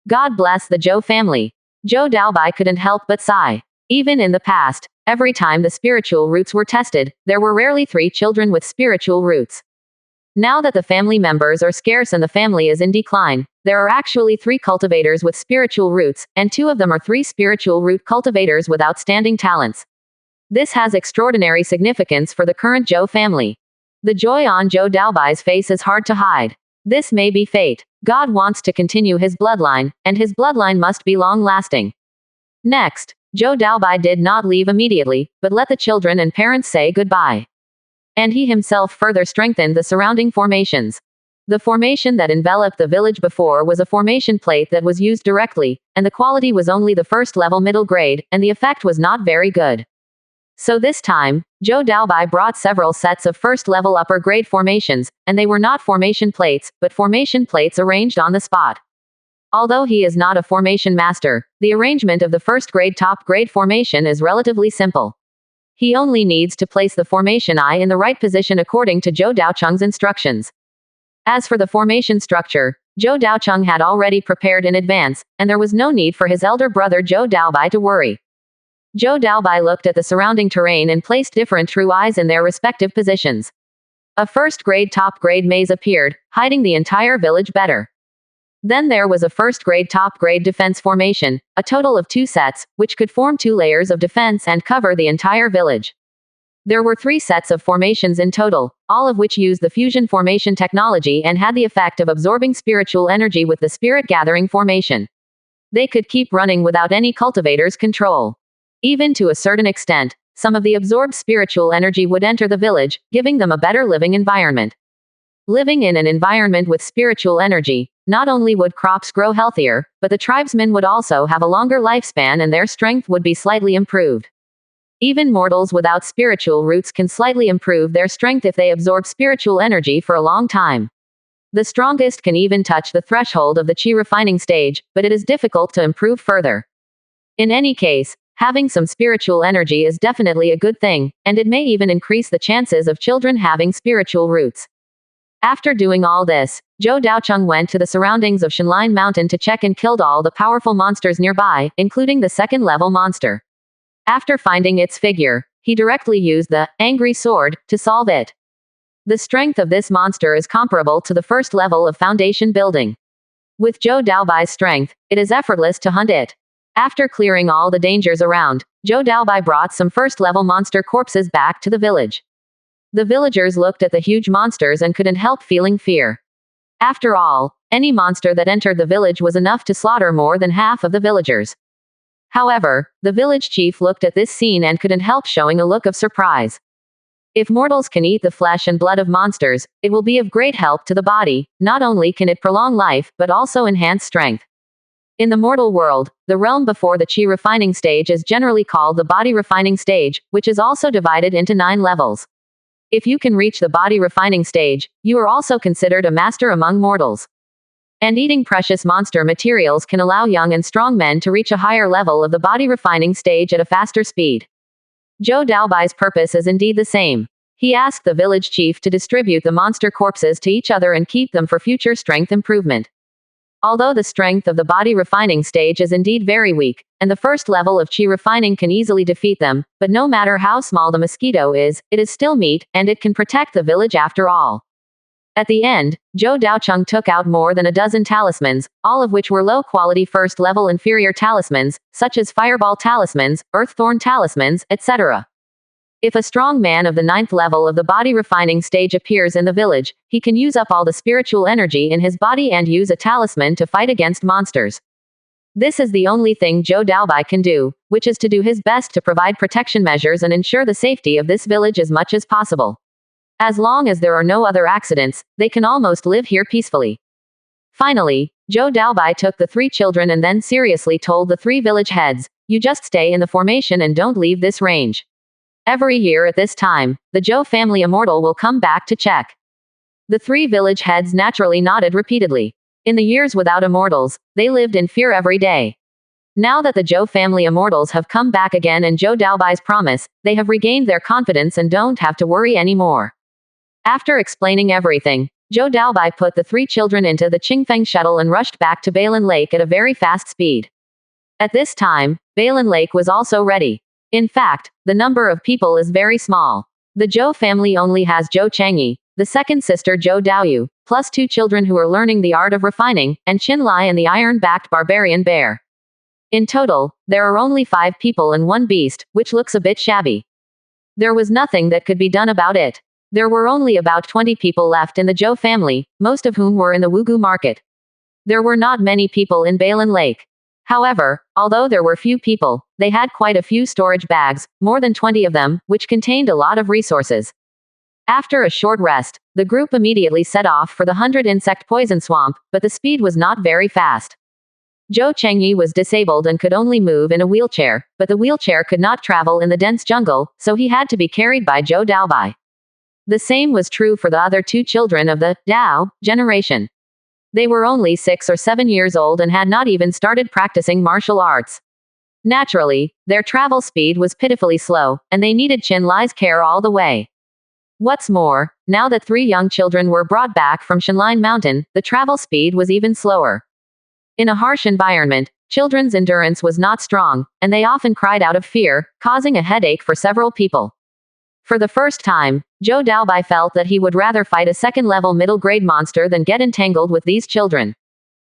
God bless the Zhou family. Zhou Daobai couldn't help but sigh. Even in the past, every time the spiritual roots were tested, there were rarely 3 children with spiritual roots. Now that the family members are scarce and the family is in decline, there are actually 3 cultivators with spiritual roots, and 2 of them are 3 spiritual root cultivators with outstanding talents. This has extraordinary significance for the current Zhou family. The joy on Zhou Daobai's face is hard to hide. This may be fate. God wants to continue his bloodline, and his bloodline must be long-lasting. Next, Zhou Daobai did not leave immediately, but let the children and parents say goodbye. And he himself further strengthened the surrounding formations. The formation that enveloped the village before was a formation plate that was used directly, and the quality was only the first level middle grade, and the effect was not very good. So this time, Zhou Daobai brought several sets of first-level upper-grade formations, and they were not formation plates, but formation plates arranged on the spot. Although he is not a formation master, the arrangement of the first-grade top-grade formation is relatively simple. He only needs to place the formation eye in the right position according to Zhou Daocheng's instructions. As for the formation structure, Zhou Daocheng had already prepared in advance, and there was no need for his elder brother Zhou Daobai to worry. Zhou Daobai looked at the surrounding terrain and placed different true eyes in their respective positions. A first-grade top-grade maze appeared, hiding the entire village better. Then there was a first-grade top-grade defense formation, a total of 2 sets, which could form 2 layers of defense and cover the entire village. There were 3 sets of formations in total, all of which used the fusion formation technology and had the effect of absorbing spiritual energy with the spirit-gathering formation. They could keep running without any cultivator's control. Even to a certain extent, some of the absorbed spiritual energy would enter the village, giving them a better living environment. Living in an environment with spiritual energy, not only would crops grow healthier, but the tribesmen would also have a longer lifespan and their strength would be slightly improved. Even mortals without spiritual roots can slightly improve their strength if they absorb spiritual energy for a long time. The strongest can even touch the threshold of the chi refining stage, but it is difficult to improve further. In any case, having some spiritual energy is definitely a good thing, and it may even increase the chances of children having spiritual roots. After doing all this, Zhou Daocheng went to the surroundings of Shenline Mountain to check and killed all the powerful monsters nearby, including the second-level monster. After finding its figure, he directly used the Angry Sword to solve it. The strength of this monster is comparable to the first level of foundation building. With Zhou Daobai's strength, it is effortless to hunt it. After clearing all the dangers around, Zhou Daobai brought some first-level monster corpses back to the village. The villagers looked at the huge monsters and couldn't help feeling fear. After all, any monster that entered the village was enough to slaughter more than half of the villagers. However, the village chief looked at this scene and couldn't help showing a look of surprise. If mortals can eat the flesh and blood of monsters, it will be of great help to the body. Not only can it prolong life, but also enhance strength. In the mortal world, the realm before the chi refining stage is generally called the body refining stage, which is also divided into 9 levels. If you can reach the body refining stage, you are also considered a master among mortals. And eating precious monster materials can allow young and strong men to reach a higher level of the body refining stage at a faster speed. Zhou Daobai's purpose is indeed the same. He asked the village chief to distribute the monster corpses to each other and keep them for future strength improvement. Although the strength of the body refining stage is indeed very weak, and the first level of chi refining can easily defeat them, but no matter how small the mosquito is, it is still meat, and it can protect the village after all. At the end, Zhou Daocheng took out more than a dozen talismans, all of which were low-quality first-level inferior talismans, such as fireball talismans, earth-thorn talismans, etc. If a strong man of the 9th level of the body refining stage appears in the village, he can use up all the spiritual energy in his body and use a talisman to fight against monsters. This is the only thing Zhou Daobai can do, which is to do his best to provide protection measures and ensure the safety of this village as much as possible. As long as there are no other accidents, they can almost live here peacefully. Finally, Zhou Daobai took the 3 children and then seriously told the 3 village heads, "You just stay in the formation and don't leave this range. Every year at this time, the Zhou family immortal will come back to check." The 3 village heads naturally nodded repeatedly. In the years without immortals, they lived in fear every day. Now that the Zhou family immortals have come back again and Zhou Daobai's promise, they have regained their confidence and don't have to worry anymore. After explaining everything, Zhou Daobai put the 3 children into the Qingfeng shuttle and rushed back to Bailin Lake at a very fast speed. At this time, Bailin Lake was also ready. In fact, the number of people is very small. The Zhou family only has Zhou Changyi, the second sister Zhou Daoyu, plus 2 children who are learning the art of refining, and Qin Lai and the iron-backed barbarian bear. In total, there are only 5 people and 1 beast, which looks a bit shabby. There was nothing that could be done about it. There were only about 20 people left in the Zhou family, most of whom were in the Wugu market. There were not many people in Bailin Lake. However, although there were few people, they had quite a few storage bags, more than 20 of them, which contained a lot of resources. After a short rest, the group immediately set off for the 100 insect poison swamp, but the speed was not very fast. Zhou Chengyi was disabled and could only move in a wheelchair, but the wheelchair could not travel in the dense jungle, so he had to be carried by Zhou Daobai. The same was true for the other 2 children of the Dao generation. They were only 6 or 7 years old and had not even started practicing martial arts. Naturally, their travel speed was pitifully slow, and they needed Qin Lai's care all the way. What's more, now that 3 young children were brought back from Shenline Mountain, the travel speed was even slower. In a harsh environment, children's endurance was not strong, and they often cried out of fear, causing a headache for several people. For the first time, Zhou Daobai felt that he would rather fight a second-level middle-grade monster than get entangled with these children.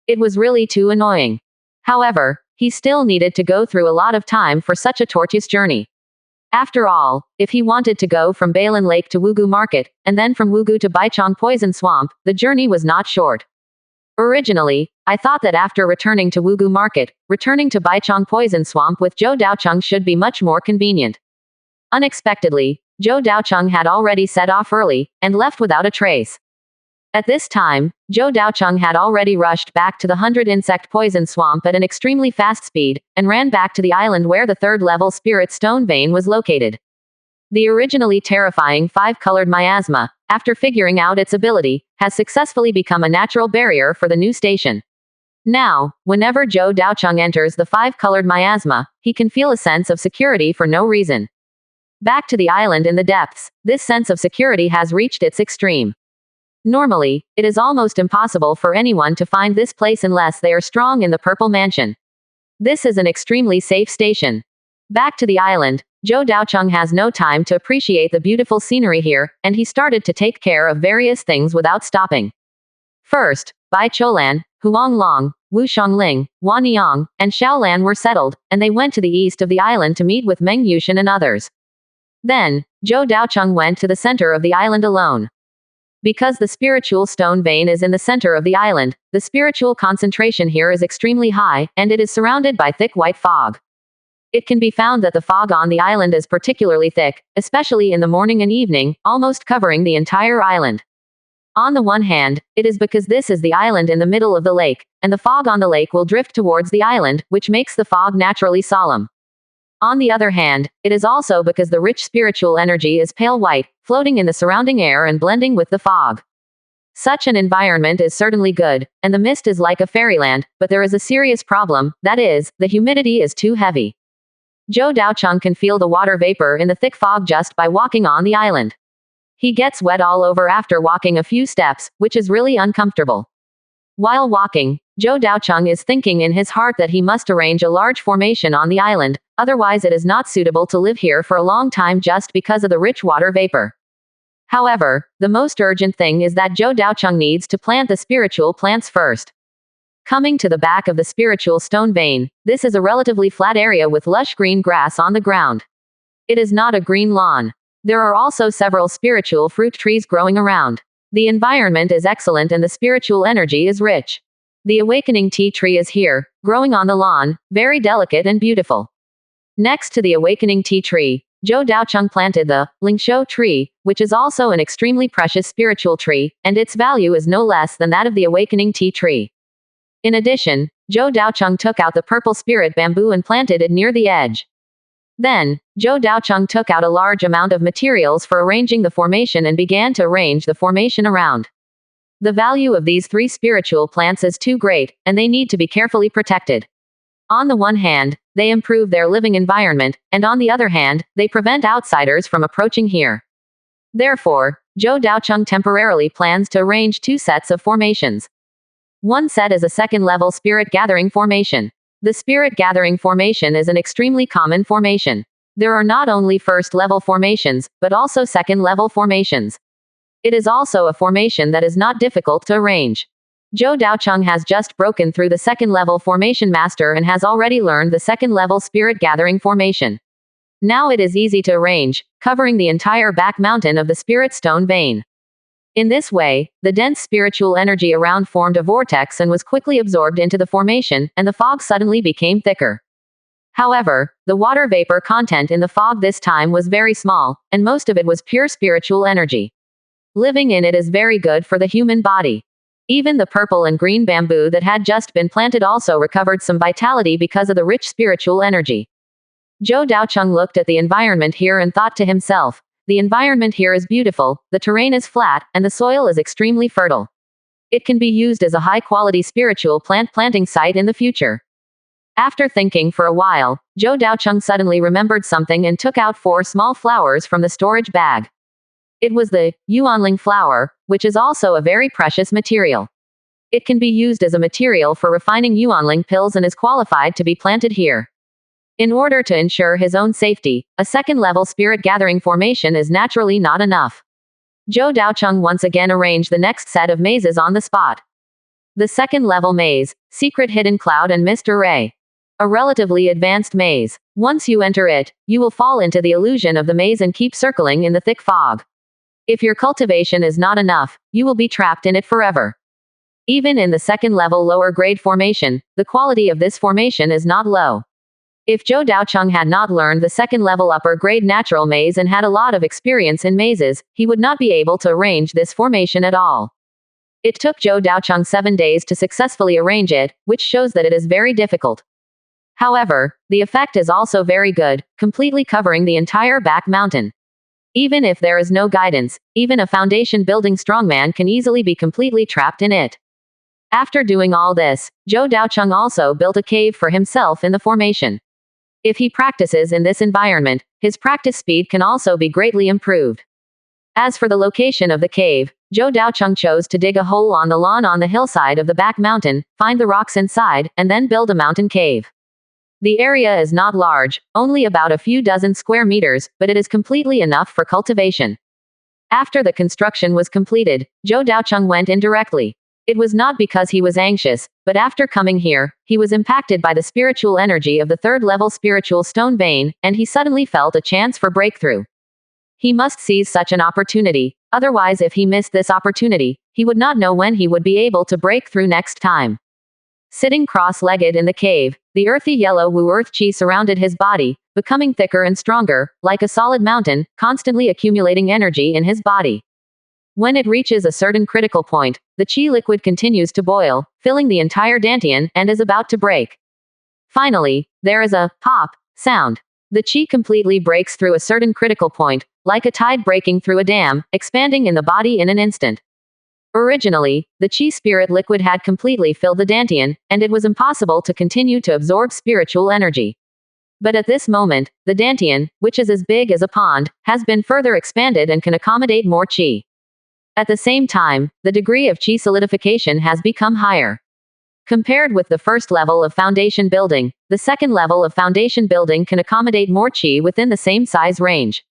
It was really too annoying. However, he still needed to go through a lot of time for such a tortuous journey. After all, if he wanted to go from Bailin Lake to Wugu Market, and then from Wugu to Baichong Poison Swamp, the journey was not short. Originally, I thought that after returning to Wugu Market, returning to Baichong Poison Swamp with Zhou Daocheng should be much more convenient. Unexpectedly, Zhou Daocheng had already set off early, and left without a trace. At this time, Zhou Daocheng had already rushed back to the 100 insect poison swamp at an extremely fast speed, and ran back to the island where the 3rd-level spirit stone vein was located. The originally terrifying 5-colored miasma, after figuring out its ability, has successfully become a natural barrier for the new station. Now, whenever Zhou Daocheng enters the 5-colored miasma, he can feel a sense of security for no reason. Back to the island in the depths, this sense of security has reached its extreme. Normally, it is almost impossible for anyone to find this place unless they are strong in the Purple Mansion. This is an extremely safe station. Back to the island, Zhou Daocheng has no time to appreciate the beautiful scenery here, and he started to take care of various things without stopping. First, Bai Cholan, Huang Long, Wu Shangling, Wan Yang, and Xiaolan were settled, and they went to the east of the island to meet with Meng Yushan and others. Then, Zhou Daocheng went to the center of the island alone. Because the spiritual stone vein is in the center of the island, the spiritual concentration here is extremely high, and it is surrounded by thick white fog. It can be found that the fog on the island is particularly thick, especially in the morning and evening, almost covering the entire island. On the one hand, it is because this is the island in the middle of the lake, and the fog on the lake will drift towards the island, which makes the fog naturally solemn. On the other hand, it is also because the rich spiritual energy is pale white, floating in the surrounding air and blending with the fog. Such an environment is certainly good, and the mist is like a fairyland, but there is a serious problem, that is, the humidity is too heavy. Zhou Daocheng can feel the water vapor in the thick fog just by walking on the island. He gets wet all over after walking a few steps, which is really uncomfortable. While walking, Zhou Daocheng is thinking in his heart that he must arrange a large formation on the island, otherwise it is not suitable to live here for a long time just because of the rich water vapor. However, the most urgent thing is that Zhou Daocheng needs to plant the spiritual plants first. Coming to the back of the spiritual stone vein, this is a relatively flat area with lush green grass on the ground. It is not a green lawn. There are also several spiritual fruit trees growing around. The environment is excellent and the spiritual energy is rich. The awakening tea tree is here, growing on the lawn, very delicate and beautiful. Next to the awakening tea tree, Zhou Daocheng planted the Lingshou tree, which is also an extremely precious spiritual tree, and its value is no less than that of the awakening tea tree. In addition, Zhou Daocheng took out the purple spirit bamboo and planted it near the edge. Then, Zhou Daocheng took out a large amount of materials for arranging the formation and began to arrange the formation around. The value of these 3 spiritual plants is too great, and they need to be carefully protected. On the one hand, they improve their living environment, and on the other hand, they prevent outsiders from approaching here. Therefore, Zhou Daocheng temporarily plans to arrange two sets of formations. One set is a second-level spirit gathering formation. The spirit gathering formation is an extremely common formation. There are not only first-level formations, but also second-level formations. It is also a formation that is not difficult to arrange. Zhou Daocheng has just broken through the second-level formation master and has already learned the second-level spirit gathering formation. Now it is easy to arrange, covering the entire back mountain of the spirit stone vein. In this way, the dense spiritual energy around formed a vortex and was quickly absorbed into the formation, and the fog suddenly became thicker. However, the water vapor content in the fog this time was very small, and most of it was pure spiritual energy. Living in it is very good for the human body. Even the purple and green bamboo that had just been planted also recovered some vitality because of the rich spiritual energy. Zhou Daocheng looked at the environment here and thought to himself, the environment here is beautiful, the terrain is flat, and the soil is extremely fertile. It can be used as a high-quality spiritual plant planting site in the future. After thinking for a while, Zhou Daocheng suddenly remembered something and took out 4 small flowers from the storage bag. It was the yuanling flower, which is also a very precious material. It can be used as a material for refining yuanling pills and is qualified to be planted here. In order to ensure his own safety, a second-level spirit gathering formation is naturally not enough. Zhou Daocheng once again arranged the next set of mazes on the spot. The second-level maze, Secret Hidden Cloud and Mist Array. A relatively advanced maze. Once you enter it, you will fall into the illusion of the maze and keep circling in the thick fog. If your cultivation is not enough, you will be trapped in it forever. Even in the second-level lower-grade formation, the quality of this formation is not low. If Zhou Daocheng had not learned the second-level upper-grade natural maze and had a lot of experience in mazes, he would not be able to arrange this formation at all. It took Zhou Daocheng 7 days to successfully arrange it, which shows that it is very difficult. However, the effect is also very good, completely covering the entire back mountain. Even if there is no guidance, even a foundation building strongman can easily be completely trapped in it. After doing all this, Zhou Daocheng also built a cave for himself in the formation. If he practices in this environment, his practice speed can also be greatly improved. As for the location of the cave, Zhou Daocheng chose to dig a hole on the lawn on the hillside of the back mountain, find the rocks inside, and then build a mountain cave. The area is not large, only about a few dozen square meters, but it is completely enough for cultivation. After the construction was completed, Zhou Daocheng went in directly. It was not because he was anxious, but after coming here, he was impacted by the spiritual energy of the third-level spiritual stone vein, and he suddenly felt a chance for breakthrough. He must seize such an opportunity, otherwise if he missed this opportunity, he would not know when he would be able to break through next time. Sitting cross-legged in the cave, the earthy yellow Wu earth qi surrounded his body, becoming thicker and stronger, like a solid mountain, constantly accumulating energy in his body. When it reaches a certain critical point, the qi liquid continues to boil, filling the entire dantian, and is about to break. Finally, there is a pop sound. The qi completely breaks through a certain critical point, like a tide breaking through a dam, expanding in the body in an instant. Originally, the qi spirit liquid had completely filled the dantian, and it was impossible to continue to absorb spiritual energy. But at this moment, the dantian, which is as big as a pond, has been further expanded and can accommodate more qi. At the same time, the degree of qi solidification has become higher. Compared with the first level of foundation building, the second level of foundation building can accommodate more qi within the same size range.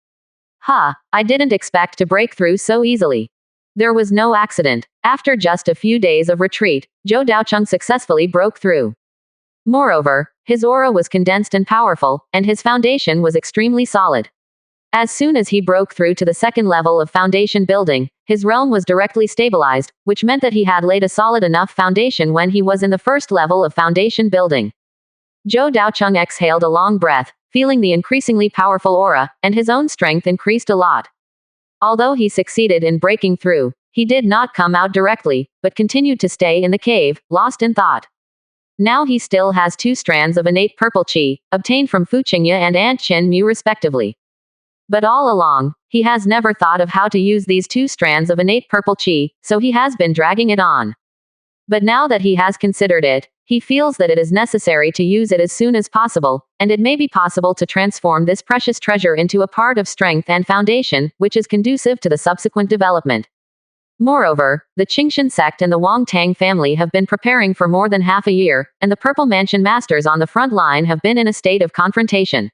I didn't expect to break through so easily. There was no accident. After just a few days of retreat, Zhou Daocheng successfully broke through. Moreover, his aura was condensed and powerful, and his foundation was extremely solid. As soon as he broke through to the second level of foundation building, his realm was directly stabilized, which meant that he had laid a solid enough foundation when he was in the first level of foundation building. Zhou Daocheng exhaled a long breath, feeling the increasingly powerful aura, and his own strength increased a lot. Although he succeeded in breaking through, he did not come out directly, but continued to stay in the cave, lost in thought. Now he still has 2 strands of innate purple qi, obtained from Fu Qingye and Ant Chen Mu respectively. But all along, he has never thought of how to use these 2 strands of innate purple qi, so he has been dragging it on. But now that he has considered it, he feels that it is necessary to use it as soon as possible, and it may be possible to transform this precious treasure into a part of strength and foundation, which is conducive to the subsequent development. Moreover, the Qingshan sect and the Wang Tang family have been preparing for more than half a year, and the Purple Mansion masters on the front line have been in a state of confrontation.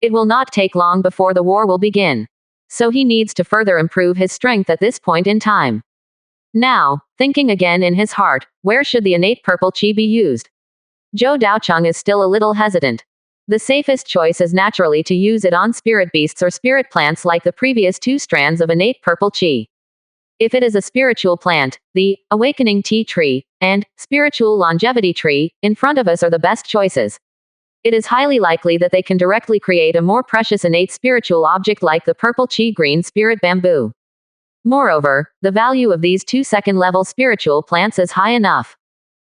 It will not take long before the war will begin. So he needs to further improve his strength at this point in time. Now, thinking again in his heart, where should the innate purple qi be used? Zhou Daocheng is still a little hesitant. The safest choice is naturally to use it on spirit beasts or spirit plants like the previous two strands of innate purple qi. If it is a spiritual plant, the awakening tea tree and spiritual longevity tree in front of us are the best choices. It is highly likely that they can directly create a more precious innate spiritual object like the purple qi green spirit bamboo. Moreover, the value of these two second-level spiritual plants is high enough.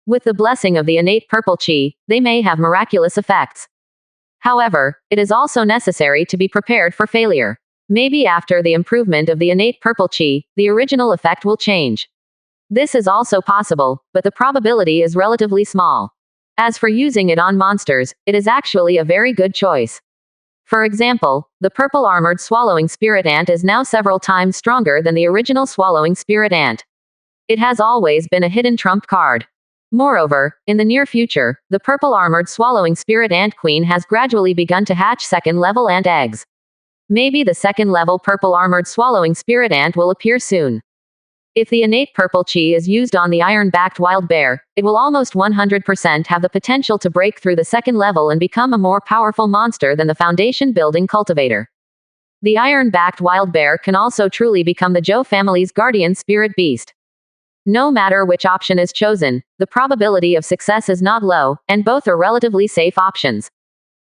With the blessing of the innate purple qi, they may have miraculous effects. However, it is also necessary to be prepared for failure. Maybe after the improvement of the innate purple qi, the original effect will change. This is also possible, but the probability is relatively small. As for using it on monsters, it is actually a very good choice. For example, the purple armored swallowing spirit ant is now several times stronger than the original swallowing spirit ant. It has always been a hidden trump card. Moreover, in the near future, the purple armored swallowing spirit ant queen has gradually begun to hatch second-level ant eggs. Maybe the second-level purple armored swallowing spirit ant will appear soon. If the innate purple qi is used on the iron-backed wild bear, it will almost 100% have the potential to break through the second level and become a more powerful monster than the foundation-building cultivator. The iron-backed wild bear can also truly become the Zhou family's guardian spirit beast. No matter which option is chosen, the probability of success is not low, and both are relatively safe options.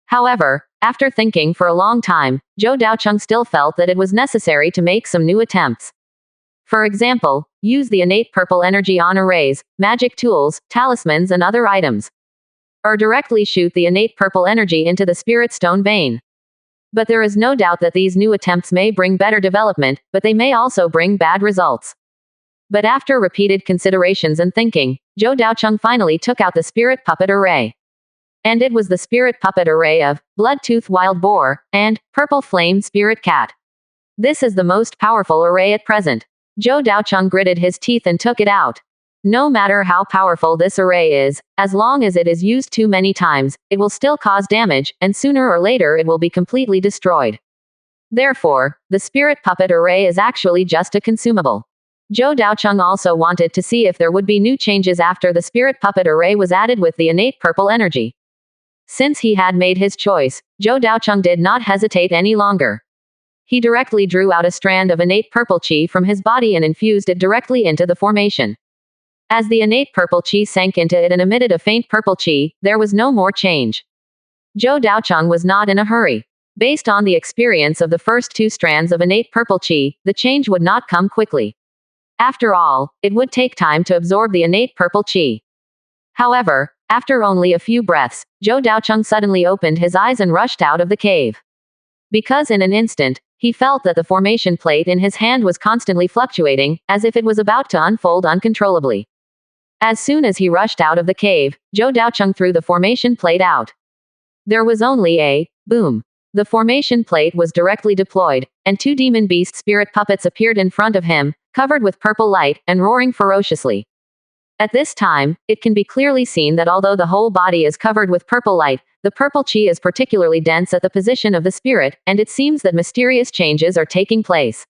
However, after thinking for a long time, Zhou Daocheng still felt that it was necessary to make some new attempts. For example, use the innate purple energy on arrays, magic tools, talismans and other items. Or directly shoot the innate purple energy into the spirit stone vein. But there is no doubt that these new attempts may bring better development, but they may also bring bad results. But after repeated considerations and thinking, Zhou Daocheng finally took out the spirit puppet array. And it was the spirit puppet array of Bloodtooth Wild Boar and Purple Flame Spirit Cat. This is the most powerful array at present. Zhou Daocheng gritted his teeth and took it out. No matter how powerful this array is, as long as it is used too many times, it will still cause damage, and sooner or later it will be completely destroyed. Therefore, the spirit puppet array is actually just a consumable. Zhou Daocheng also wanted to see if there would be new changes after the spirit puppet array was added with the innate purple energy. Since he had made his choice, Zhou Daocheng did not hesitate any longer. He directly drew out a strand of innate purple qi from his body and infused it directly into the formation. As the innate purple qi sank into it and emitted a faint purple qi, there was no more change. Zhou Daocheng was not in a hurry. Based on the experience of the first two strands of innate purple qi, the change would not come quickly. After all, it would take time to absorb the innate purple qi. However, after only a few breaths, Zhou Daocheng suddenly opened his eyes and rushed out of the cave. Because in an instant, he felt that the formation plate in his hand was constantly fluctuating, as if it was about to unfold uncontrollably. As soon as he rushed out of the cave, Zhou Daocheng threw the formation plate out. There was only a boom. The formation plate was directly deployed, and two demon beast spirit puppets appeared in front of him, covered with purple light, and roaring ferociously. At this time, it can be clearly seen that although the whole body is covered with purple light, the purple qi is particularly dense at the position of the spirit, and it seems that mysterious changes are taking place.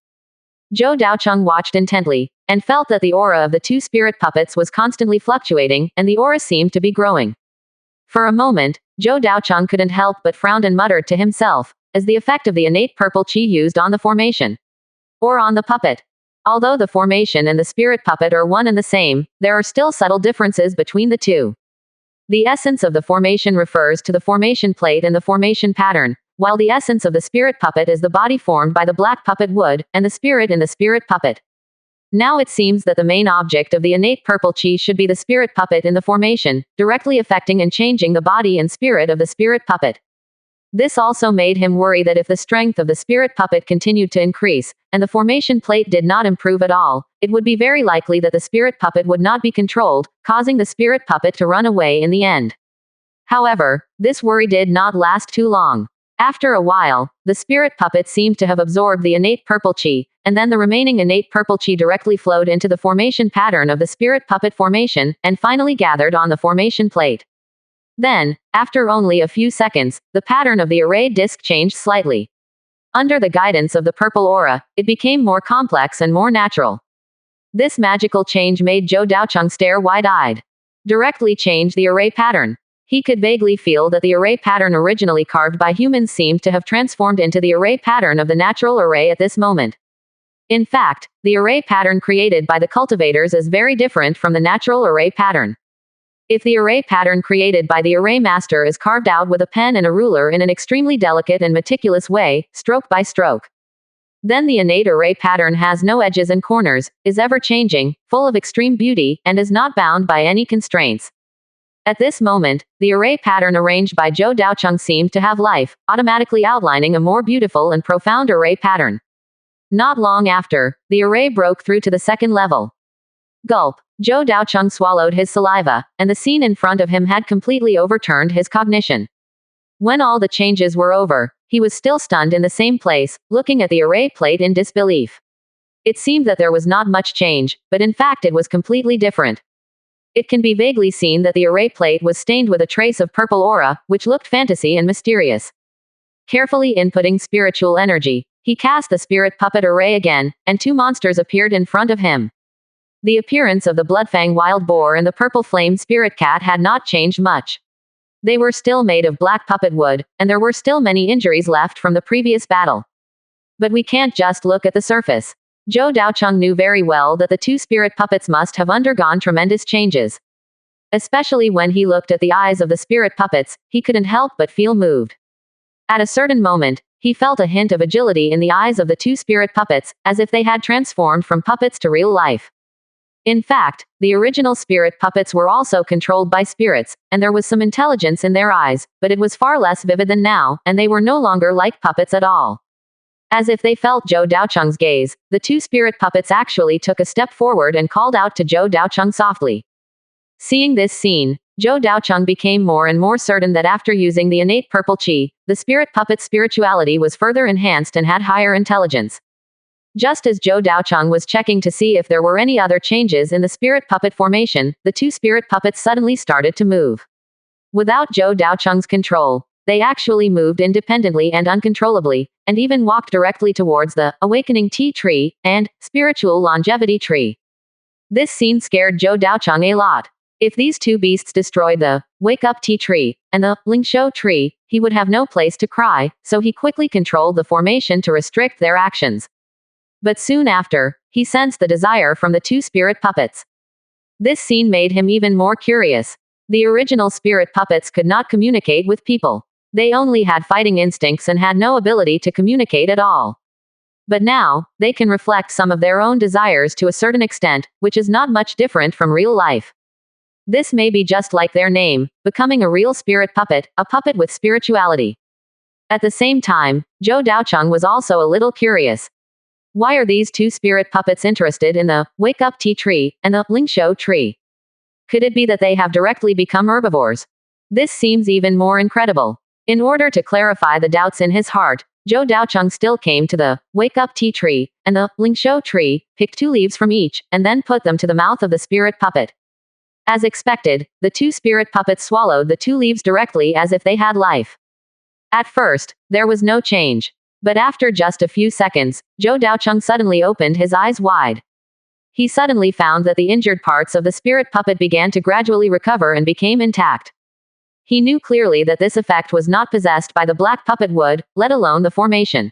Zhou Daocheng watched intently, and felt that the aura of the two spirit puppets was constantly fluctuating, and the aura seemed to be growing. For a moment, Zhou Daocheng couldn't help but frown and muttered to himself, as the effect of the innate purple qi used on the formation. Or on the puppet. Although the formation and the spirit puppet are one and the same, there are still subtle differences between the two. The essence of the formation refers to the formation plate and the formation pattern, while the essence of the spirit puppet is the body formed by the black puppet wood, and the spirit in the spirit puppet. Now it seems that the main object of the innate purple qi should be the spirit puppet in the formation, directly affecting and changing the body and spirit of the spirit puppet. This also made him worry that if the strength of the spirit puppet continued to increase, and the formation plate did not improve at all, it would be very likely that the spirit puppet would not be controlled, causing the spirit puppet to run away in the end. However, this worry did not last too long. After a while, the spirit puppet seemed to have absorbed the innate purple chi, and then the remaining innate purple chi directly flowed into the formation pattern of the spirit puppet formation, and finally gathered on the formation plate. Then, after only a few seconds, the pattern of the array disc changed slightly. Under the guidance of the purple aura, it became more complex and more natural. This magical change made Zhou Daocheng stare wide-eyed. Directly change the array pattern. He could vaguely feel that the array pattern originally carved by humans seemed to have transformed into the array pattern of the natural array at this moment. In fact, the array pattern created by the cultivators is very different from the natural array pattern. If the array pattern created by the array master is carved out with a pen and a ruler in an extremely delicate and meticulous way, stroke by stroke, then the innate array pattern has no edges and corners, is ever-changing, full of extreme beauty, and is not bound by any constraints. At this moment, the array pattern arranged by Zhou Daocheng seemed to have life, automatically outlining a more beautiful and profound array pattern. Not long after, the array broke through to the second level. Gulp. Zhou Daocheng swallowed his saliva, and the scene in front of him had completely overturned his cognition. When all the changes were over, he was still stunned in the same place, looking at the array plate in disbelief. It seemed that there was not much change, but in fact it was completely different. It can be vaguely seen that the array plate was stained with a trace of purple aura, which looked fantasy and mysterious. Carefully inputting spiritual energy, he cast the spirit puppet array again, and two monsters appeared in front of him. The appearance of the Bloodfang wild boar and the purple flame spirit cat had not changed much. They were still made of black puppet wood, and there were still many injuries left from the previous battle. But we can't just look at the surface. Zhou Daocheng knew very well that the two spirit puppets must have undergone tremendous changes. Especially when he looked at the eyes of the spirit puppets, he couldn't help but feel moved. At a certain moment, he felt a hint of agility in the eyes of the two spirit puppets, as if they had transformed from puppets to real life. In fact, the original spirit puppets were also controlled by spirits, and there was some intelligence in their eyes, but it was far less vivid than now, and they were no longer like puppets at all. As if they felt Zhou Daocheng's gaze, the two spirit puppets actually took a step forward and called out to Zhou Daocheng softly. Seeing this scene, Zhou Daocheng became more and more certain that after using the innate purple chi, the spirit puppet's spirituality was further enhanced and had higher intelligence. Just as Zhou Daocheng was checking to see if there were any other changes in the spirit puppet formation, the two spirit puppets suddenly started to move. Without Zhou Daocheng's control, they actually moved independently and uncontrollably, and even walked directly towards the Awakening Tea Tree and Spiritual Longevity Tree. This scene scared Zhou Daocheng a lot. If these two beasts destroyed the Wake Up Tea Tree and the Lingshou Tree, he would have no place to cry, so he quickly controlled the formation to restrict their actions. But soon after, he sensed the desire from the two spirit puppets. This scene made him even more curious. The original spirit puppets could not communicate with people. They only had fighting instincts and had no ability to communicate at all. But now, they can reflect some of their own desires to a certain extent, which is not much different from real life. This may be just like their name, becoming a real spirit puppet, a puppet with spirituality. At the same time, Zhou Daocheng was also a little curious. Why are these two spirit puppets interested in the Wake Up Tea Tree and the Lingshou Tree? Could it be that they have directly become herbivores? This seems even more incredible. In order to clarify the doubts in his heart, Zhou Daocheng still came to the Wake Up Tea Tree and the Lingshou Tree, picked 2 leaves from each, and then put them to the mouth of the spirit puppet. As expected, the 2 spirit puppets swallowed the 2 leaves directly as if they had life. At first, there was no change. But after just a few seconds, Zhou Daocheng suddenly opened his eyes wide. He suddenly found that the injured parts of the spirit puppet began to gradually recover and became intact. He knew clearly that this effect was not possessed by the black puppet wood, let alone the formation.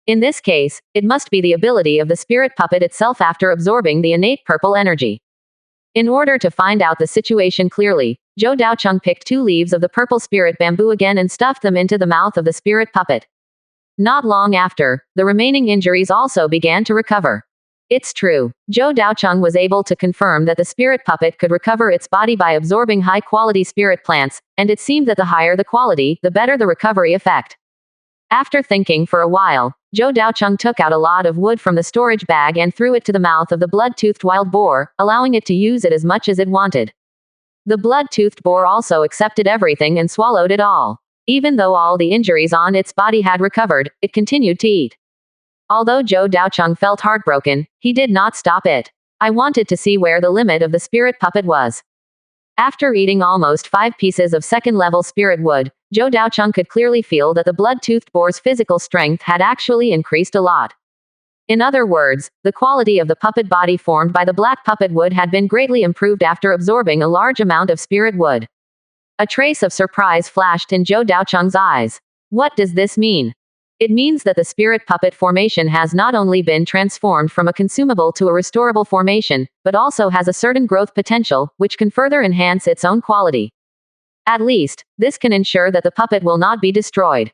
In this case, it must be the ability of the spirit puppet itself after absorbing the innate purple energy. In order to find out the situation clearly, Zhou Daocheng picked 2 leaves of the purple spirit bamboo again and stuffed them into the mouth of the spirit puppet. Not long after, the remaining injuries also began to recover. It's true. Zhou Daocheng was able to confirm that the spirit puppet could recover its body by absorbing high-quality spirit plants, and it seemed that the higher the quality, the better the recovery effect. After thinking for a while, Zhou Daocheng took out a lot of wood from the storage bag and threw it to the mouth of the blood-toothed wild boar, allowing it to use it as much as it wanted. The blood-toothed boar also accepted everything and swallowed it all. Even though all the injuries on its body had recovered, it continued to eat. Although Zhou Daocheng felt heartbroken, he did not stop it. I wanted to see where the limit of the spirit puppet was. After eating almost 5 pieces of second-level spirit wood, Zhou Daocheng could clearly feel that the blood-toothed boar's physical strength had actually increased a lot. In other words, the quality of the puppet body formed by the black puppet wood had been greatly improved after absorbing a large amount of spirit wood. A trace of surprise flashed in Zhou Daocheng's eyes. What does this mean? It means that the spirit puppet formation has not only been transformed from a consumable to a restorable formation, but also has a certain growth potential, which can further enhance its own quality. At least, this can ensure that the puppet will not be destroyed.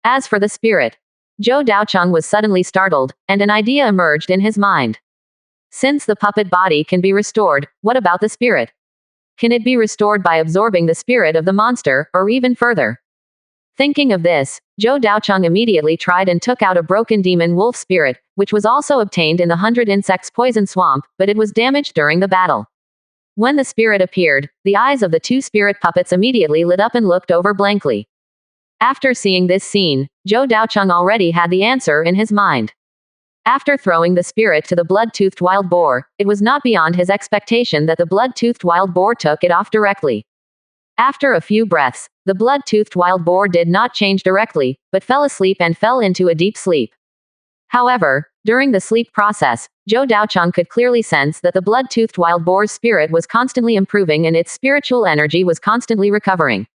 As for the spirit, Zhou Daocheng was suddenly startled, and an idea emerged in his mind. Since the puppet body can be restored, what about the spirit? Can it be restored by absorbing the spirit of the monster, or even further? Thinking of this, Zhou Daocheng immediately tried and took out a broken demon wolf spirit, which was also obtained in the 100 Insects Poison Swamp, but it was damaged during the battle. When the spirit appeared, the eyes of the 2 spirit puppets immediately lit up and looked over blankly. After seeing this scene, Zhou Daocheng already had the answer in his mind. After throwing the spirit to the blood-toothed wild boar, it was not beyond his expectation that the blood-toothed wild boar took it off directly. After a few breaths, the blood-toothed wild boar did not change directly, but fell asleep and fell into a deep sleep. However, during the sleep process, Zhou Daocheng could clearly sense that the blood-toothed wild boar's spirit was constantly improving and its spiritual energy was constantly recovering.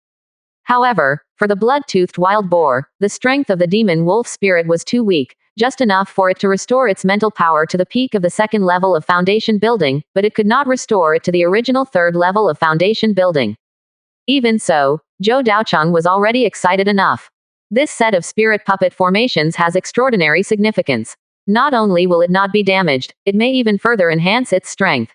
However, for the blood-toothed wild boar, the strength of the demon wolf spirit was too weak, just enough for it to restore its mental power to the peak of the 2nd level of foundation building, but it could not restore it to the original 3rd level of foundation building. Even so, Zhou Daocheng was already excited enough. This set of spirit puppet formations has extraordinary significance. Not only will it not be damaged, it may even further enhance its strength.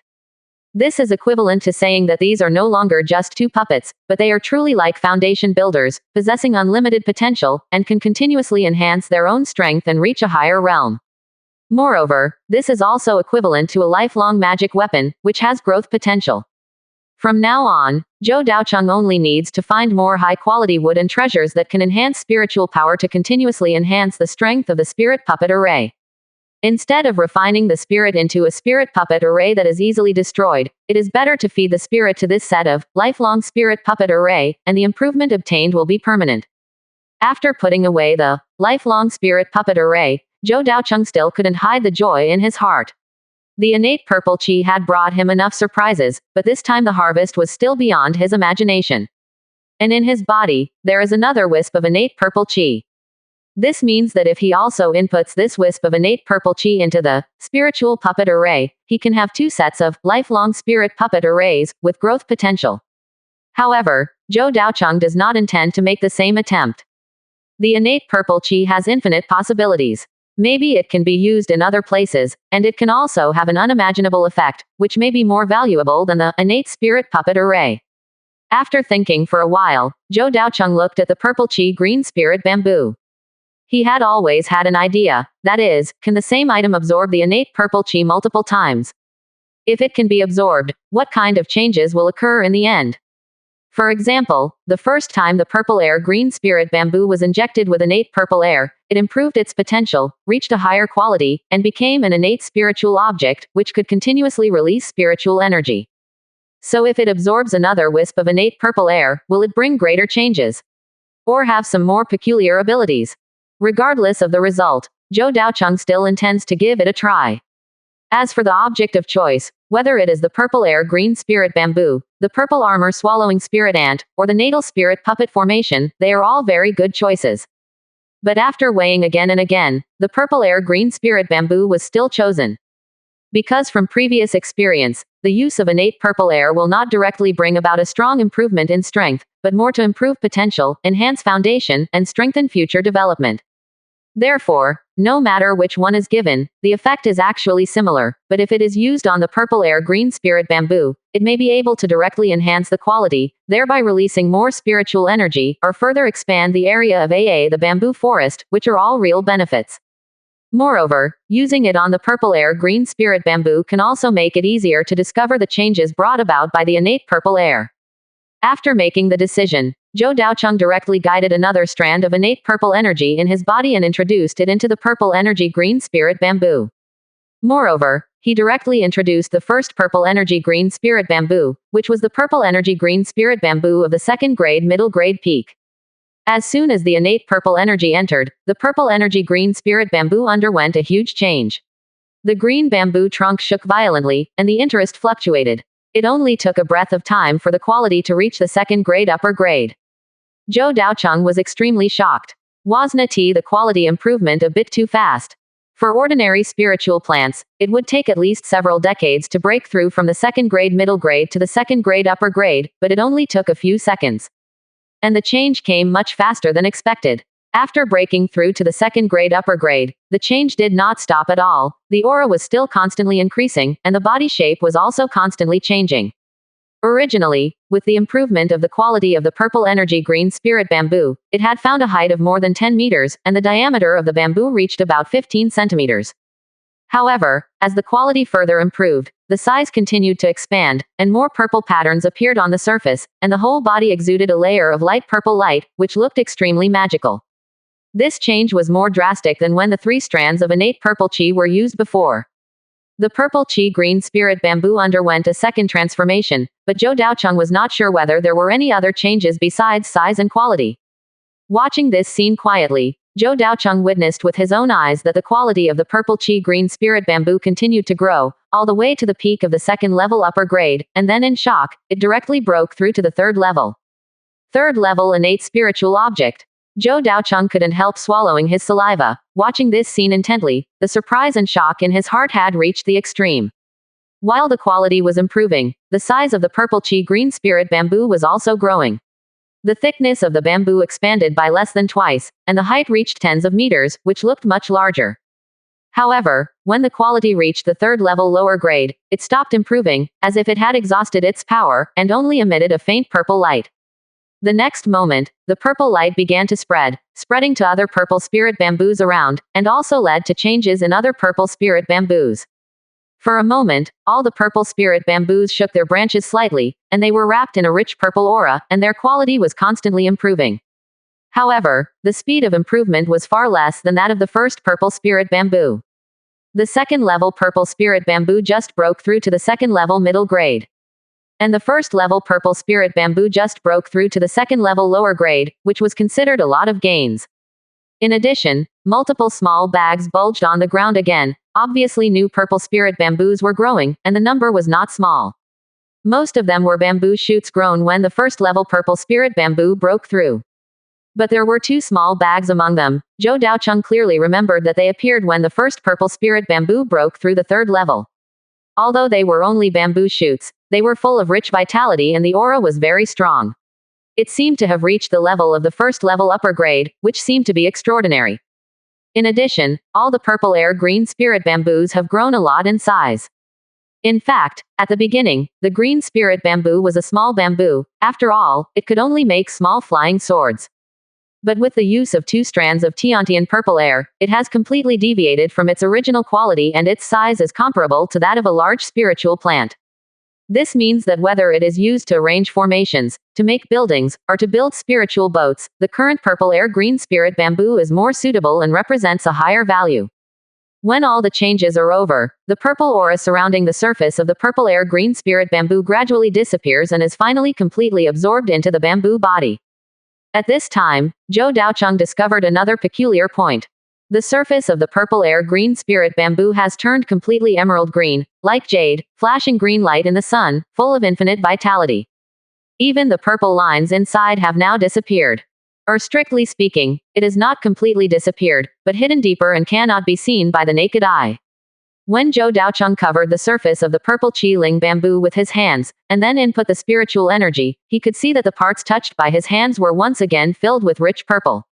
This is equivalent to saying that these are no longer just 2 puppets, but they are truly like foundation builders, possessing unlimited potential, and can continuously enhance their own strength and reach a higher realm. Moreover, this is also equivalent to a lifelong magic weapon, which has growth potential. From now on, Zhou Daocheng only needs to find more high-quality wood and treasures that can enhance spiritual power to continuously enhance the strength of the spirit puppet array. Instead of refining the spirit into a spirit puppet array that is easily destroyed, it is better to feed the spirit to this set of lifelong spirit puppet array, and the improvement obtained will be permanent. After putting away the lifelong spirit puppet array, Zhou Daocheng still couldn't hide the joy in his heart. The innate purple qi had brought him enough surprises, but this time the harvest was still beyond his imagination. And in his body, there is another wisp of innate purple qi. This means that if he also inputs this wisp of innate purple qi into the spiritual puppet array, he can have 2 sets of lifelong spirit puppet arrays with growth potential. However, Zhou Daocheng does not intend to make the same attempt. The innate purple qi has infinite possibilities. Maybe it can be used in other places, and it can also have an unimaginable effect, which may be more valuable than the innate spirit puppet array. After thinking for a while, Zhou Daocheng looked at the purple qi green spirit bamboo. He had always had an idea, that is, can the same item absorb the innate purple qi multiple times? If it can be absorbed, what kind of changes will occur in the end? For example, the first time the purple air green spirit bamboo was injected with innate purple air, it improved its potential, reached a higher quality, and became an innate spiritual object, which could continuously release spiritual energy. So if it absorbs another wisp of innate purple air, will it bring greater changes? Or have some more peculiar abilities? Regardless of the result, Zhou Daocheng still intends to give it a try. As for the object of choice, whether it is the purple air green spirit bamboo, the purple armor swallowing spirit ant, or the natal spirit puppet formation, they are all very good choices. But after weighing again and again, the purple air green spirit bamboo was still chosen. Because from previous experience, the use of innate purple air will not directly bring about a strong improvement in strength, but more to improve potential, enhance foundation, and strengthen future development. Therefore, No matter which one is given, the effect is actually similar, but if it is used on the purple air green spirit bamboo, it may be able to directly enhance the quality, thereby releasing more spiritual energy, or further expand the area of the bamboo forest, which are all real benefits. Moreover, using it on the purple air green spirit bamboo can also make it easier to discover the changes brought about by the innate purple air. After making the decision, Zhou Daocheng directly guided another strand of innate purple energy in his body and introduced it into the purple energy green spirit bamboo. Moreover, he directly introduced the first purple energy green spirit bamboo, which was the purple energy green spirit bamboo of the second grade middle grade peak. As soon as the innate purple energy entered, the purple energy green spirit bamboo underwent a huge change. The green bamboo trunk shook violently, and the interest fluctuated. It only took a breath of time for the quality to reach the second grade upper grade. Zhou Daocheng was extremely shocked. Wasn't the quality improvement a bit too fast? For ordinary spiritual plants, it would take at least several decades to break through from the second grade middle grade to the second grade upper grade, but it only took a few seconds. And the change came much faster than expected. After breaking through to the second grade upper grade, the change did not stop at all. The aura was still constantly increasing, and the body shape was also constantly changing. Originally, with the improvement of the quality of the purple energy green spirit bamboo, it had found a height of more than 10 meters, and the diameter of the bamboo reached about 15 centimeters. However, as the quality further improved, the size continued to expand, and more purple patterns appeared on the surface, and the whole body exuded a layer of light purple light, which looked extremely magical. This change was more drastic than when the 3 strands of innate purple qi were used before. The purple qi green spirit bamboo underwent a second transformation, but Zhou Daocheng was not sure whether there were any other changes besides size and quality. Watching this scene quietly, Zhou Daocheng witnessed with his own eyes that the quality of the purple qi green spirit bamboo continued to grow, all the way to the peak of the second level upper grade, and then in shock, it directly broke through to the third level. Third level innate spiritual object. Zhou Daocheng couldn't help swallowing his saliva. Watching this scene intently, the surprise and shock in his heart had reached the extreme. While the quality was improving, the size of the purple qi green spirit bamboo was also growing. The thickness of the bamboo expanded by less than twice, and the height reached tens of meters, which looked much larger. However, when the quality reached the third level lower grade, it stopped improving, as if it had exhausted its power, and only emitted a faint purple light. The next moment, the purple light began to spread, spreading to other purple spirit bamboos around, and also led to changes in other purple spirit bamboos. For a moment, all the purple spirit bamboos shook their branches slightly, and they were wrapped in a rich purple aura, and their quality was constantly improving. However, the speed of improvement was far less than that of the first purple spirit bamboo. The second level purple spirit bamboo just broke through to the second level middle grade. And the first level purple spirit bamboo just broke through to the second level lower grade, which was considered a lot of gains. In addition, multiple small bags bulged on the ground again. Obviously new purple spirit bamboos were growing, and the number was not small. Most of them were bamboo shoots grown when the first level purple spirit bamboo broke through. But there were 2 small bags among them. Zhou Daocheng clearly remembered that they appeared when the first purple spirit bamboo broke through the third level. Although they were only bamboo shoots, they were full of rich vitality and the aura was very strong. It seemed to have reached the level of the first level upper grade, which seemed to be extraordinary. In addition, all the purple air green spirit bamboos have grown a lot in size. In fact, at the beginning, the green spirit bamboo was a small bamboo. After all, it could only make small flying swords. But with the use of 2 strands of Tiantian purple air, it has completely deviated from its original quality and its size is comparable to that of a large spiritual plant. This means that whether it is used to arrange formations, to make buildings, or to build spiritual boats, the current purple air green spirit bamboo is more suitable and represents a higher value. When all the changes are over, the purple aura surrounding the surface of the purple air green spirit bamboo gradually disappears and is finally completely absorbed into the bamboo body. At this time, Zhou Daocheng discovered another peculiar point. The surface of the purple air green spirit bamboo has turned completely emerald green, like jade, flashing green light in the sun, full of infinite vitality. Even the purple lines inside have now disappeared. Or strictly speaking, it has not completely disappeared, but hidden deeper and cannot be seen by the naked eye. When Zhou Daocheng covered the surface of the purple qi-ling bamboo with his hands, and then input the spiritual energy, he could see that the parts touched by his hands were once again filled with rich purple.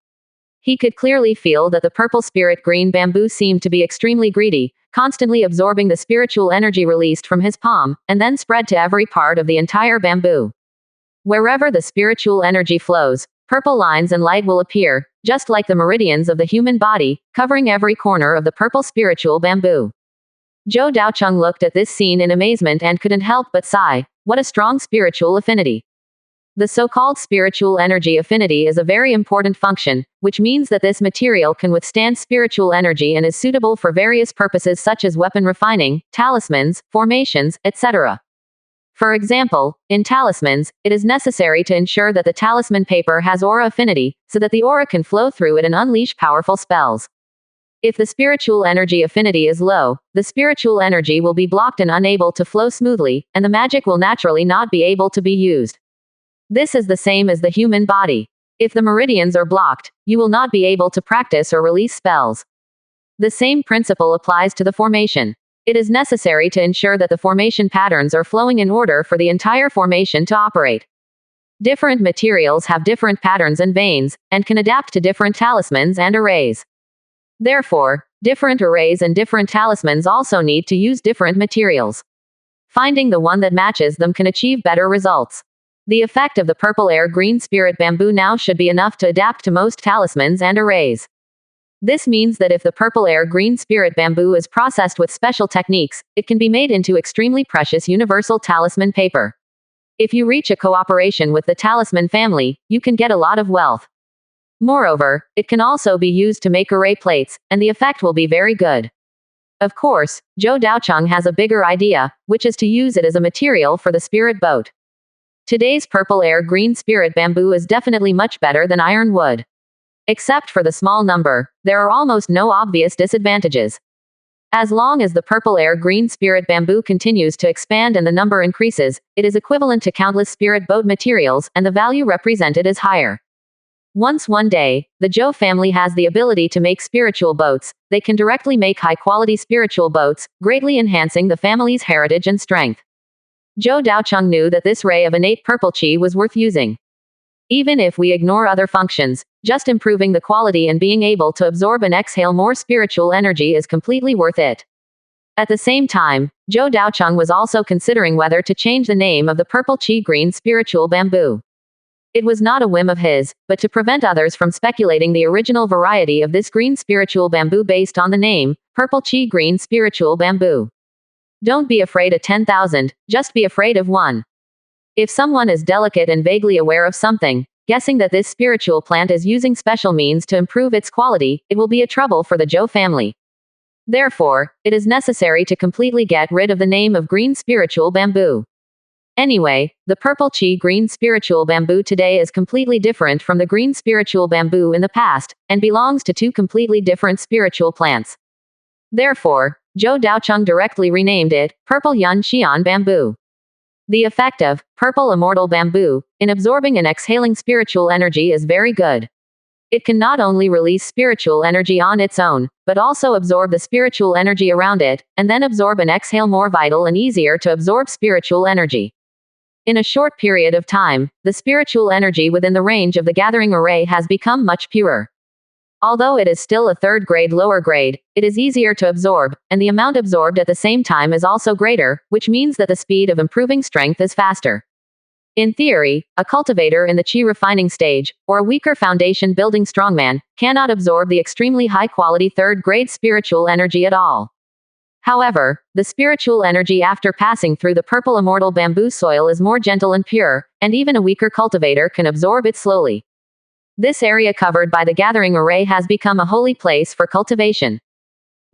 He could clearly feel that the purple spirit green bamboo seemed to be extremely greedy, constantly absorbing the spiritual energy released from his palm, and then spread to every part of the entire bamboo. Wherever the spiritual energy flows, purple lines and light will appear, just like the meridians of the human body, covering every corner of the purple spiritual bamboo. Zhou Daocheng looked at this scene in amazement and couldn't help but sigh. What a strong spiritual affinity. The so-called spiritual energy affinity is a very important function, which means that this material can withstand spiritual energy and is suitable for various purposes such as weapon refining, talismans, formations, etc. For example, in talismans, it is necessary to ensure that the talisman paper has aura affinity, so that the aura can flow through it and unleash powerful spells. If the spiritual energy affinity is low, the spiritual energy will be blocked and unable to flow smoothly, and the magic will naturally not be able to be used. This is the same as the human body. If the meridians are blocked, you will not be able to practice or release spells. The same principle applies to the formation. It is necessary to ensure that the formation patterns are flowing in order for the entire formation to operate. Different materials have different patterns and veins, and can adapt to different talismans and arrays. Therefore, different arrays and different talismans also need to use different materials. Finding the one that matches them can achieve better results. The effect of the purple air green spirit bamboo now should be enough to adapt to most talismans and arrays. This means that if the purple air green spirit bamboo is processed with special techniques, it can be made into extremely precious universal talisman paper. If you reach a cooperation with the talisman family, you can get a lot of wealth. Moreover, it can also be used to make array plates, and the effect will be very good. Of course, Zhou Daocheng has a bigger idea, which is to use it as a material for the spirit boat. Today's purple air green spirit bamboo is definitely much better than iron wood. Except for the small number, there are almost no obvious disadvantages. As long as the purple air green spirit bamboo continues to expand and the number increases, it is equivalent to countless spirit boat materials, and the value represented is higher. Once one day, the Zhou family has the ability to make spiritual boats, they can directly make high-quality spiritual boats, greatly enhancing the family's heritage and strength. Zhou Daocheng knew that this ray of innate purple qi was worth using. Even if we ignore other functions, just improving the quality and being able to absorb and exhale more spiritual energy is completely worth it. At the same time, Zhou Daocheng was also considering whether to change the name of the purple qi green spiritual bamboo. It was not a whim of his, but to prevent others from speculating the original variety of this green spiritual bamboo based on the name, purple qi green spiritual bamboo. Don't be afraid of 10,000, just be afraid of one. If someone is delicate and vaguely aware of something, guessing that this spiritual plant is using special means to improve its quality, it will be a trouble for the Zhou family. Therefore, it is necessary to completely get rid of the name of green spiritual bamboo. Anyway, the purple qi green spiritual bamboo today is completely different from the green spiritual bamboo in the past, and belongs to two completely different spiritual plants. Therefore, Zhou Daocheng directly renamed it Purple Yun Xian Bamboo. The effect of purple immortal bamboo in absorbing and exhaling spiritual energy is very good. It can not only release spiritual energy on its own, but also absorb the spiritual energy around it, and then absorb and exhale more vital and easier to absorb spiritual energy. In a short period of time, the spiritual energy within the range of the gathering array has become much purer. Although it is still a third-grade lower grade, it is easier to absorb, and the amount absorbed at the same time is also greater, which means that the speed of improving strength is faster. In theory, a cultivator in the qi refining stage, or a weaker foundation building strongman, cannot absorb the extremely high-quality third-grade spiritual energy at all. However, the spiritual energy after passing through the purple immortal bamboo soil is more gentle and pure, and even a weaker cultivator can absorb it slowly. This area covered by the gathering array has become a holy place for cultivation.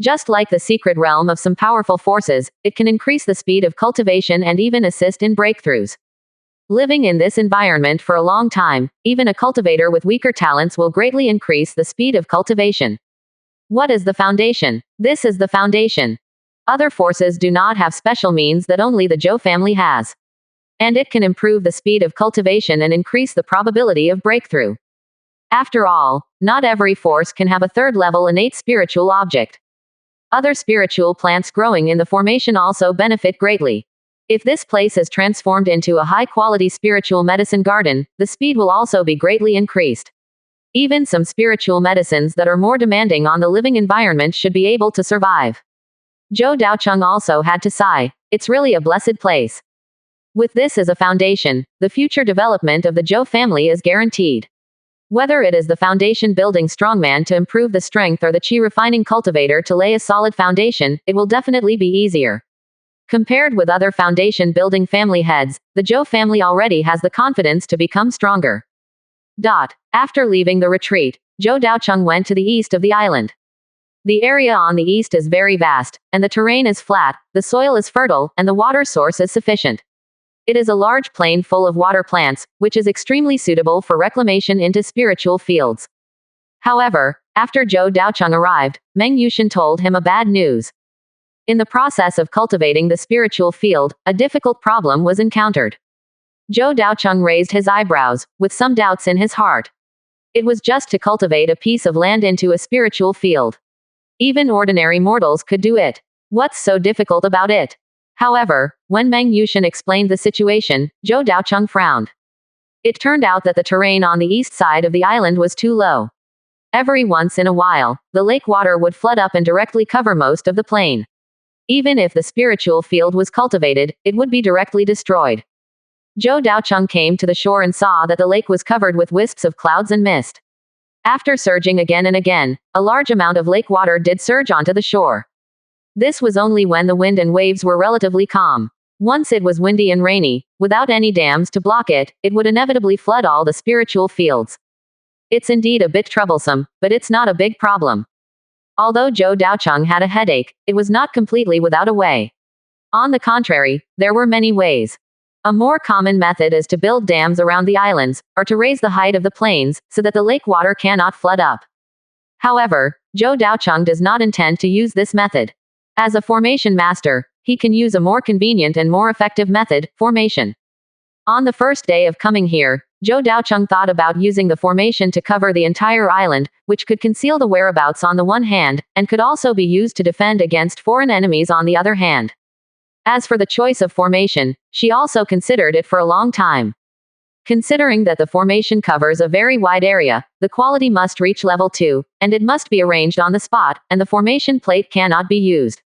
Just like the secret realm of some powerful forces, it can increase the speed of cultivation and even assist in breakthroughs. Living in this environment for a long time, even a cultivator with weaker talents will greatly increase the speed of cultivation. What is the foundation? This is the foundation. Other forces do not have special means that only the Zhou family has. And it can improve the speed of cultivation and increase the probability of breakthrough. After all, not every force can have a third-level innate spiritual object. Other spiritual plants growing in the formation also benefit greatly. If this place is transformed into a high-quality spiritual medicine garden, the speed will also be greatly increased. Even some spiritual medicines that are more demanding on the living environment should be able to survive. Zhou Daocheng also had to sigh. It's really a blessed place. With this as a foundation, the future development of the Zhou family is guaranteed. Whether it is the foundation building strongman to improve the strength or the qi refining cultivator to lay a solid foundation, it will definitely be easier. Compared with other foundation building family heads, the Zhou family already has the confidence to become stronger. After leaving the retreat, Zhou Daocheng went to the east of the island. The area on the east is very vast, and the terrain is flat, the soil is fertile, and the water source is sufficient. It is a large plain full of water plants, which is extremely suitable for reclamation into spiritual fields. However, after Zhou Daocheng arrived, Meng Yushan told him a bad news. In the process of cultivating the spiritual field, a difficult problem was encountered. Zhou Daocheng raised his eyebrows, with some doubts in his heart. It was just to cultivate a piece of land into a spiritual field. Even ordinary mortals could do it. What's so difficult about it? However, when Meng Yushan explained the situation, Zhou Daocheng frowned. It turned out that the terrain on the east side of the island was too low. Every once in a while, the lake water would flood up and directly cover most of the plain. Even if the spiritual field was cultivated, it would be directly destroyed. Zhou Daocheng came to the shore and saw that the lake was covered with wisps of clouds and mist. After surging again and again, a large amount of lake water did surge onto the shore. This was only when the wind and waves were relatively calm. Once it was windy and rainy, without any dams to block it, it would inevitably flood all the spiritual fields. It's indeed a bit troublesome, but it's not a big problem. Although Zhou Daocheng had a headache, it was not completely without a way. On the contrary, there were many ways. A more common method is to build dams around the islands, or to raise the height of the plains, so that the lake water cannot flood up. However, Zhou Daocheng does not intend to use this method. As a formation master, he can use a more convenient and more effective method, formation. On the first day of coming here, Zhou Daocheng thought about using the formation to cover the entire island, which could conceal the whereabouts on the one hand, and could also be used to defend against foreign enemies on the other hand. As for the choice of formation, she also considered it for a long time. Considering that the formation covers a very wide area, the quality must reach level 2, and it must be arranged on the spot, and the formation plate cannot be used.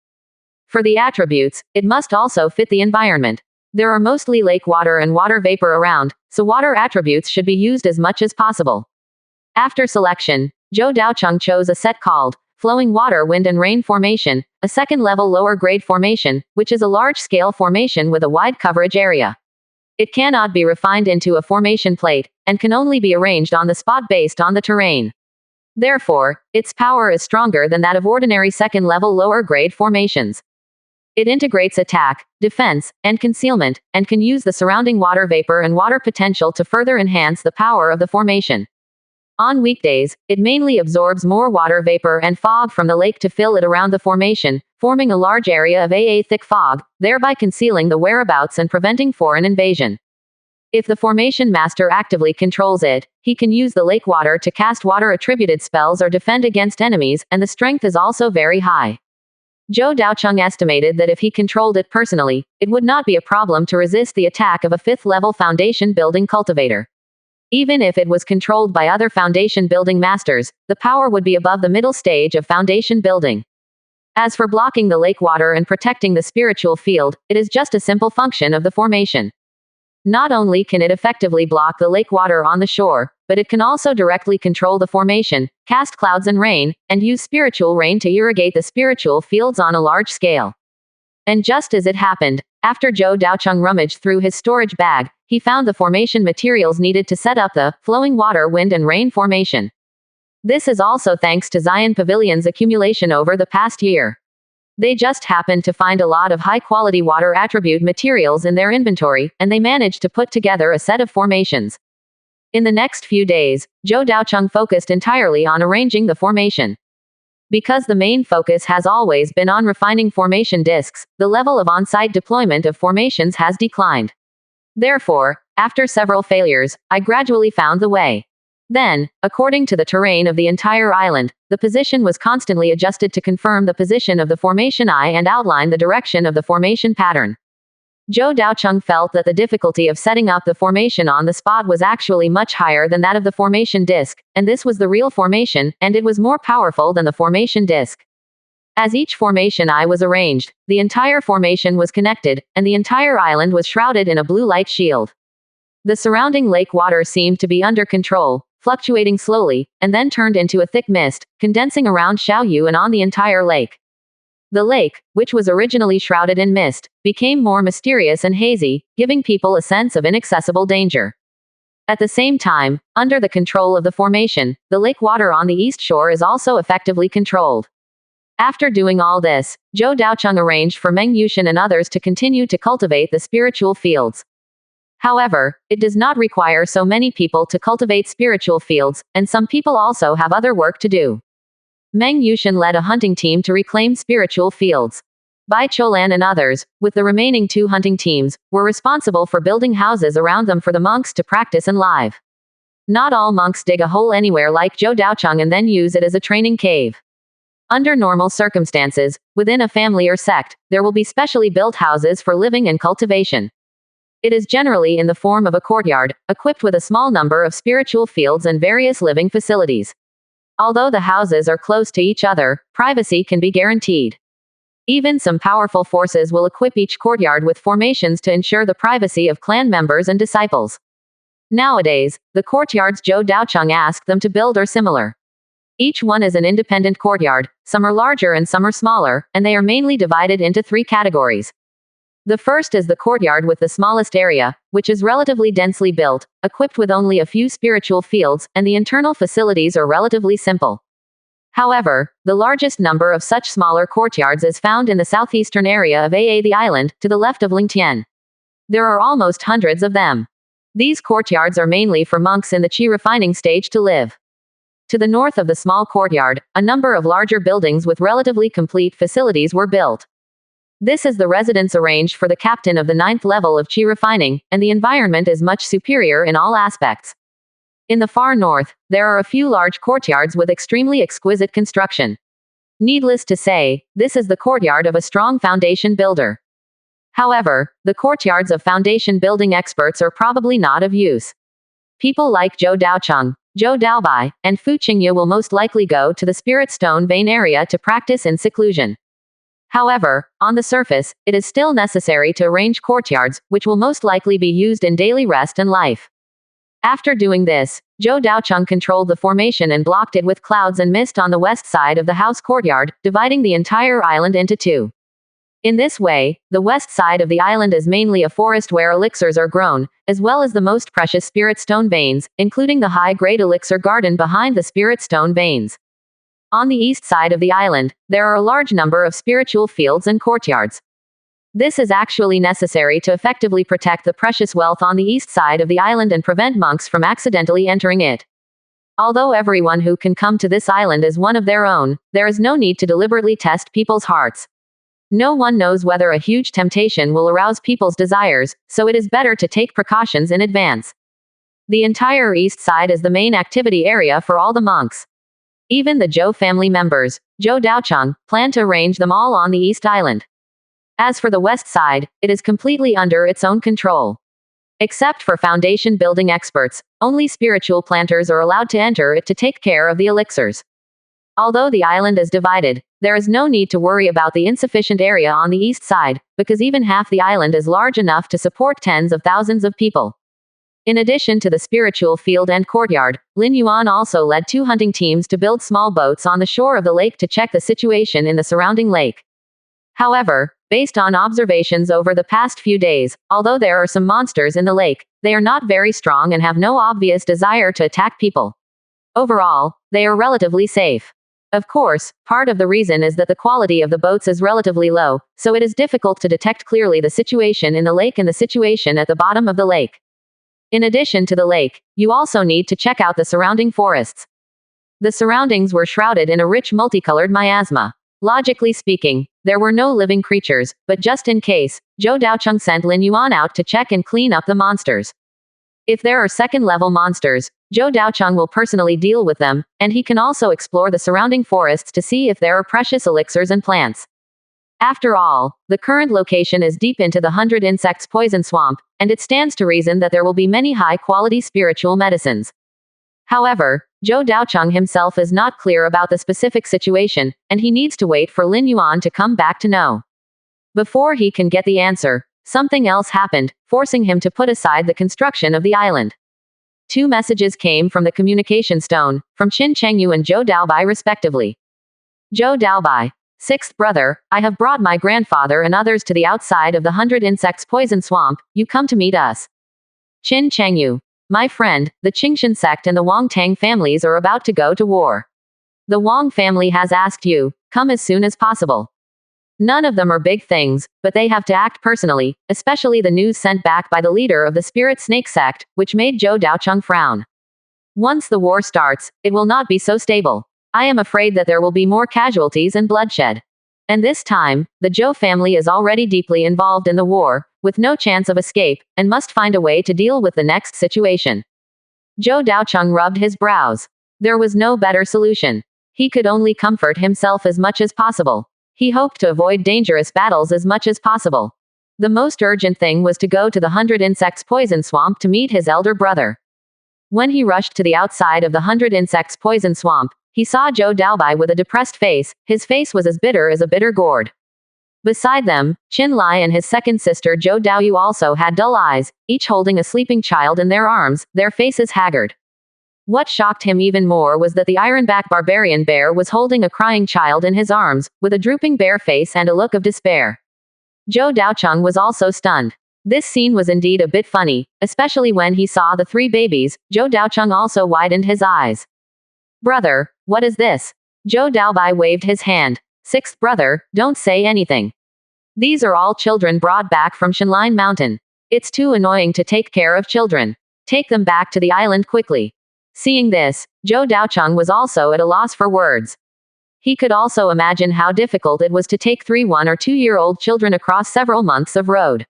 For the attributes, it must also fit the environment. There are mostly lake water and water vapor around, so water attributes should be used as much as possible. After selection, Zhou Daocheng chose a set called Flowing Water Wind and Rain Formation, a second-level lower-grade formation, which is a large-scale formation with a wide coverage area. It cannot be refined into a formation plate, and can only be arranged on the spot based on the terrain. Therefore, its power is stronger than that of ordinary second-level lower-grade formations. It integrates attack, defense, and concealment, and can use the surrounding water vapor and water potential to further enhance the power of the formation. On weekdays, it mainly absorbs more water vapor and fog from the lake to fill it around the formation, forming a large area of thick fog, thereby concealing the whereabouts and preventing foreign invasion. If the formation master actively controls it, he can use the lake water to cast water-attributed spells or defend against enemies, and the strength is also very high. Zhou Daocheng estimated that if he controlled it personally, it would not be a problem to resist the attack of a 5th-level foundation building cultivator. Even if it was controlled by other foundation building masters, the power would be above the middle stage of foundation building. As for blocking the lake water and protecting the spiritual field, it is just a simple function of the formation. Not only can it effectively block the lake water on the shore, but it can also directly control the formation, cast clouds and rain, and use spiritual rain to irrigate the spiritual fields on a large scale. And just as it happened, after Zhou Daocheng rummaged through his storage bag, he found the formation materials needed to set up the flowing water, wind and rain formation. This is also thanks to Zion Pavilion's accumulation over the past year. They just happened to find a lot of high-quality water attribute materials in their inventory, and they managed to put together a set of formations. In the next few days, Zhou Daocheng focused entirely on arranging the formation. Because the main focus has always been on refining formation disks, the level of on-site deployment of formations has declined. Therefore, after several failures, I gradually found the way. Then, according to the terrain of the entire island, the position was constantly adjusted to confirm the position of the formation eye and outline the direction of the formation pattern. Zhou Daocheng felt that the difficulty of setting up the formation on the spot was actually much higher than that of the formation disc, and this was the real formation, and it was more powerful than the formation disc. As each formation eye was arranged, the entire formation was connected, and the entire island was shrouded in a blue light shield. The surrounding lake water seemed to be under control, fluctuating slowly, and then turned into a thick mist, condensing around Xiaoyu and on the entire lake. The lake, which was originally shrouded in mist, became more mysterious and hazy, giving people a sense of inaccessible danger. At the same time, under the control of the formation, the lake water on the east shore is also effectively controlled. After doing all this, Zhou Daocheng arranged for Meng Yushan and others to continue to cultivate the spiritual fields. However, it does not require so many people to cultivate spiritual fields, and some people also have other work to do. Meng Yushan led a hunting team to reclaim spiritual fields. Bai Cholan and others, with the remaining 2 hunting teams, were responsible for building houses around them for the monks to practice and live. Not all monks dig a hole anywhere like Zhou Daocheng and then use it as a training cave. Under normal circumstances, within a family or sect, there will be specially built houses for living and cultivation. It is generally in the form of a courtyard, equipped with a small number of spiritual fields and various living facilities. Although the houses are close to each other, privacy can be guaranteed. Even some powerful forces will equip each courtyard with formations to ensure the privacy of clan members and disciples. Nowadays, the courtyards Zhou Daocheng asked them to build are similar. Each one is an independent courtyard, some are larger and some are smaller, and they are mainly divided into 3 categories. The first is the courtyard with the smallest area, which is relatively densely built, equipped with only a few spiritual fields, and the internal facilities are relatively simple. However, the largest number of such smaller courtyards is found in the southeastern area of the island, to the left of Lingtian. There are almost hundreds of them. These courtyards are mainly for monks in the qi refining stage to live. To the north of the small courtyard, a number of larger buildings with relatively complete facilities were built. This is the residence arranged for the captain of the 9th level of qi refining, and the environment is much superior in all aspects. In the far north, there are a few large courtyards with extremely exquisite construction. Needless to say, this is the courtyard of a strong foundation builder. However, the courtyards of foundation building experts are probably not of use. People like Zhou Daocheng, Zhou Daobai, and Fu Qingye will most likely go to the Spirit Stone Vein area to practice in seclusion. However, on the surface, it is still necessary to arrange courtyards, which will most likely be used in daily rest and life. After doing this, Zhou Daocheng controlled the formation and blocked it with clouds and mist on the west side of the house courtyard, dividing the entire island into 2. In this way, the west side of the island is mainly a forest where elixirs are grown, as well as the most precious spirit stone veins, including the high-grade elixir garden behind the spirit stone veins. On the east side of the island, there are a large number of spiritual fields and courtyards. This is actually necessary to effectively protect the precious wealth on the east side of the island and prevent monks from accidentally entering it. Although everyone who can come to this island is one of their own, there is no need to deliberately test people's hearts. No one knows whether a huge temptation will arouse people's desires, so it is better to take precautions in advance. The entire east side is the main activity area for all the monks. Even the Zhou family members, Zhou Daocheng, plan to arrange them all on the East Island. As for the west side, it is completely under its own control. Except for foundation building experts, only spiritual planters are allowed to enter it to take care of the elixirs. Although the island is divided, there is no need to worry about the insufficient area on the east side, because even half the island is large enough to support tens of thousands of people. In addition to the spiritual field and courtyard, Lin Yuan also led 2 hunting teams to build small boats on the shore of the lake to check the situation in the surrounding lake. However, based on observations over the past few days, although there are some monsters in the lake, they are not very strong and have no obvious desire to attack people. Overall, they are relatively safe. Of course, part of the reason is that the quality of the boats is relatively low, so it is difficult to detect clearly the situation in the lake and the situation at the bottom of the lake. In addition to the lake, you also need to check out the surrounding forests. The surroundings were shrouded in a rich multicolored miasma. Logically speaking, there were no living creatures, but just in case, Zhou Daocheng sent Lin Yuan out to check and clean up the monsters. If there are second-level monsters, Zhou Daocheng will personally deal with them, and he can also explore the surrounding forests to see if there are precious elixirs and plants. After all, the current location is deep into the 100 insects poison swamp, and it stands to reason that there will be many high-quality spiritual medicines. However, Zhou Daocheng himself is not clear about the specific situation, and he needs to wait for Lin Yuan to come back to know. Before he can get the answer, something else happened, forcing him to put aside the construction of the island. 2 messages came from the communication stone, from Qin Chengyu and Zhou Daobai respectively. Zhou Daobai. 6th brother, I have brought my grandfather and others to the outside of the 100 insects poison swamp, you come to meet us. Qin Chengyu. My friend, the Qingshan sect and the Wang Tang families are about to go to war. The Wang family has asked you, come as soon as possible. None of them are big things, but they have to act personally, especially the news sent back by the leader of the Spirit Snake sect, which made Zhou Daocheng frown. Once the war starts, it will not be so stable. I am afraid that there will be more casualties and bloodshed. And this time, the Zhou family is already deeply involved in the war, with no chance of escape, and must find a way to deal with the next situation. Zhou Daocheng rubbed his brows. There was no better solution. He could only comfort himself as much as possible. He hoped to avoid dangerous battles as much as possible. The most urgent thing was to go to the 100 insects poison swamp to meet his elder brother. When he rushed to the outside of the 100 insects poison swamp, he saw Zhou Daobai with a depressed face. His face was as bitter as a bitter gourd. Beside them, Qin Lai and his second sister Zhou Daoyu also had dull eyes, each holding a sleeping child in their arms, their faces haggard. What shocked him even more was that the ironback barbarian bear was holding a crying child in his arms, with a drooping bare face and a look of despair. Zhou Daocheng was also stunned. This scene was indeed a bit funny, especially when he saw the 3 babies. Zhou Daocheng also widened his eyes. Brother, what is this? Zhou Daobai waved his hand. 6th brother, don't say anything. These are all children brought back from Shenline Mountain. It's too annoying to take care of children. Take them back to the island quickly. Seeing this, Zhou Daocheng was also at a loss for words. He could also imagine how difficult it was to take 3 1- or 2-year-old children across several months of road.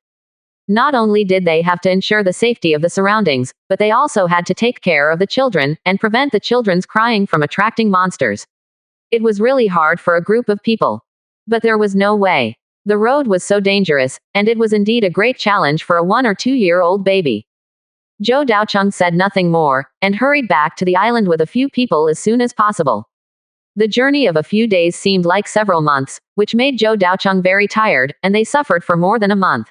Not only did they have to ensure the safety of the surroundings, but they also had to take care of the children, and prevent the children's crying from attracting monsters. It was really hard for a group of people. But there was no way. The road was so dangerous, and it was indeed a great challenge for a 1- or 2-year-old baby. Zhou Daocheng said nothing more, and hurried back to the island with a few people as soon as possible. The journey of a few days seemed like several months, which made Zhou Daocheng very tired, and they suffered for more than a month.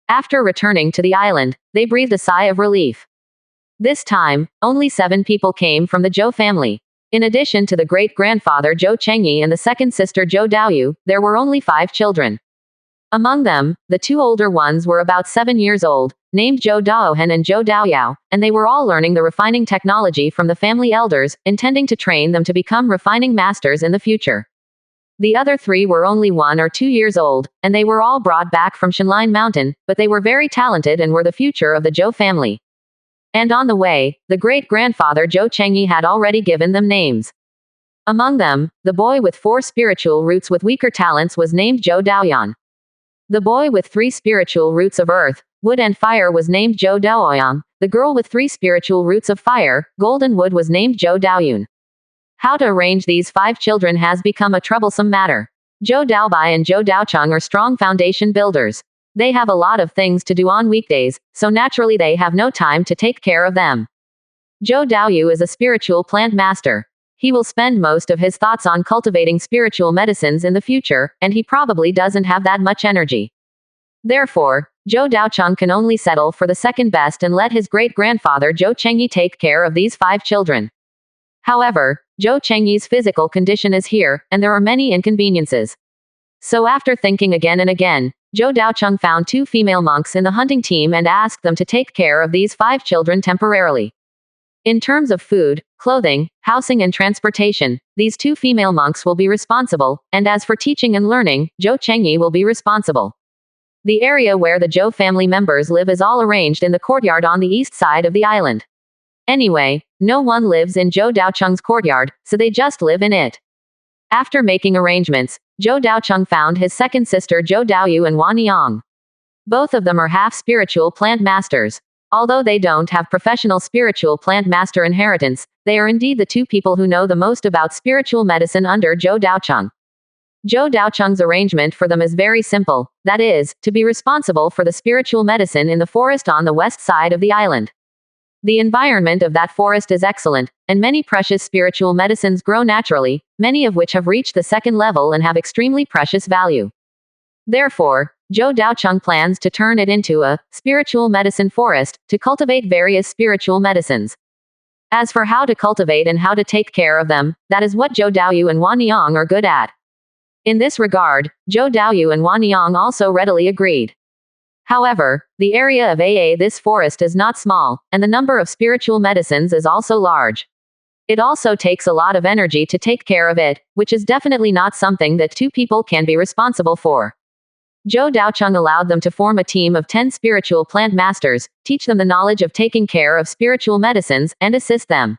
After returning to the island, they breathed a sigh of relief. This time, only 7 people came from the Zhou family. In addition to the great-grandfather Zhou Chengyi and the second sister Zhou Daoyu, there were only 5 children. Among them, the 2 older ones were about 7 years old, named Zhou Daohen and Zhou Daoyao, and they were all learning the refining technology from the family elders, intending to train them to become refining masters in the future. The other 3 were only 1 or 2 years old, and they were all brought back from Shenline Mountain, but they were very talented and were the future of the Zhou family. And on the way, the great-grandfather Zhou Chengyi had already given them names. Among them, the boy with 4 spiritual roots with weaker talents was named Zhou Daoyan. The boy with 3 spiritual roots of earth, wood and fire was named Zhou Daoyang. The girl with 3 spiritual roots of fire, gold and wood was named Zhou Daoyun. How to arrange these 5 children has become a troublesome matter. Zhou Daobai and Zhou Daocheng are strong foundation builders. They have a lot of things to do on weekdays, so naturally they have no time to take care of them. Zhou Daoyu is a spiritual plant master. He will spend most of his thoughts on cultivating spiritual medicines in the future, and he probably doesn't have that much energy. Therefore, Zhou Daocheng can only settle for the second best and let his great-grandfather Zhou Chengyi take care of these 5 children. However, Zhou Chengyi's physical condition is here, and there are many inconveniences. So after thinking again and again, Zhou Daocheng found 2 female monks in the hunting team and asked them to take care of these 5 children temporarily. In terms of food, clothing, housing and transportation, these 2 female monks will be responsible, and as for teaching and learning, Zhou Chengyi will be responsible. The area where the Zhou family members live is all arranged in the courtyard on the east side of the island. Anyway, no one lives in Zhou Daocheng's courtyard, so they just live in it. After making arrangements, Zhou Daocheng found his second sister Zhou Daoyu and Wan Yang. Both of them are half-spiritual plant masters. Although they don't have professional spiritual plant master inheritance, they are indeed the 2 people who know the most about spiritual medicine under Zhou Daocheng. Zhou Daocheng's arrangement for them is very simple, that is, to be responsible for the spiritual medicine in the forest on the west side of the island. The environment of that forest is excellent, and many precious spiritual medicines grow naturally, many of which have reached the second level and have extremely precious value. Therefore, Zhou Daocheng plans to turn it into a spiritual medicine forest to cultivate various spiritual medicines. As for how to cultivate and how to take care of them, that is what Zhou Daoyu and Wan Yang are good at. In this regard, Zhou Daoyu and Wan Yang also readily agreed. However, the area of this forest is not small, and the number of spiritual medicines is also large. It also takes a lot of energy to take care of it, which is definitely not something that two people can be responsible for. Zhou Daocheng allowed them to form a team of 10 spiritual plant masters, teach them the knowledge of taking care of spiritual medicines, and assist them.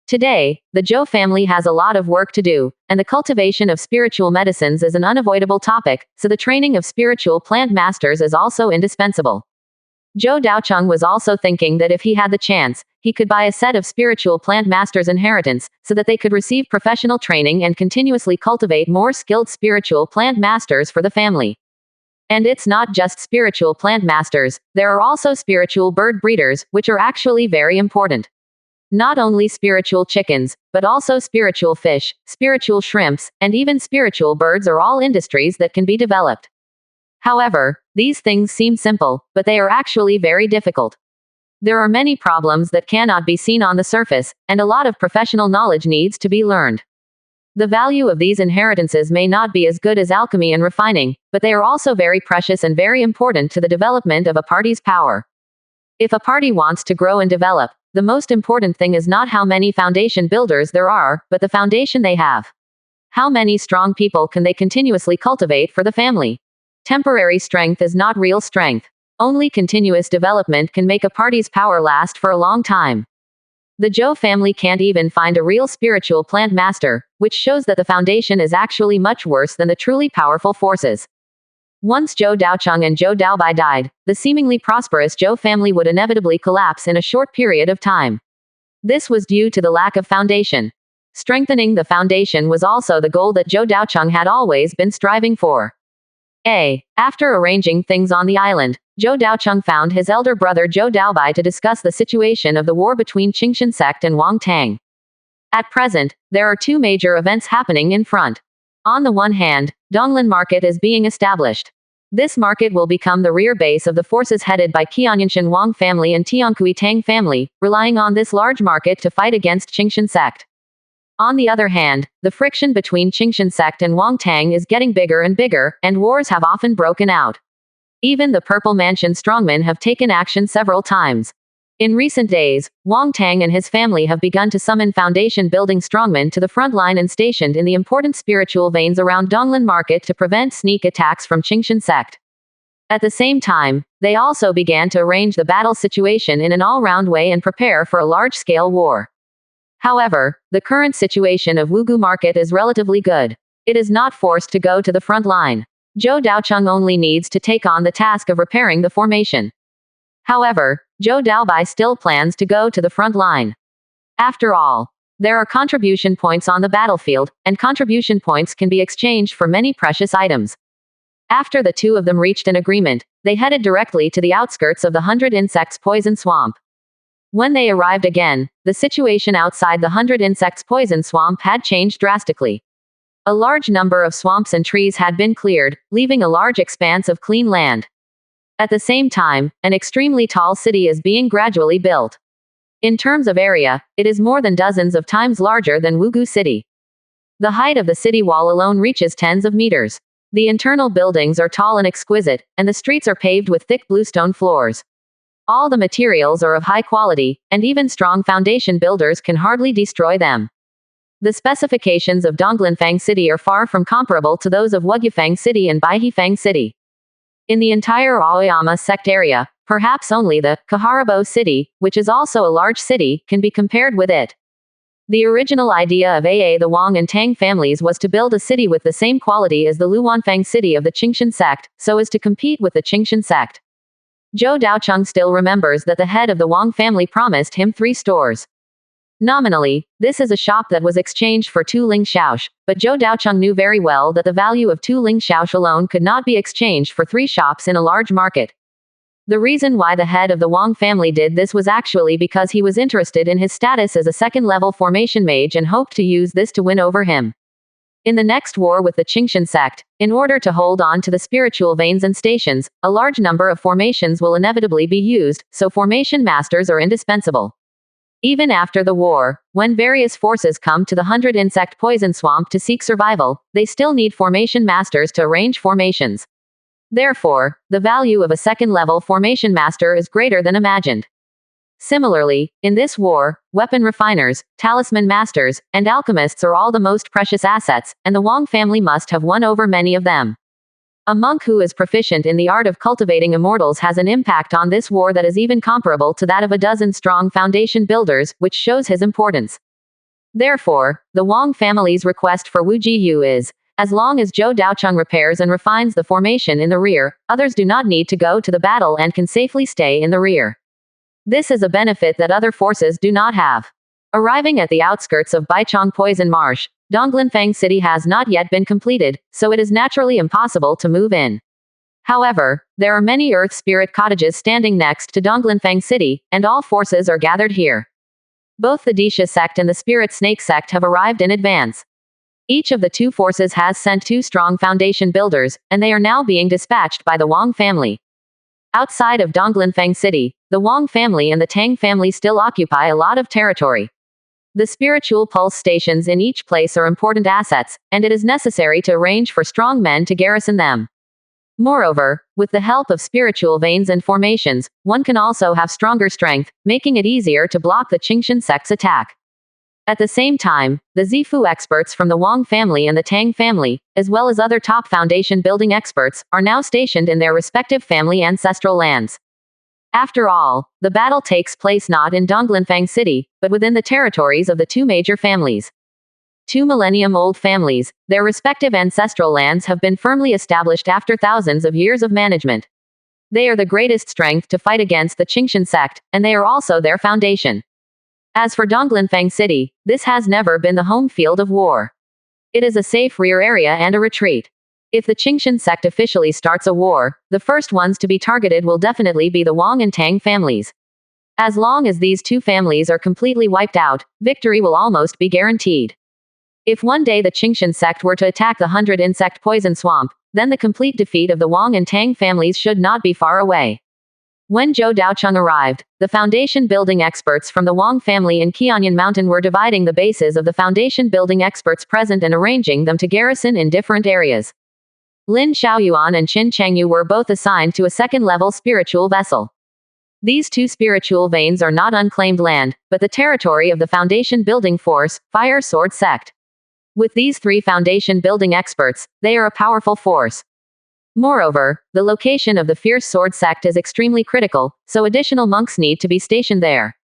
Today, the Zhou family has a lot of work to do, and the cultivation of spiritual medicines is an unavoidable topic, so the training of spiritual plant masters is also indispensable. Zhou Daocheng was also thinking that if he had the chance, he could buy a set of spiritual plant masters' inheritance, so that they could receive professional training and continuously cultivate more skilled spiritual plant masters for the family. And it's not just spiritual plant masters, there are also spiritual bird breeders, which are actually very important. Not only spiritual chickens, but also spiritual fish, spiritual shrimps, and even spiritual birds are all industries that can be developed. However, these things seem simple, but they are actually very difficult. There are many problems that cannot be seen on the surface, and a lot of professional knowledge needs to be learned. The value of these inheritances may not be as good as alchemy and refining, but they are also very precious and very important to the development of a party's power. If a party wants to grow and develop, the most important thing is not how many foundation builders there are, but the foundation they have. How many strong people can they continuously cultivate for the family? Temporary strength is not real strength. Only continuous development can make a party's power last for a long time. The Zhou family can't even find a real spiritual plant master, which shows that the foundation is actually much worse than the truly powerful forces. Once Zhou Daocheng and Zhou Daobai died, the seemingly prosperous Zhou family would inevitably collapse in a short period of time. This was due to the lack of foundation. Strengthening the foundation was also the goal that Zhou Daocheng had always been striving for. After arranging things on the island, Zhou Daocheng found his elder brother Zhou Daobai to discuss the situation of the war between Qingshan sect and Wang Tang. At present, there are two major events happening in front. On the one hand, Donglan Market is being established. This market will become the rear base of the forces headed by Qianyanshan Wang family and Tiankui Tang family, relying on this large market to fight against Qingshan sect. On the other hand, the friction between Qingshan sect and Wang Tang is getting bigger and bigger, and wars have often broken out. Even the Purple Mansion strongmen have taken action several times. In recent days, Wang Tang and his family have begun to summon foundation-building strongmen to the front line and stationed in the important spiritual veins around Donglan Market to prevent sneak attacks from Qingshan sect. At the same time, they also began to arrange the battle situation in an all-round way and prepare for a large-scale war. However, the current situation of Wugu Market is relatively good. It is not forced to go to the front line. Zhou Daocheng only needs to take on the task of repairing the formation. However, Zhou Daobai still plans to go to the front line. After all, there are contribution points on the battlefield, and contribution points can be exchanged for many precious items. After the two of them reached an agreement, they headed directly to the outskirts of the 100 Insects Poison Swamp. When they arrived again, the situation outside the 100 Insects Poison Swamp had changed drastically. A large number of swamps and trees had been cleared, leaving a large expanse of clean land. At the same time, an extremely tall city is being gradually built. In terms of area, it is more than dozens of times larger than Wugu City. The height of the city wall alone reaches tens of meters. The internal buildings are tall and exquisite, and the streets are paved with thick bluestone floors. All the materials are of high quality, and even strong foundation builders can hardly destroy them. The specifications of Donglanfang City are far from comparable to those of Wugyufang City and Baihifang City. In the entire Aoyama sect area, perhaps only the Kaharabo City, which is also a large city, can be compared with it. The original idea of the Wang and Tang families was to build a city with the same quality as the Luwanfang City of the Qingshan sect, so as to compete with the Qingshan sect. Zhou Daocheng still remembers that the head of the Wang family promised him 3 stores. Nominally, this is a shop that was exchanged for 2 ling xiaosh, but Zhou Daocheng knew very well that the value of 2 ling xiaosh alone could not be exchanged for 3 shops in a large market. The reason why the head of the Wang family did this was actually because he was interested in his status as a second-level formation mage and hoped to use this to win over him. In the next war with the Qingshan sect, in order to hold on to the spiritual veins and stations, a large number of formations will inevitably be used, so formation masters are indispensable. Even after the war, when various forces come to the 100 insect poison swamp to seek survival, they still need formation masters to arrange formations. Therefore, the value of a second-level formation master is greater than imagined. Similarly, in this war, weapon refiners, talisman masters, and alchemists are all the most precious assets, and the Wang family must have won over many of them. A monk who is proficient in the art of cultivating immortals has an impact on this war that is even comparable to that of a dozen strong foundation builders, which shows his importance. Therefore, the Wang family's request for Wu Jiyu is, as long as Zhou Daocheng repairs and refines the formation in the rear, others do not need to go to the battle and can safely stay in the rear. This is a benefit that other forces do not have. Arriving at the outskirts of Baichong Poison Marsh, Donglinfang City has not yet been completed, so it is naturally impossible to move in. However, there are many Earth Spirit cottages standing next to Donglinfang City, and all forces are gathered here. Both the Disha sect and the Spirit Snake sect have arrived in advance. Each of the 2 forces has sent 2 strong foundation builders, and they are now being dispatched by the Wang family. Outside of Donglinfang City, the Wang family and the Tang family still occupy a lot of territory. The spiritual pulse stations in each place are important assets, and it is necessary to arrange for strong men to garrison them. Moreover, with the help of spiritual veins and formations, one can also have stronger strength, making it easier to block the Qingshan sect's attack. At the same time, the Zifu experts from the Wang family and the Tang family, as well as other top foundation building experts, are now stationed in their respective family ancestral lands. After all, the battle takes place not in Donglinfang City, but within the territories of the 2 major families. 2 millennium-old families, their respective ancestral lands have been firmly established after thousands of years of management. They are the greatest strength to fight against the Qingshan sect, and they are also their foundation. As for Donglinfang City, this has never been the home field of war. It is a safe rear area and a retreat. If the Qingshan sect officially starts a war, the first ones to be targeted will definitely be the Wang and Tang families. As long as these 2 families are completely wiped out, victory will almost be guaranteed. If one day the Qingshan sect were to attack the 100 insect poison swamp, then the complete defeat of the Wang and Tang families should not be far away. When Zhou Daocheng arrived, the foundation building experts from the Wang family in Qianyan Mountain were dividing the bases of the foundation building experts present and arranging them to garrison in different areas. Lin Xiaoyuan and Qin Chengyu were both assigned to a second-level spiritual vessel. These 2 spiritual veins are not unclaimed land, but the territory of the foundation building force, Fire Sword sect. With these 3 foundation building experts, they are a powerful force. Moreover, the location of the Fierce Sword sect is extremely critical, so additional monks need to be stationed there.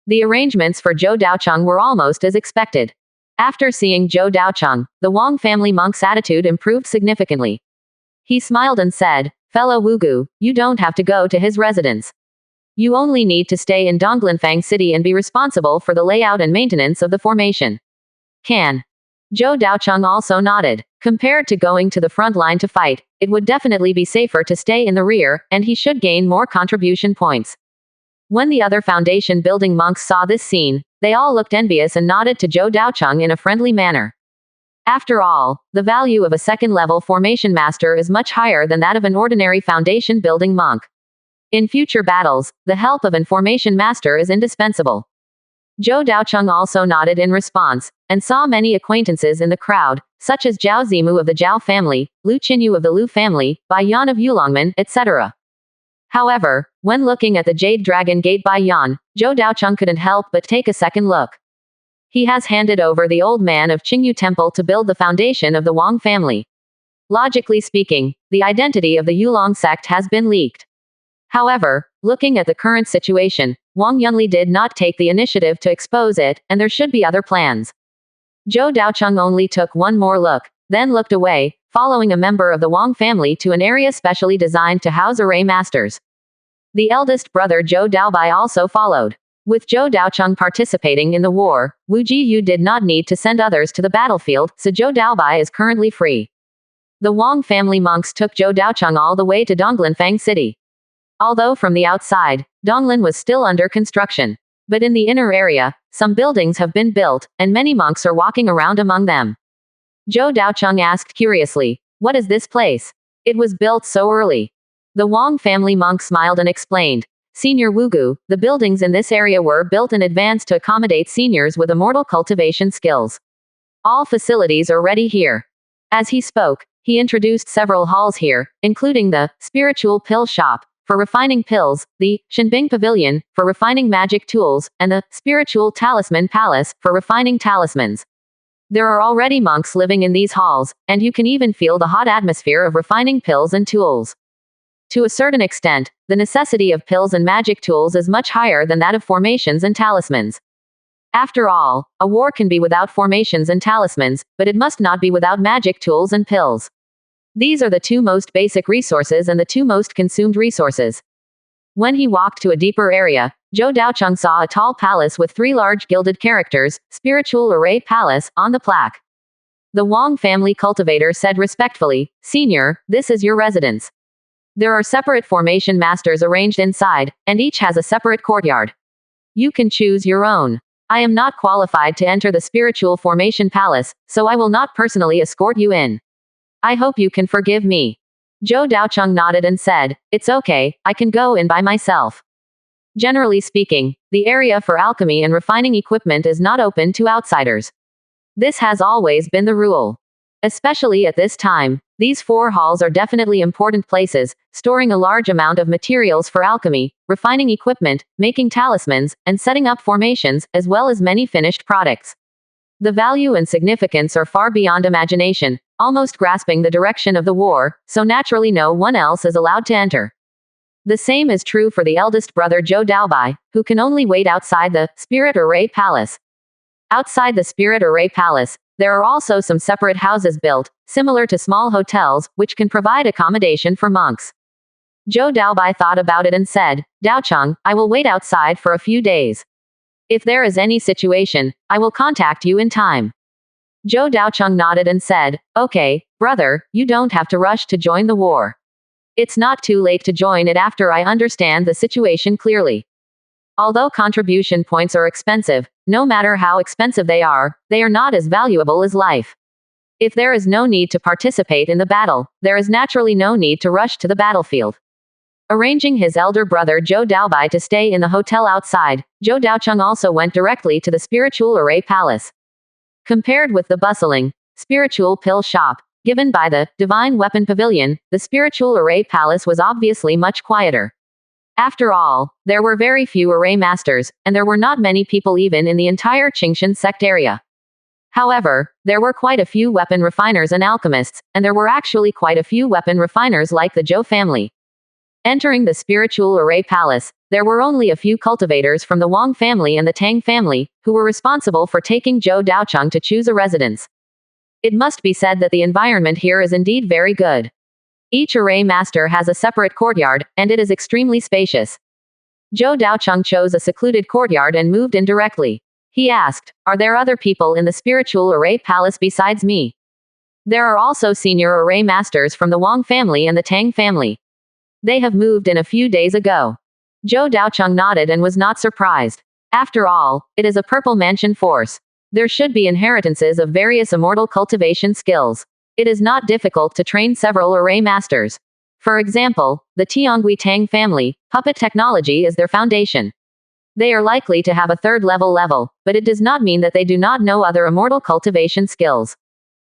The arrangements for Zhou Daocheng were almost as expected. After seeing Zhou Daocheng, the Wang family monk's attitude improved significantly. He smiled and said, "Fellow Wugu, you don't have to go to his residence. You only need to stay in Donglinfang City and be responsible for the layout and maintenance of the formation." Can. Zhou Daocheng also nodded. Compared to going to the front line to fight, it would definitely be safer to stay in the rear, and he should gain more contribution points. When the other foundation building monks saw this scene, they all looked envious and nodded to Zhou Daocheng in a friendly manner. After all, the value of a second-level formation master is much higher than that of an ordinary foundation building monk. In future battles, the help of an formation master is indispensable. Zhou Daocheng also nodded in response, and saw many acquaintances in the crowd, such as Zhao Zimu of the Zhao family, Lu Qinyu of the Lu family, Bai Yan of Yulongmen, etc. However, when looking at the Jade Dragon Gate Bai Yan, Zhou Daocheng couldn't help but take a second look. He has handed over the old man of Qingyu Temple to build the foundation of the Wang family. Logically speaking, the identity of the Yulong sect has been leaked. However, looking at the current situation, Wang Yunli did not take the initiative to expose it, and there should be other plans. Zhou Daocheng only took one more look, then looked away, following a member of the Wang family to an area specially designed to house array masters. The eldest brother Zhou Daobai also followed. With Zhou Daocheng participating in the war, Wu Jiyu did not need to send others to the battlefield, so Zhou Daobai is currently free. The Wang family monks took Zhou Daocheng all the way to Donglanfang City. Although from the outside, Donglan was still under construction. But in the inner area, some buildings have been built, and many monks are walking around among them. Zhou Daocheng asked curiously, "What is this place? It was built so early." The Wang family monk smiled and explained, "Senior Wugu, the buildings in this area were built in advance to accommodate seniors with immortal cultivation skills. All facilities are ready here." As he spoke, he introduced several halls here, including the spiritual pill shop for refining pills, the Shenbing Pavilion for refining magic tools, and the spiritual talisman palace for refining talismans. There are already monks living in these halls, and you can even feel the hot atmosphere of refining pills and tools. To a certain extent, the necessity of pills and magic tools is much higher than that of formations and talismans. After all, a war can be without formations and talismans, but it must not be without magic tools and pills. These are the two most basic resources and the two most consumed resources. When he walked to a deeper area, Zhou Daocheng saw a tall palace with 3 large gilded characters, Spiritual Array Palace, on the plaque. The Wang family cultivator said respectfully, "Senior, this is your residence. There are separate formation masters arranged inside, and each has a separate courtyard. You can choose your own. I am not qualified to enter the Spiritual Formation Palace, so I will not personally escort you in. I hope you can forgive me." Zhou Daocheng nodded and said, "It's okay, I can go in by myself." Generally speaking, the area for alchemy and refining equipment is not open to outsiders. This has always been the rule. Especially at this time, these 4 halls are definitely important places, storing a large amount of materials for alchemy, refining equipment, making talismans, and setting up formations, as well as many finished products. The value and significance are far beyond imagination, almost grasping the direction of the war, so naturally no one else is allowed to enter. The same is true for the eldest brother Zhou Daobai, who can only wait outside the Spirit Array Palace. Outside the Spirit Array Palace, there are also some separate houses built, similar to small hotels, which can provide accommodation for monks. Zhou Daobai thought about it and said, "Daocheng, I will wait outside for a few days. If there is any situation, I will contact you in time." Zhou Daocheng nodded and said, "Okay, brother, you don't have to rush to join the war. It's not too late to join it after I understand the situation clearly. Although contribution points are expensive, no matter how expensive they are not as valuable as life. If there is no need to participate in the battle, there is naturally no need to rush to the battlefield." Arranging his elder brother Zhou Daobai to stay in the hotel outside, Zhou Daocheng also went directly to the Spiritual Array Palace. Compared with the bustling, spiritual pill shop, given by the Divine Weapon Pavilion, the Spiritual Array Palace was obviously much quieter. After all, there were very few array masters, and there were not many people even in the entire Qingshan sect area. However, there were quite a few weapon refiners and alchemists, and there were actually quite a few weapon refiners like the Zhou family. Entering the Spiritual Array Palace, there were only a few cultivators from the Wang family and the Tang family, who were responsible for taking Zhou Daocheng to choose a residence. It must be said that the environment here is indeed very good. Each array master has a separate courtyard, and it is extremely spacious. Zhou Daocheng chose a secluded courtyard and moved in directly. He asked, "Are there other people in the Spiritual Array Palace besides me?" "There are also senior array masters from the Wang family and the Tang family. They have moved in a few days ago." Zhou Daocheng nodded and was not surprised. After all, it is a purple mansion force. There should be inheritances of various immortal cultivation skills. It is not difficult to train several array masters. For example, the Tiongui Tang family, puppet technology is their foundation. They are likely to have a 3rd level, but it does not mean that they do not know other immortal cultivation skills.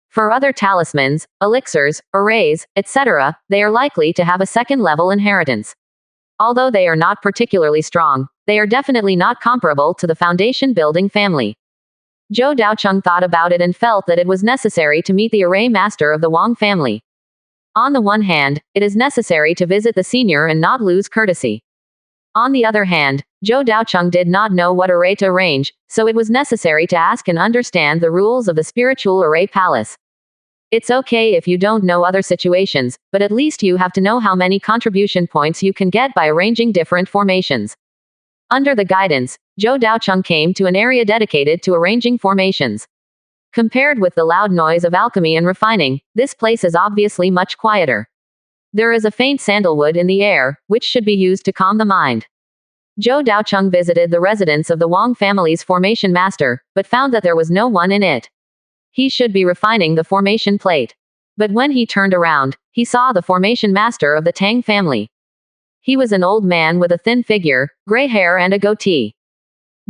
For other talismans, elixirs, arrays, etc., they are likely to have a 2nd level inheritance. Although they are not particularly strong, they are definitely not comparable to the foundation building family. Zhou Daocheng thought about it and felt that it was necessary to meet the array master of the Wang family. On the one hand, it is necessary to visit the senior and not lose courtesy. On the other hand, Zhou Daocheng did not know what array to arrange, so it was necessary to ask and understand the rules of the Spiritual Array Palace. It's okay if you don't know other situations, but at least you have to know how many contribution points you can get by arranging different formations. Under the guidance, Zhou Daocheng came to an area dedicated to arranging formations. Compared with the loud noise of alchemy and refining, this place is obviously much quieter. There is a faint sandalwood in the air, which should be used to calm the mind. Zhou Daocheng visited the residence of the Wang family's formation master, but found that there was no one in it. He should be refining the formation plate. But when he turned around, he saw the formation master of the Tang family. He was an old man with a thin figure, gray hair and a goatee.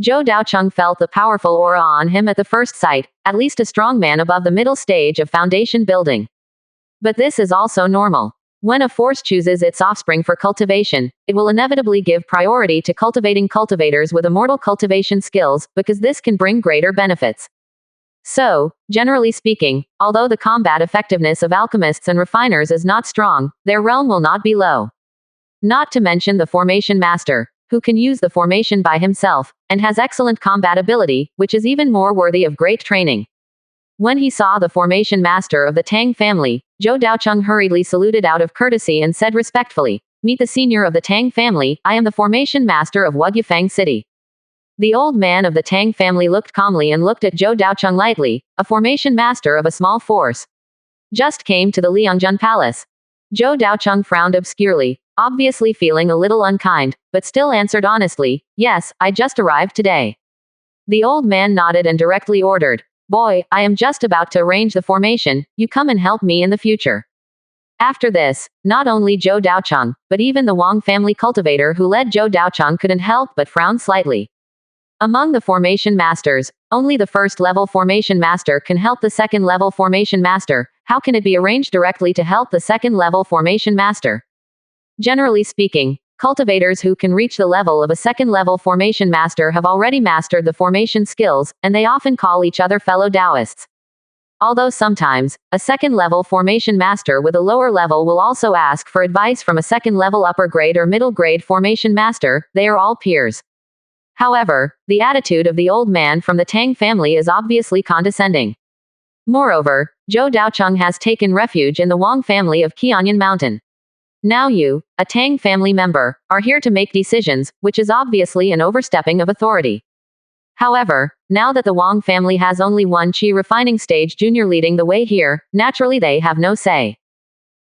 Zhou Daocheng felt the powerful aura on him at the first sight, at least a strong man above the middle stage of foundation building. But this is also normal. When a force chooses its offspring for cultivation, it will inevitably give priority to cultivating cultivators with immortal cultivation skills, because this can bring greater benefits. So, generally speaking, although the combat effectiveness of alchemists and refiners is not strong, their realm will not be low. Not to mention the formation master, who can use the formation by himself, and has excellent combat ability, which is even more worthy of great training. When he saw the formation master of the Tang family, Zhou Daocheng hurriedly saluted out of courtesy and said respectfully, "Meet the senior of the Tang family, I am the formation master of Wugyufang City." The old man of the Tang family looked calmly and looked at Zhou Daocheng lightly, a formation master of a small force. Just came to the Liangjun Palace. Zhou Daocheng frowned obscurely, obviously feeling a little unkind, but still answered honestly, "Yes, I just arrived today." The old man nodded and directly ordered, "Boy, I am just about to arrange the formation, you come and help me in the future." After this, not only Zhou Daocheng, but even the Wang family cultivator who led Zhou Daocheng couldn't help but frown slightly. Among the formation masters, only the first level formation master can help the second level formation master. How can it be arranged directly to help the second level formation master? Generally speaking, cultivators who can reach the level of a second level formation master have already mastered the formation skills, and they often call each other fellow Taoists. Although sometimes, a second level formation master with a lower level will also ask for advice from a second level upper grade or middle grade formation master, they are all peers. However, the attitude of the old man from the Tang family is obviously condescending. Moreover, Zhou Daocheng has taken refuge in the Wang family of Qianyan Mountain. Now you, a Tang family member, are here to make decisions, which is obviously an overstepping of authority. However, now that the Wang family has only one Qi refining stage junior leading the way here, naturally they have no say.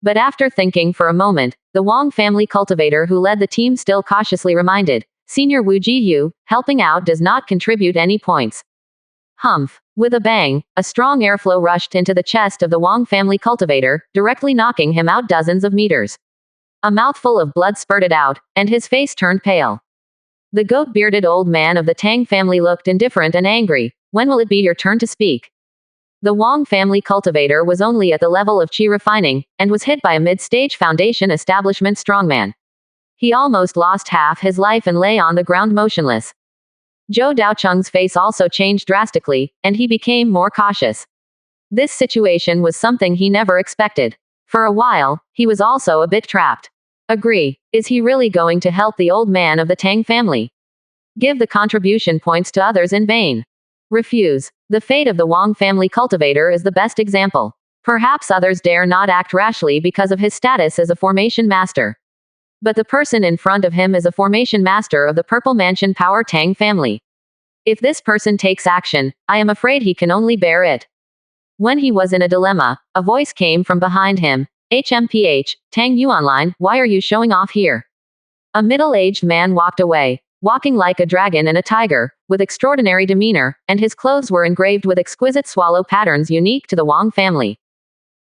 But after thinking for a moment, the Wang family cultivator who led the team still cautiously reminded, "Senior Wu Jiyu, helping out does not contribute any points." Humph. With a bang, a strong airflow rushed into the chest of the Wang family cultivator, directly knocking him out dozens of meters. A mouthful of blood spurted out, and his face turned pale. The goat-bearded old man of the Tang family looked indifferent and angry. "When will it be your turn to speak?" The Wang family cultivator was only at the level of Qi refining, and was hit by a mid-stage foundation establishment strongman. He almost lost half his life and lay on the ground motionless. Zhou Daocheng's face also changed drastically, and he became more cautious. This situation was something he never expected. For a while, he was also a bit trapped. Agree. Is he really going to help the old man of the Tang family? Give the contribution points to others in vain. Refuse. The fate of the Wang family cultivator is the best example. Perhaps others dare not act rashly because of his status as a formation master. But the person in front of him is a formation master of the Purple Mansion Power Tang family. If this person takes action, I am afraid he can only bear it. When he was in a dilemma, a voice came from behind him. "HMPH, Tang Yuanlin, why are you showing off here?" A middle-aged man walked away, walking like a dragon and a tiger, with extraordinary demeanor, and his clothes were engraved with exquisite swallow patterns unique to the Wang family.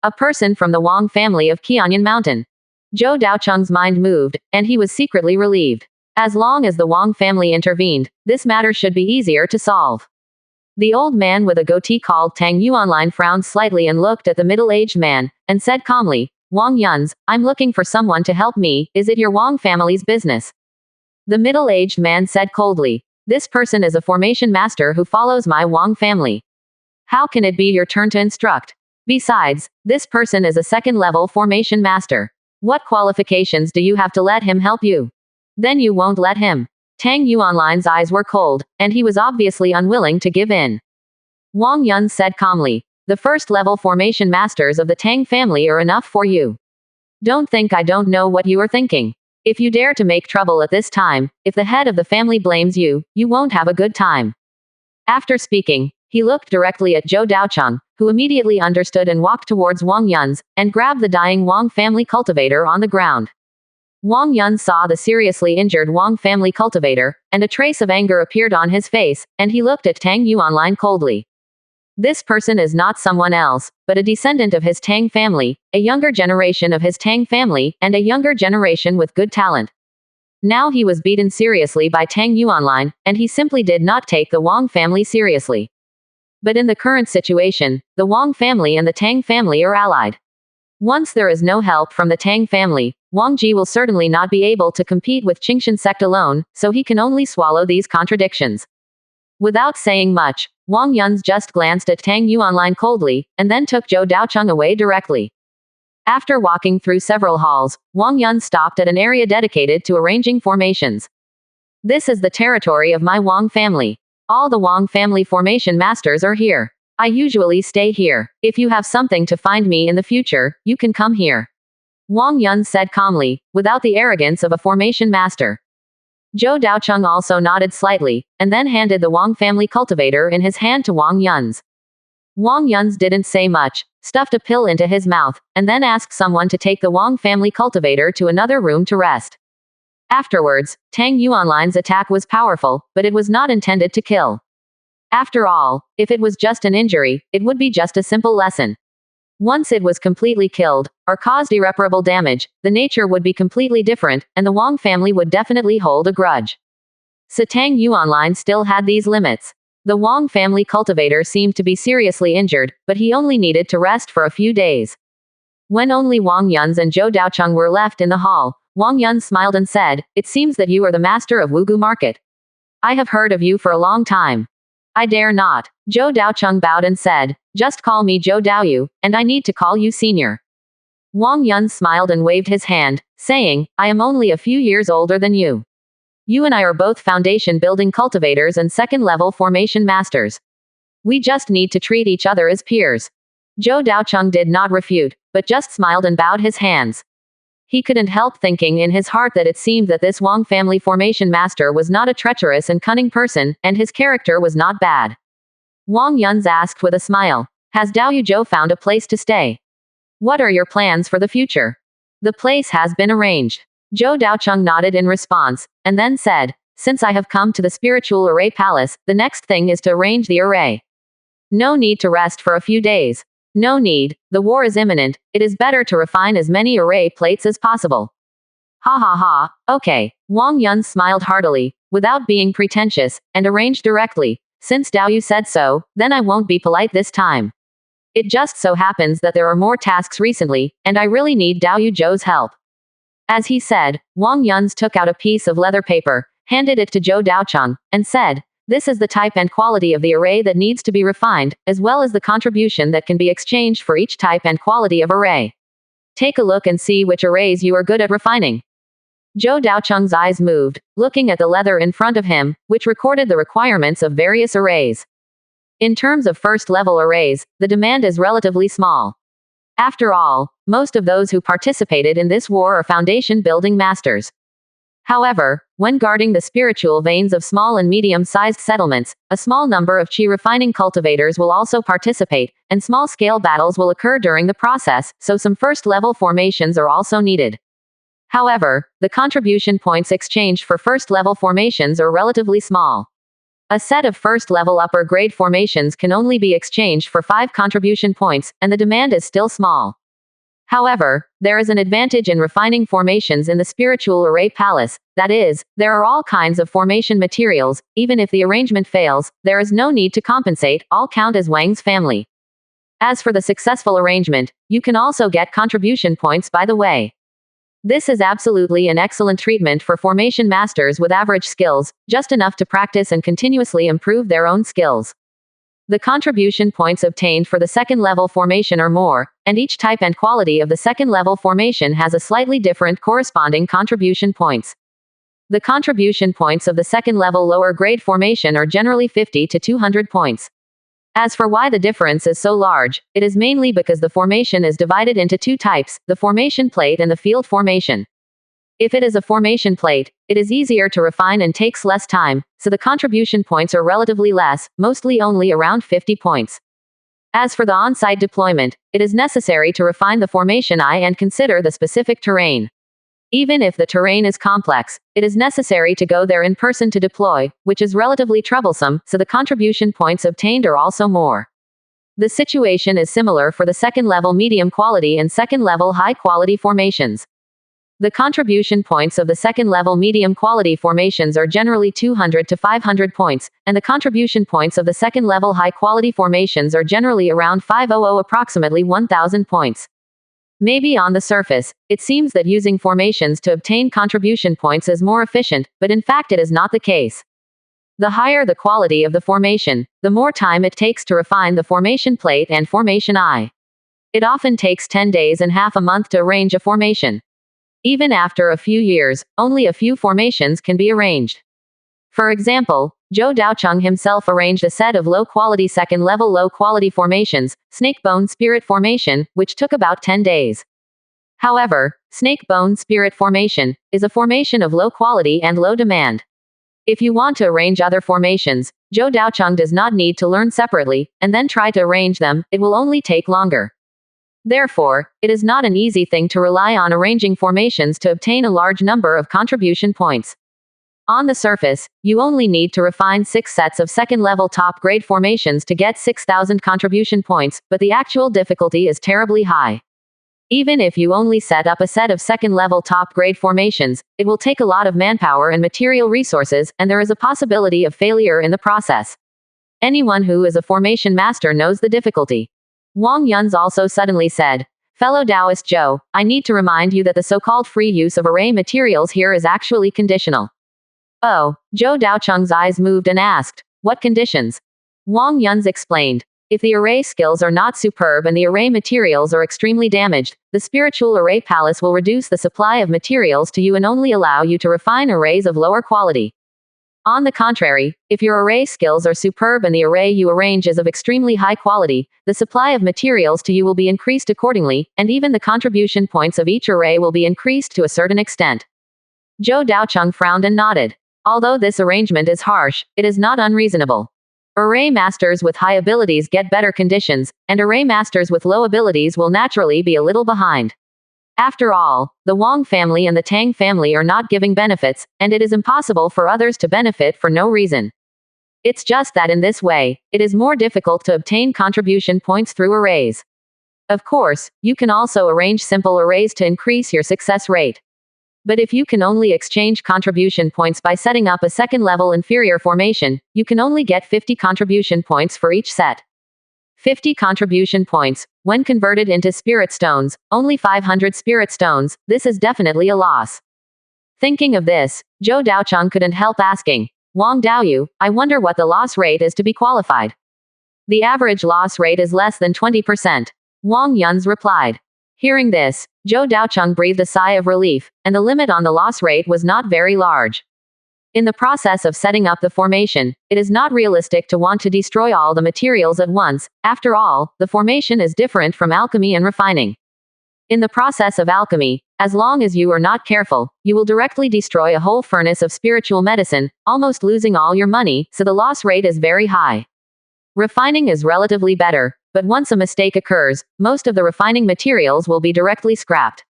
A person from the Wang family of Qianyan Mountain. Zhou Daocheng's mind moved, and he was secretly relieved. As long as the Wang family intervened, this matter should be easier to solve. The old man with a goatee called Tang Yuanlin frowned slightly and looked at the middle-aged man, and said calmly, "Wang Yuns, I'm looking for someone to help me, is it your Wang family's business?" The middle-aged man said coldly, "This person is a formation master who follows my Wang family. How can it be your turn to instruct? Besides, this person is a second-level formation master. What qualifications do you have to let him help you? Then you won't let him." Tang Yuanlin's eyes were cold, and he was obviously unwilling to give in. Wang Yun said calmly, "The first-level formation masters of the Tang family are enough for you. Don't think I don't know what you are thinking. If you dare to make trouble at this time, if the head of the family blames you, you won't have a good time. After speaking, he looked directly at Zhou Daocheng, who immediately understood and walked towards Wang Yun's, and grabbed the dying Wang family cultivator on the ground. Wang Yun saw the seriously injured Wang family cultivator, and a trace of anger appeared on his face, and he looked at Tang Yuanlin coldly. This person is not someone else, but a descendant of his Tang family, a younger generation of his Tang family, and a younger generation with good talent. Now he was beaten seriously by Tang Yuanlin, and he simply did not take the Wang family seriously. But in the current situation, the Wang family and the Tang family are allied. Once there is no help from the Tang family, Wang Ji will certainly not be able to compete with Qingshan sect alone, so he can only swallow these contradictions. Without saying much, Wang Yun just glanced at Tang Yuanlin coldly, and then took Zhou Daocheng away directly. After walking through several halls, Wang Yun stopped at an area dedicated to arranging formations. This is the territory of my Wang family. All the Wang family formation masters are here. I usually stay here. If you have something to find me in the future, you can come here. Wang Yun said calmly, without the arrogance of a formation master. Zhou Daocheng also nodded slightly, and then handed the Wang family cultivator in his hand to Wang Yun's. Wang Yun's didn't say much, stuffed a pill into his mouth, and then asked someone to take the Wang family cultivator to another room to rest. Afterwards, Tang Yuanlin's attack was powerful, but it was not intended to kill. After all, if it was just an injury, it would be just a simple lesson. Once it was completely killed, or caused irreparable damage, the nature would be completely different, and the Wang family would definitely hold a grudge. So Tang Yuanlin still had these limits. The Wang family cultivator seemed to be seriously injured, but he only needed to rest for a few days. When only Wang Yun's and Zhou Daocheng were left in the hall, Wang Yun smiled and said, "It seems that you are the master of Wugu market. I have heard of you for a long time." "I dare not." Zhou Daocheng bowed and said, "Just call me Zhou Daoyu, and I need to call you senior." Wang Yun smiled and waved his hand, saying, "I am only a few years older than you. You and I are both foundation building cultivators and second-level formation masters. We just need to treat each other as peers." Zhou Daocheng did not refute, but just smiled and bowed his hands. He couldn't help thinking in his heart that it seemed that this Wang family formation master was not a treacherous and cunning person, and his character was not bad. Wang Yun asked with a smile, "Has Dao Yuzhou found a place to stay? What are your plans for the future?" "The place has been arranged." Zhou Daocheng nodded in response, and then said, "Since I have come to the spiritual array palace, the next thing is to arrange the array. No need to rest for a few days. No need, the war is imminent, it is better to refine as many array plates as possible." "Ha ha ha, okay." Wang Yun smiled heartily, without being pretentious, and arranged directly, "Since Dao Yu said so, then I won't be polite this time. It just so happens that there are more tasks recently, and I really need Dao Yuzhou's help." As he said, Wang Yun took out a piece of leather paper, handed it to Zhou Daocheng, and said, "This is the type and quality of the array that needs to be refined, as well as the contribution that can be exchanged for each type and quality of array. Take a look and see which arrays you are good at refining." Zhou Daocheng's eyes moved, looking at the leather in front of him, which recorded the requirements of various arrays. In terms of first-level arrays, the demand is relatively small. After all, most of those who participated in this war are foundation-building masters. However, when guarding the spiritual veins of small and medium-sized settlements, a small number of qi refining cultivators will also participate, and small-scale battles will occur during the process, so some first-level formations are also needed. However, the contribution points exchanged for first-level formations are relatively small. A set of first-level upper-grade formations can only be exchanged for 5 contribution points, and the demand is still small. However, there is an advantage in refining formations in the spiritual array palace, that is, there are all kinds of formation materials, even if the arrangement fails, there is no need to compensate, all count as Wang's family. As for the successful arrangement, you can also get contribution points by the way. This is absolutely an excellent treatment for formation masters with average skills, just enough to practice and continuously improve their own skills. The contribution points obtained for the second-level formation are more, and each type and quality of the second-level formation has a slightly different corresponding contribution points. The contribution points of the second-level lower-grade formation are generally 50 to 200 points. As for why the difference is so large, it is mainly because the formation is divided into 2 types, the formation plate and the field formation. If it is a formation plate, it is easier to refine and takes less time, so the contribution points are relatively less, mostly only around 50 points. As for the on-site deployment, it is necessary to refine the formation I and consider the specific terrain. Even if the terrain is complex, it is necessary to go there in person to deploy, which is relatively troublesome, so the contribution points obtained are also more. The situation is similar for the second-level medium quality and second-level high-quality formations. The contribution points of the second-level medium quality formations are generally 200 to 500 points, and the contribution points of the second-level high-quality formations are generally around 500, approximately 1,000 points. Maybe on the surface, it seems that using formations to obtain contribution points is more efficient, but in fact it is not the case. The higher the quality of the formation, the more time it takes to refine the formation plate and formation I. It often takes 10 days and half a month to arrange a formation. Even after a few years, only a few formations can be arranged. For example, Zhou Daocheng himself arranged a set of low-quality second-level low-quality formations, Snakebone Spirit Formation, which took about 10 days. However, Snakebone Spirit Formation is a formation of low quality and low demand. If you want to arrange other formations, Zhou Daocheng does not need to learn separately, and then try to arrange them, it will only take longer. Therefore, it is not an easy thing to rely on arranging formations to obtain a large number of contribution points. On the surface, you only need to refine 6 sets of second-level top-grade formations to get 6,000 contribution points, but the actual difficulty is terribly high. Even if you only set up a set of second-level top-grade formations, it will take a lot of manpower and material resources, and there is a possibility of failure in the process. Anyone who is a formation master knows the difficulty. Wang Yun's also suddenly said, "Fellow Taoist Zhou, I need to remind you that the so-called free use of array materials here is actually conditional." Oh, Zhou Daocheng's eyes moved and asked, "What conditions?" Wang Yun's explained, "If the array skills are not superb and the array materials are extremely damaged, the spiritual array palace will reduce the supply of materials to you and only allow you to refine arrays of lower quality. On the contrary, if your array skills are superb and the array you arrange is of extremely high quality, the supply of materials to you will be increased accordingly, and even the contribution points of each array will be increased to a certain extent." Zhou Daocheng frowned and nodded. Although this arrangement is harsh, it is not unreasonable. Array masters with high abilities get better conditions, and array masters with low abilities will naturally be a little behind. After all, the Wang family and the Tang family are not giving benefits, and it is impossible for others to benefit for no reason. It's just that in this way, it is more difficult to obtain contribution points through arrays. Of course, you can also arrange simple arrays to increase your success rate. But if you can only exchange contribution points by setting up a second-level inferior formation, you can only get 50 contribution points for each set. 50 contribution points, when converted into spirit stones, only 500 spirit stones, this is definitely a loss. Thinking of this, Zhou Daocheng couldn't help asking, "Wang Daoyu, I wonder what the loss rate is to be qualified." "The average loss rate is less than 20%. Wang Yun's replied. Hearing this, Zhou Daocheng breathed a sigh of relief, and the limit on the loss rate was not very large. In the process of setting up the formation, it is not realistic to want to destroy all the materials at once. After all, the formation is different from alchemy and refining. In the process of alchemy, as long as you are not careful, you will directly destroy a whole furnace of spiritual medicine, almost losing all your money, so the loss rate is very high. Refining is relatively better, but once a mistake occurs, most of the refining materials will be directly scrapped.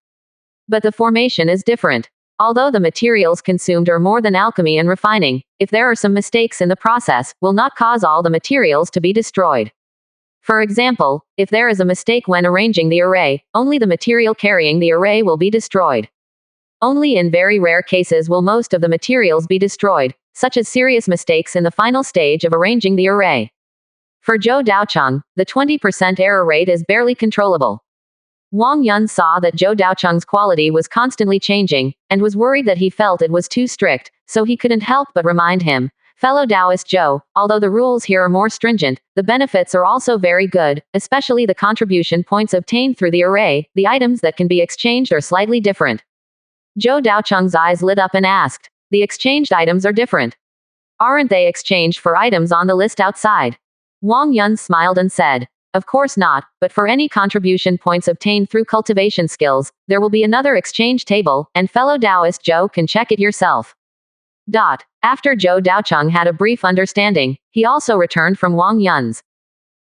But the formation is different. Although the materials consumed are more than alchemy and refining, if there are some mistakes in the process, will not cause all the materials to be destroyed. For example, if there is a mistake when arranging the array, only the material carrying the array will be destroyed. Only in very rare cases will most of the materials be destroyed, such as serious mistakes in the final stage of arranging the array. For Zhou Daocheng, the 20% error rate is barely controllable. Wang Yun saw that Zhou Daocheng's quality was constantly changing, and was worried that he felt it was too strict, so he couldn't help but remind him, "Fellow Taoist Zhou, although the rules here are more stringent, the benefits are also very good, especially the contribution points obtained through the array. The items that can be exchanged are slightly different." Zhou Daocheng's eyes lit up and asked, "The exchanged items are different? Aren't they exchanged for items on the list outside?" Wang Yun smiled and said, Of course not, but for any contribution points obtained through cultivation skills, there will be another exchange table, and fellow Taoist Zhou can check it yourself. After Zhou Daocheng had a brief understanding, he also returned from Wang Yun's.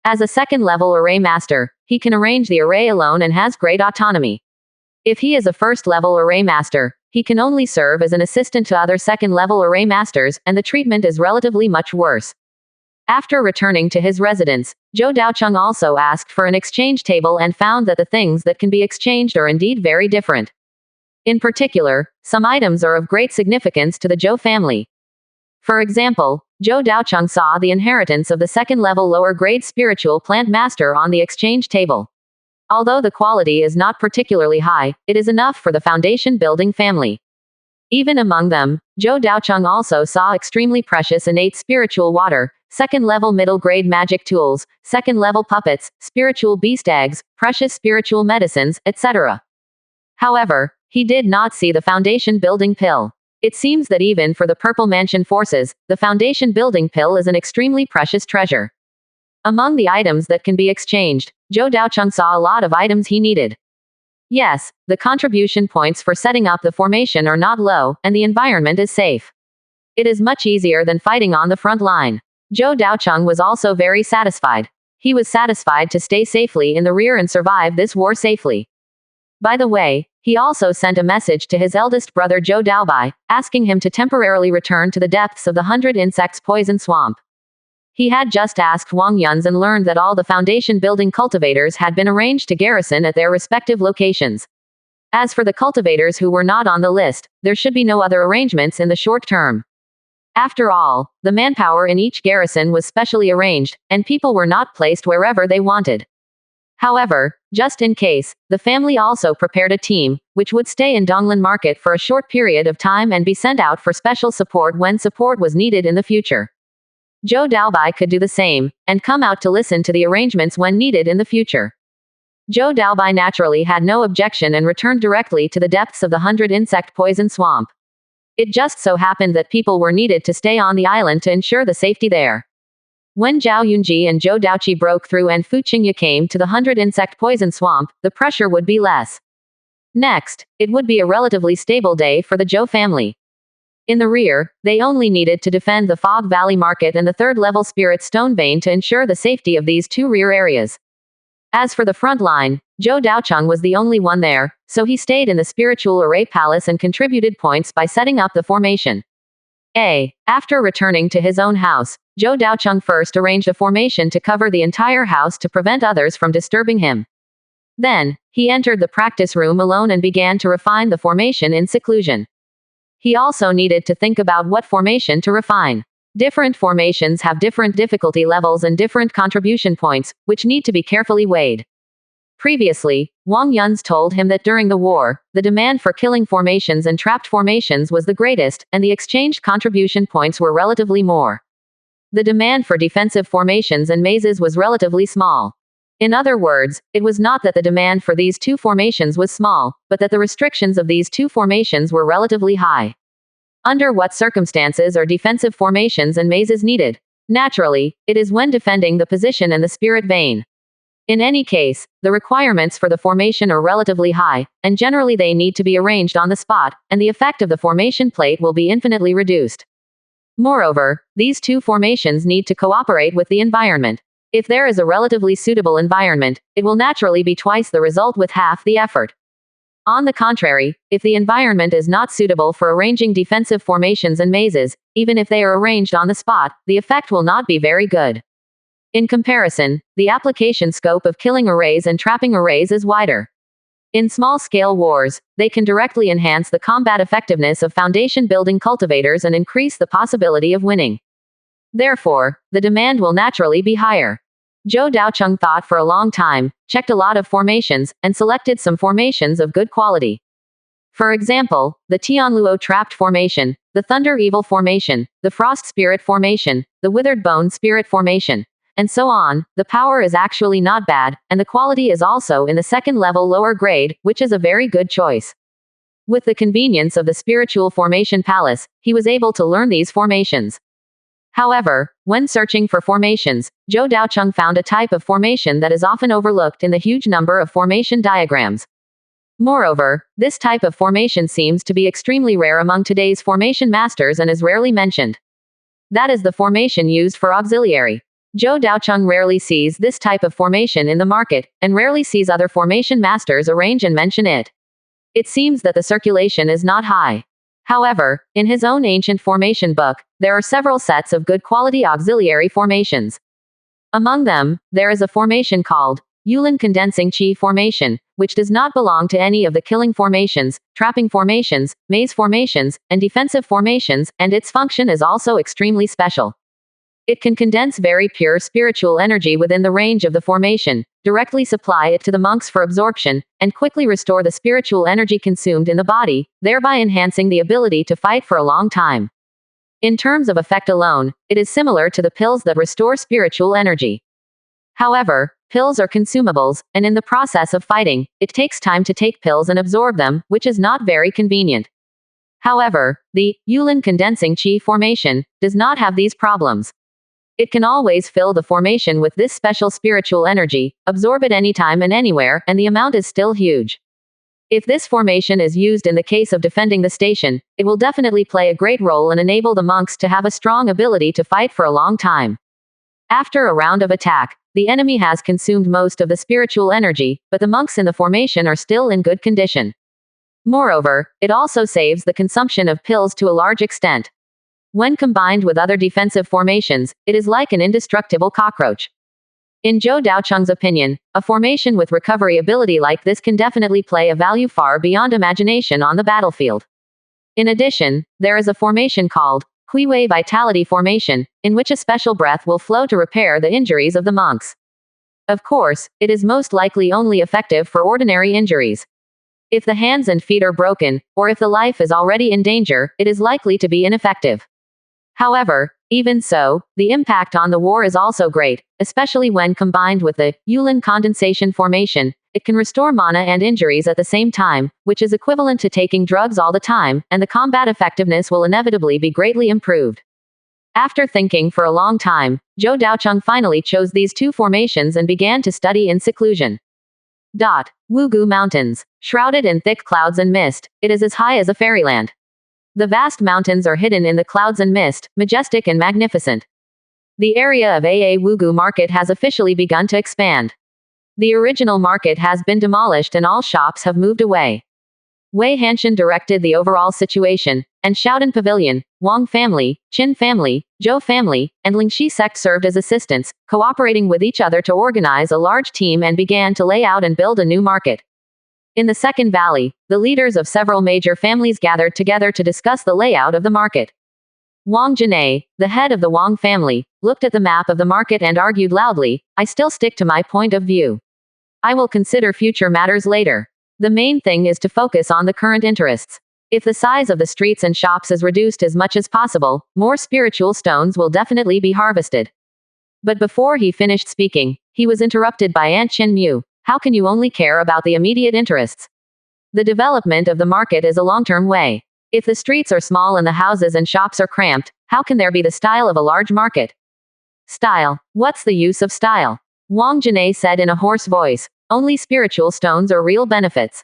As a second-level array master, he can arrange the array alone and has great autonomy. If he is a first-level array master, he can only serve as an assistant to other second-level array masters, and the treatment is relatively much worse. After returning to his residence, Zhou Daocheng also asked for an exchange table and found that the things that can be exchanged are indeed very different. In particular, some items are of great significance to the Zhou family. For example, Zhou Daocheng saw the inheritance of the second-level lower-grade spiritual plant master on the exchange table. Although the quality is not particularly high, it is enough for the foundation-building family. Even among them, Zhou Daocheng also saw extremely precious innate spiritual water, second-level middle-grade magic tools, second-level puppets, spiritual beast eggs, precious spiritual medicines, etc. However, he did not see the foundation-building pill. It seems that even for the Purple Mansion forces, the foundation-building pill is an extremely precious treasure. Among the items that can be exchanged, Zhou Daocheng saw a lot of items he needed. Yes, the contribution points for setting up the formation are not low, and the environment is safe. It is much easier than fighting on the front line. Zhou Daocheng was also very satisfied. He was satisfied to stay safely in the rear and survive this war safely. By the way, he also sent a message to his eldest brother Zhou Daobai, asking him to temporarily return to the depths of the 100 Insects Poison Swamp. He had just asked Wang Yun's and learned that all the foundation-building cultivators had been arranged to garrison at their respective locations. As for the cultivators who were not on the list, there should be no other arrangements in the short term. After all, the manpower in each garrison was specially arranged, and people were not placed wherever they wanted. However, just in case, the family also prepared a team, which would stay in Donglan Market for a short period of time and be sent out for special support when support was needed in the future. Zhou Daobai could do the same, and come out to listen to the arrangements when needed in the future. Zhou Daobai naturally had no objection and returned directly to the depths of the 100 Insect Poison Swamp. It just so happened that people were needed to stay on the island to ensure the safety there. When Zhao Yunji and Zhou Daoqi broke through and Fu Qingye came to the 100 Insect Poison Swamp, the pressure would be less. Next, it would be a relatively stable day for the Zhou family. In the rear, they only needed to defend the Fog Valley Market and the third-level Spirit Stone Vein to ensure the safety of these two rear areas. As for the front line, Zhou Daocheng was the only one there, so he stayed in the Spiritual Array Palace and contributed points by setting up the formation. After returning to his own house, Zhou Daocheng first arranged a formation to cover the entire house to prevent others from disturbing him. Then, he entered the practice room alone and began to refine the formation in seclusion. He also needed to think about what formation to refine. Different formations have different difficulty levels and different contribution points, which need to be carefully weighed. Previously, Wang Yun's told him that during the war, the demand for killing formations and trapped formations was the greatest, and the exchanged contribution points were relatively more. The demand for defensive formations and mazes was relatively small. In other words, it was not that the demand for these two formations was small, but that the restrictions of these two formations were relatively high. Under what circumstances are defensive formations and mazes needed? Naturally, it is when defending the position and the spirit vein. In any case, the requirements for the formation are relatively high, and generally they need to be arranged on the spot, and the effect of the formation plate will be infinitely reduced. Moreover, these two formations need to cooperate with the environment. If there is a relatively suitable environment, it will naturally be twice the result with half the effort. On the contrary, if the environment is not suitable for arranging defensive formations and mazes, even if they are arranged on the spot, the effect will not be very good. In comparison, the application scope of killing arrays and trapping arrays is wider. In small-scale wars, they can directly enhance the combat effectiveness of foundation-building cultivators and increase the possibility of winning. Therefore, the demand will naturally be higher. Zhou Daocheng thought for a long time, checked a lot of formations, and selected some formations of good quality. For example, the Tianluo Trapped Formation, the Thunder Evil Formation, the Frost Spirit Formation, the Withered Bone Spirit Formation, and so on. The power is actually not bad, and the quality is also in the second level lower grade, which is a very good choice. With the convenience of the Spiritual Formation Palace, he was able to learn these formations. However, when searching for formations, Zhou Daocheng found a type of formation that is often overlooked in the huge number of formation diagrams. Moreover, this type of formation seems to be extremely rare among today's formation masters and is rarely mentioned. That is the formation used for auxiliary. Zhou Daocheng rarely sees this type of formation in the market, and rarely sees other formation masters arrange and mention it. It seems that the circulation is not high. However, in his own ancient formation book, there are several sets of good quality auxiliary formations. Among them, there is a formation called Yulin Condensing Qi Formation, which does not belong to any of the killing formations, trapping formations, maze formations, and defensive formations, and its function is also extremely special. It can condense very pure spiritual energy within the range of the formation, directly supply it to the monks for absorption, and quickly restore the spiritual energy consumed in the body, thereby enhancing the ability to fight for a long time. In terms of effect alone, it is similar to the pills that restore spiritual energy. However, pills are consumables, and in the process of fighting, it takes time to take pills and absorb them, which is not very convenient. However, the Yulin Condensing Qi Formation does not have these problems. It can always fill the formation with this special spiritual energy, absorb it anytime and anywhere, and the amount is still huge. If this formation is used in the case of defending the station, it will definitely play a great role and enable the monks to have a strong ability to fight for a long time. After a round of attack, the enemy has consumed most of the spiritual energy, but the monks in the formation are still in good condition. Moreover, it also saves the consumption of pills to a large extent. When combined with other defensive formations, it is like an indestructible cockroach. In Zhou Daocheng's opinion, a formation with recovery ability like this can definitely play a value far beyond imagination on the battlefield. In addition, there is a formation called Kuiwei Vitality Formation, in which a special breath will flow to repair the injuries of the monks. Of course, it is most likely only effective for ordinary injuries. If the hands and feet are broken, or if the life is already in danger, it is likely to be ineffective. However, even so, the impact on the war is also great, especially when combined with the Yulin Condensation Formation. It can restore mana and injuries at the same time, which is equivalent to taking drugs all the time, and the combat effectiveness will inevitably be greatly improved. After thinking for a long time, Zhou Daocheng finally chose these two formations and began to study in seclusion. Wugu Mountains. Shrouded in thick clouds and mist, it is as high as a fairyland. The vast mountains are hidden in the clouds and mist, majestic and magnificent. The area of AA Wugu Market has officially begun to expand. The original market has been demolished and all shops have moved away. Wei Hanshan directed the overall situation, and Shaodan Pavilion, Wang family, Qin family, Zhou family, and Lingxi sect served as assistants, cooperating with each other to organize a large team and began to lay out and build a new market. In the second valley, the leaders of several major families gathered together to discuss the layout of the market. Wang Jinei, the head of the Wang family, looked at the map of the market and argued loudly, "I still stick to my point of view. I will consider future matters later. The main thing is to focus on the current interests. If the size of the streets and shops is reduced as much as possible, more spiritual stones will definitely be harvested." But before he finished speaking, he was interrupted by Aunt Chin Mu. "How can you only care about the immediate interests? The development of the market is a long-term way. If the streets are small and the houses and shops are cramped, how can there be the style of a large market?" "Style? What's the use of style?" Wang Jinei said in a hoarse voice. "Only spiritual stones or real benefits.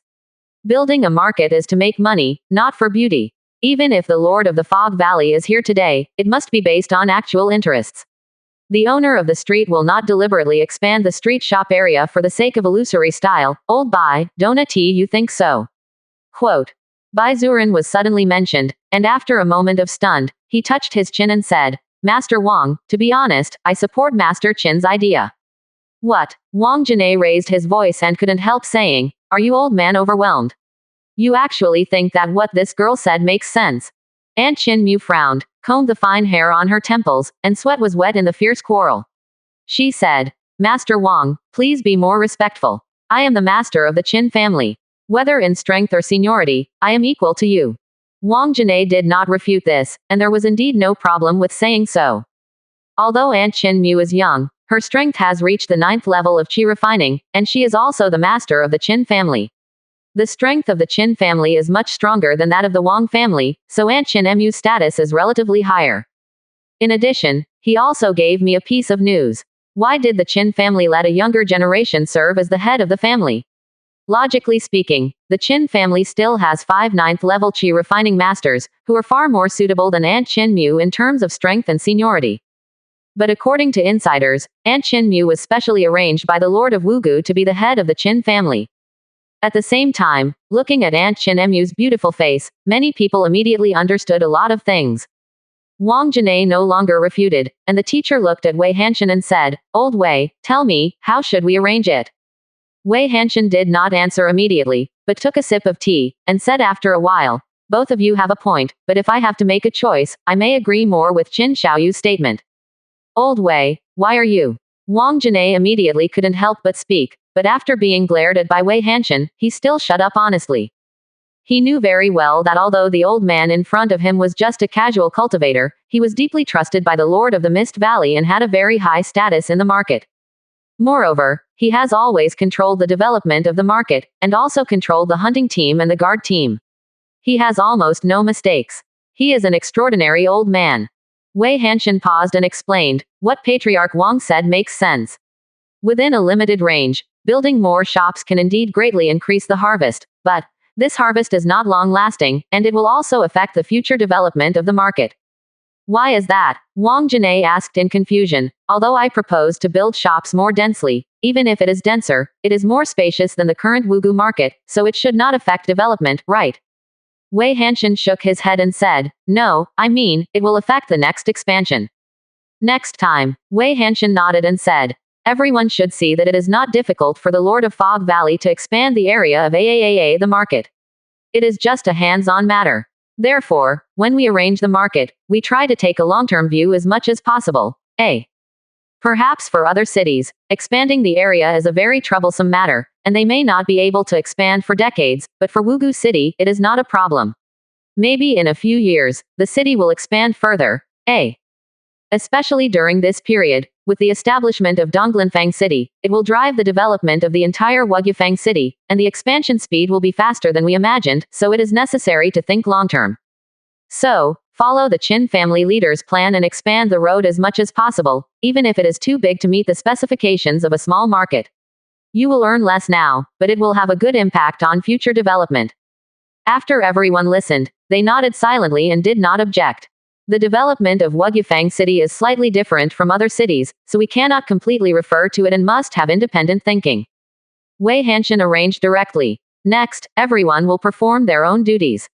Building a market is to make money, not for beauty. Even if the Lord of the Fog Valley is here today, it must be based on actual interests. The owner of the street will not deliberately expand the street shop area for the sake of illusory style. Old Bai, don't you think so?" Quote. Bai Zuran was suddenly mentioned, and after a moment of stunned, he touched his chin and said, "Master Wang, to be honest, I support Master Qin's idea." "What?" Wang Jinei raised his voice and couldn't help saying, "Are you old man overwhelmed? You actually think that what this girl said makes sense?" Aunt Chin Mu frowned, combed the fine hair on her temples, and sweat was wet in the fierce quarrel. She said, "Master Wang, please be more respectful. I am the master of the Qin family. Whether in strength or seniority, I am equal to you." Wang Jinei did not refute this, and there was indeed no problem with saying so. Although Aunt Chin Mu is young, her strength has reached the 9th level of Qi refining, and she is also the master of the Qin family. The strength of the Qin family is much stronger than that of the Wang family, so Aunt Chin Mu's status is relatively higher. In addition, he also gave me a piece of news. Why did the Qin family let a younger generation serve as the head of the family? Logically speaking, the Qin family still has 5 ninth level Qi refining masters, who are far more suitable than Aunt Qin Mu in terms of strength and seniority. But according to insiders, Aunt Qin Mu was specially arranged by the Lord of Wugu to be the head of the Qin family. At the same time, looking at Aunt Qin Mu's beautiful face, many people immediately understood a lot of things. Wang Janae no longer refuted, and the teacher looked at Wei Hanshan and said, "Old Wei, tell me, how should we arrange it?" Wei Hanshan did not answer immediately, but took a sip of tea, and said after a while, "Both of you have a point, but if I have to make a choice, I may agree more with Qin Xiaoyu's statement." "Old Wei, why are you?" Wang Janae immediately couldn't help but speak, but after being glared at by Wei Hanshan, he still shut up honestly. He knew very well that although the old man in front of him was just a casual cultivator, he was deeply trusted by the Lord of the Mist Valley and had a very high status in the market. Moreover, he has always controlled the development of the market, and also controlled the hunting team and the guard team. He has almost no mistakes. He is an extraordinary old man. Wei Hanshan paused and explained, "What Patriarch Wang said makes sense. Within a limited range, building more shops can indeed greatly increase the harvest, but this harvest is not long-lasting, and it will also affect the future development of the market." "Why is that?" Wang Janae asked in confusion. "Although I propose to build shops more densely, even if it is denser, it is more spacious than the current Wugu market, so it should not affect development, right?" Wei Hanshan shook his head and said, "No, I mean, it will affect the next expansion." Next time, Wei Hanshan nodded and said, "Everyone should see that it is not difficult for the Lord of Fog Valley to expand the area of the market. It is just a hands-on matter. Therefore, when we arrange the market, we try to take a long-term view as much as possible. Perhaps for other cities, expanding the area is a very troublesome matter, and they may not be able to expand for decades, but for Wugu City, it is not a problem. Maybe in a few years, the city will expand further. Especially during this period, with the establishment of Donglinfang City, it will drive the development of the entire Wugyufang City, and the expansion speed will be faster than we imagined, so it is necessary to think long-term. So, follow the Qin family leader's plan and expand the road as much as possible, even if it is too big to meet the specifications of a small market. You will earn less now, but it will have a good impact on future development." After everyone listened, they nodded silently and did not object. The development of Wugyufang City is slightly different from other cities, so we cannot completely refer to it and must have independent thinking. Wei Hanshan arranged directly. Next, everyone will perform their own duties.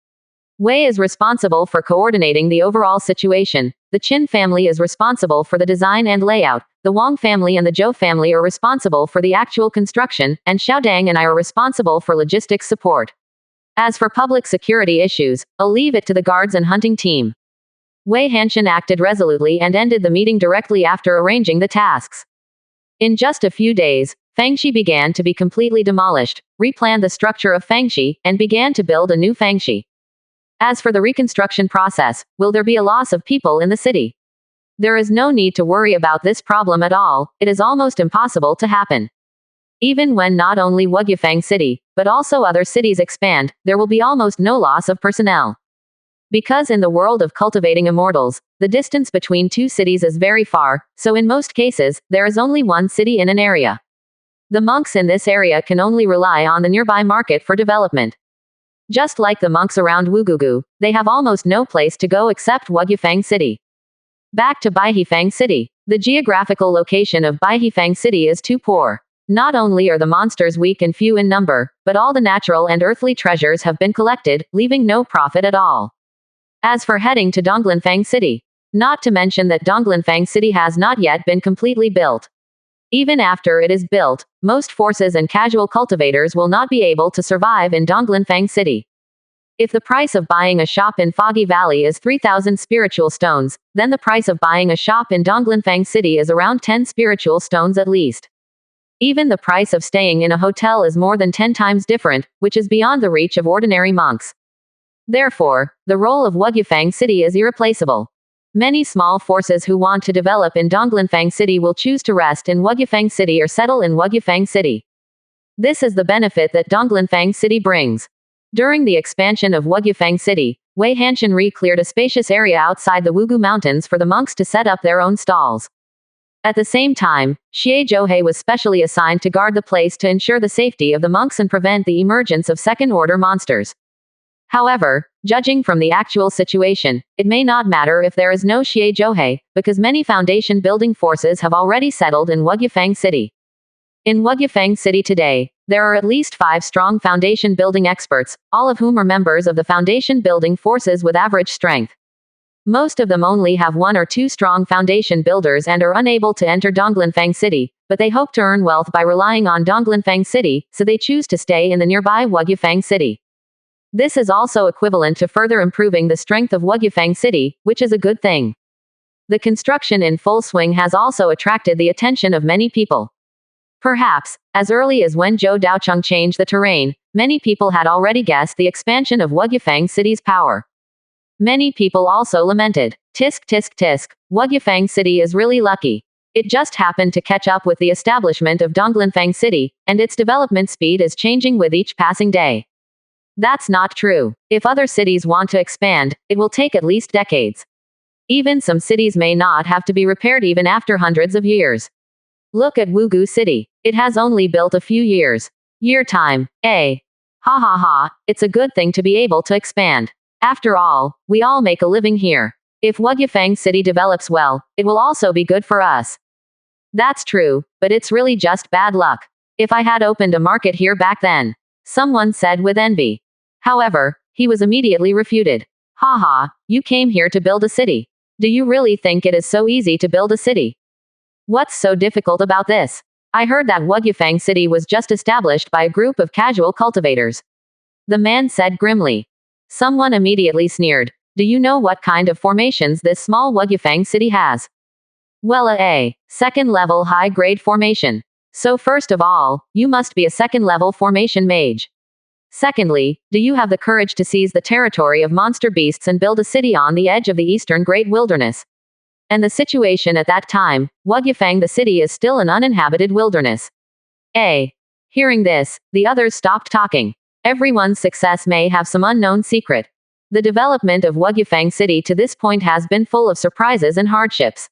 Wei is responsible for coordinating the overall situation, the Qin family is responsible for the design and layout, the Wang family and the Zhou family are responsible for the actual construction, and Xiaodang and I are responsible for logistics support. As for public security issues, I'll leave it to the guards and hunting team. Wei Hanshan acted resolutely and ended the meeting directly after arranging the tasks. In just a few days, Fangxi began to be completely demolished, replanned the structure of Fangxi, and began to build a new Fangxi. As for the reconstruction process, will there be a loss of people in the city? There is no need to worry about this problem at all, it is almost impossible to happen. Even when not only Wugyufang City, but also other cities expand, there will be almost no loss of personnel. Because in the world of cultivating immortals, the distance between two cities is very far, so in most cases, there is only one city in an area. The monks in this area can only rely on the nearby market for development. Just like the monks around Wugugu, they have almost no place to go except Wugyufang City. Back to Baihifang City. The geographical location of Baihifang City is too poor. Not only are the monsters weak and few in number, but all the natural and earthly treasures have been collected, leaving no profit at all. As for heading to Donglinfang City, not to mention that Donglinfang City has not yet been completely built. Even after it is built, most forces and casual cultivators will not be able to survive in Donglinfang City. If the price of buying a shop in Foggy Valley is 3,000 spiritual stones, then the price of buying a shop in Donglinfang City is around 10 spiritual stones at least. Even the price of staying in a hotel is more than 10 times different, which is beyond the reach of ordinary monks. Therefore, the role of Wugyufang City is irreplaceable. Many small forces who want to develop in Donglinfang City will choose to rest in Wugyufang City or settle in Wugyufang City. This is the benefit that Donglinfang City brings. During the expansion of Wugyufang City, Wei Hanshan cleared a spacious area outside the Wugu Mountains for the monks to set up their own stalls. At the same time, Xie Zhouhei was specially assigned to guard the place to ensure the safety of the monks and prevent the emergence of second-order monsters. However, judging from the actual situation, it may not matter if there is no Xie Zhouhei, because many foundation building forces have already settled in Wugyufang City. In Wugyufang City today, there are at least 5 strong foundation building experts, all of whom are members of the foundation building forces with average strength. Most of them only have 1 or 2 strong foundation builders and are unable to enter Donglinfang City, but they hope to earn wealth by relying on Donglinfang City, so they choose to stay in the nearby Wugyufang City. This is also equivalent to further improving the strength of Wugyufang City, which is a good thing. The construction in full swing has also attracted the attention of many people. Perhaps, as early as when Zhou Daocheng changed the terrain, many people had already guessed the expansion of Wugyufang City's power. Many people also lamented, "Tisk tisk tisk, Wugyufang City is really lucky. It just happened to catch up with the establishment of Donglinfang City, and its development speed is changing with each passing day." That's not true. If other cities want to expand, it will take at least decades. Even some cities may not have to be repaired even after hundreds of years. Look at Wugu City. It has only built a few years. Year time, eh? Ha ha ha, it's a good thing to be able to expand. After all, we all make a living here. If Wugyufang City develops well, it will also be good for us. That's true, but it's really just bad luck. If I had opened a market here back then, someone said with envy. However, he was immediately refuted. Haha, you came here to build a city. Do you really think it is so easy to build a city? What's so difficult about this? I heard that Wugyufang City was just established by a group of casual cultivators. The man said grimly. Someone immediately sneered. Do you know what kind of formations this small Wugyufang City has? Well, a second-level high-grade formation. So first of all, you must be a second-level formation mage. Secondly, do you have the courage to seize the territory of monster beasts and build a city on the edge of the eastern Great Wilderness? And the situation at that time, Wugyufang the city is still an uninhabited wilderness. Hearing this, the others stopped talking. Everyone's success may have some unknown secret. The development of Wugyufang City to this point has been full of surprises and hardships.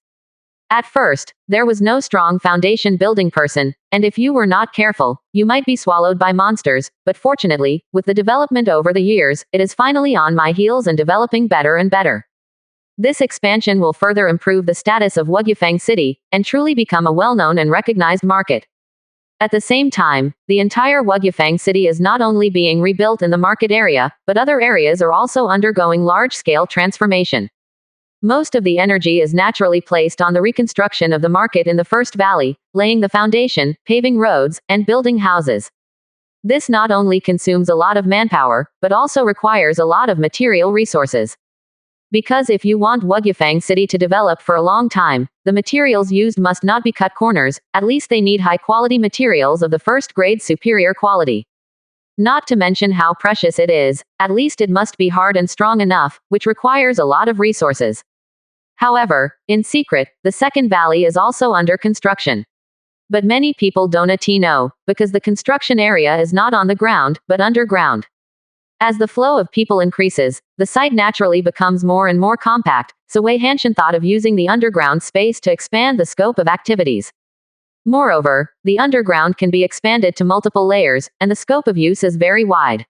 At first, there was no strong foundation building person, and if you were not careful, you might be swallowed by monsters, but fortunately, with the development over the years, it is finally on my heels and developing better and better. This expansion will further improve the status of Wugyufang City, and truly become a well-known and recognized market. At the same time, the entire Wugyufang City is not only being rebuilt in the market area, but other areas are also undergoing large-scale transformation. Most of the energy is naturally placed on the reconstruction of the market in the first valley, laying the foundation, paving roads, and building houses. This not only consumes a lot of manpower, but also requires a lot of material resources. Because if you want Wugyufang City to develop for a long time, the materials used must not be cut corners, at least they need high-quality materials of the first-grade superior quality. Not to mention how precious it is, at least it must be hard and strong enough, which requires a lot of resources. However, in secret, the second valley is also under construction. But many people don't know, because the construction area is not on the ground, but underground. As the flow of people increases, the site naturally becomes more and more compact, so Wei Hanshan thought of using the underground space to expand the scope of activities. Moreover, the underground can be expanded to multiple layers, and the scope of use is very wide.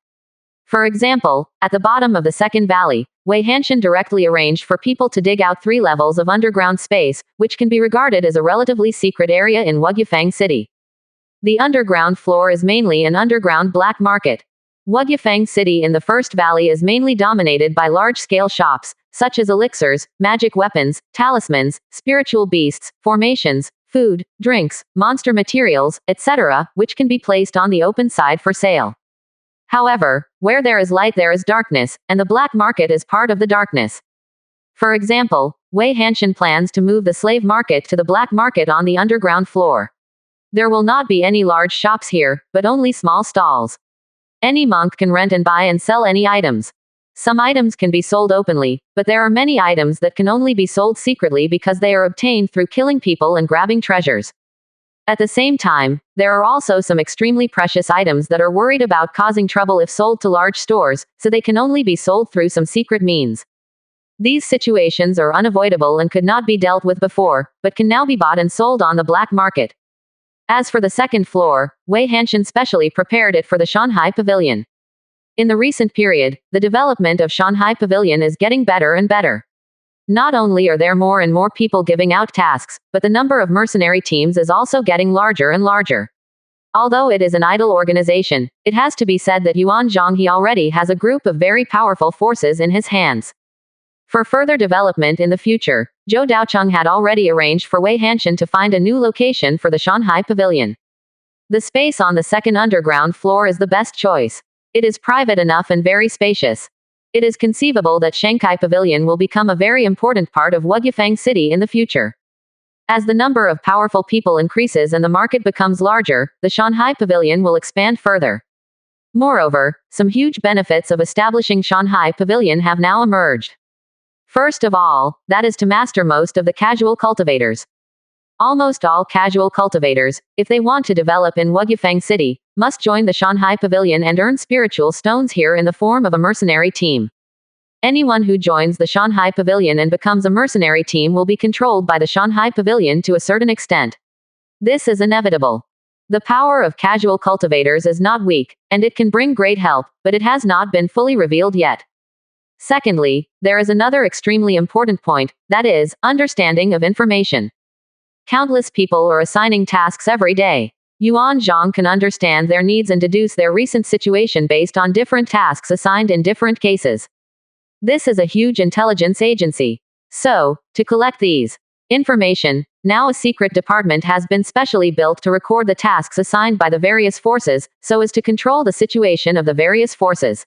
For example, at the bottom of the second valley, Wei Hanshan directly arranged for people to dig out 3 levels of underground space, which can be regarded as a relatively secret area in Wugyufang City. The underground floor is mainly an underground black market. Wugyufang City in the first valley is mainly dominated by large-scale shops, such as elixirs, magic weapons, talismans, spiritual beasts, formations, food, drinks, monster materials, etc., which can be placed on the open side for sale. However, where there is light there is darkness, and the black market is part of the darkness. For example, Wei Hanshan plans to move the slave market to the black market on the underground floor. There will not be any large shops here, but only small stalls. Any monk can rent and buy and sell any items. Some items can be sold openly, but there are many items that can only be sold secretly because they are obtained through killing people and grabbing treasures. At the same time, there are also some extremely precious items that are worried about causing trouble if sold to large stores, so they can only be sold through some secret means. These situations are unavoidable and could not be dealt with before, but can now be bought and sold on the black market. As for the second floor, Wei Hanshan specially prepared it for the Shanghai Pavilion. In the recent period, the development of Shanghai Pavilion is getting better and better. Not only are there more and more people giving out tasks, but the number of mercenary teams is also getting larger and larger. Although it is an idle organization, it has to be said that Yuan Zhonghe already has a group of very powerful forces in his hands. For further development in the future, Zhou Daocheng had already arranged for Wei Hanshan to find a new location for the Shanghai Pavilion. The space on the second underground floor is the best choice. It is private enough and very spacious. It is conceivable that Shanghai Pavilion will become a very important part of Wugyufang City in the future. As the number of powerful people increases and the market becomes larger, the Shanghai Pavilion will expand further. Moreover, some huge benefits of establishing Shanghai Pavilion have now emerged. First of all, that is to master most of the casual cultivators. Almost all casual cultivators, if they want to develop in Wugyufang City, must join the Shanghai Pavilion and earn spiritual stones here in the form of a mercenary team. Anyone who joins the Shanghai Pavilion and becomes a mercenary team will be controlled by the Shanghai Pavilion to a certain extent. This is inevitable. The power of casual cultivators is not weak, and it can bring great help, but it has not been fully revealed yet. Secondly, there is another extremely important point, that is, understanding of information. Countless people are assigning tasks every day. Yuan Zhang can understand their needs and deduce their recent situation based on different tasks assigned in different cases. This is a huge intelligence agency. So, to collect these information, now a secret department has been specially built to record the tasks assigned by the various forces, so as to control the situation of the various forces.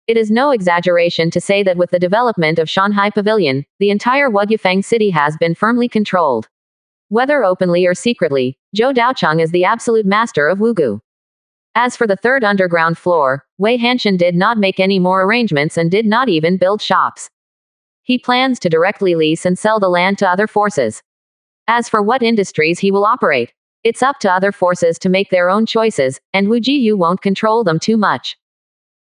It is no exaggeration to say that with the development of Shanghai Pavilion, the entire Wugyufang City has been firmly controlled. Whether openly or secretly, Zhou Daocheng is the absolute master of Wugu. As for the third underground floor, Wei Hanshan did not make any more arrangements and did not even build shops. He plans to directly lease and sell the land to other forces. As for what industries he will operate, it's up to other forces to make their own choices, and Wu Jiyu won't control them too much.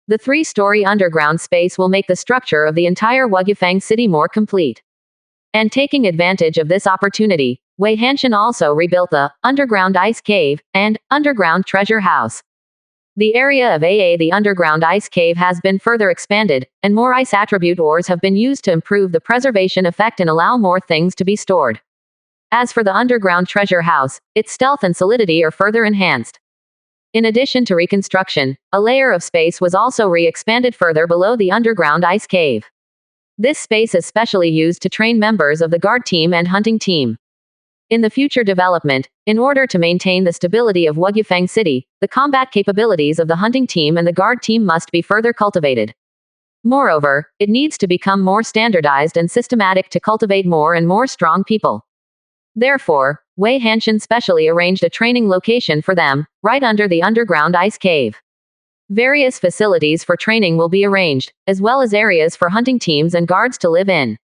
The 3-story underground space will make the structure of the entire Wugyufang City more complete. And taking advantage of this opportunity, Wei Hanshan also rebuilt the underground ice cave and underground treasure house. The area of the underground ice cave has been further expanded, and more ice attribute ores have been used to improve the preservation effect and allow more things to be stored. As for the underground treasure house, its stealth and solidity are further enhanced. In addition to reconstruction, a layer of space was also re-expanded further below the underground ice cave. This space is specially used to train members of the guard team and hunting team. In the future development, in order to maintain the stability of Wugyufang City, the combat capabilities of the hunting team and the guard team must be further cultivated. Moreover, it needs to become more standardized and systematic to cultivate more and more strong people. Therefore, Wei Hanshan specially arranged a training location for them, right under the underground ice cave. Various facilities for training will be arranged, as well as areas for hunting teams and guards to live in.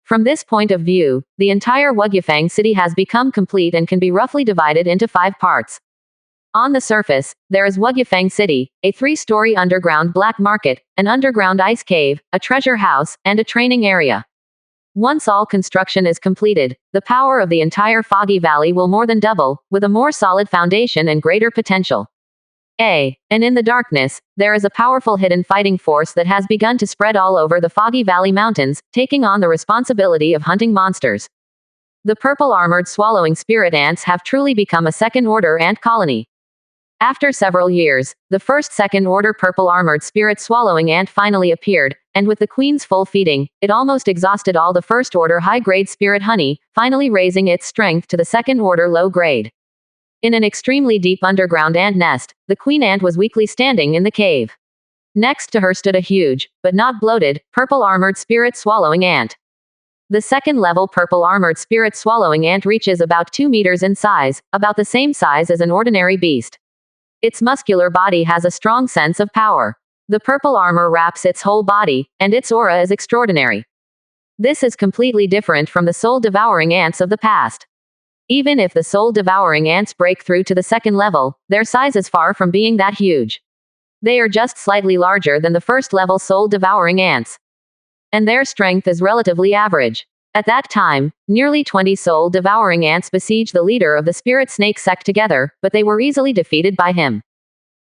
From this point of view, the entire Wugyufang City has become complete and can be roughly divided into 5 parts. On the surface, there is Wugyufang City, a 3-story underground black market, an underground ice cave, a treasure house, and a training area. Once all construction is completed, the power of the entire Foggy Valley will more than double, with a more solid foundation and greater potential. And in the darkness, there is a powerful hidden fighting force that has begun to spread all over the Foggy Valley Mountains, taking on the responsibility of hunting monsters. The purple armored swallowing spirit ants have truly become a second-order ant colony. After several years, the first second-order purple armored spirit swallowing ant finally appeared, and with the queen's full feeding, it almost exhausted all the first-order high-grade spirit honey, finally raising its strength to the second-order low-grade. In an extremely deep underground ant nest, the queen ant was weakly standing in the cave. Next to her stood a huge, but not bloated, purple armored spirit swallowing ant. The second-level purple armored spirit swallowing ant reaches about 2 meters in size, about the same size as an ordinary beast. Its muscular body has a strong sense of power. The purple armor wraps its whole body, and its aura is extraordinary. This is completely different from the soul-devouring ants of the past. Even if the soul-devouring ants break through to the second level, their size is far from being that huge. They are just slightly larger than the first-level soul-devouring ants. And their strength is relatively average. At that time, nearly 20 soul-devouring ants besieged the leader of the spirit snake sect together, but they were easily defeated by him.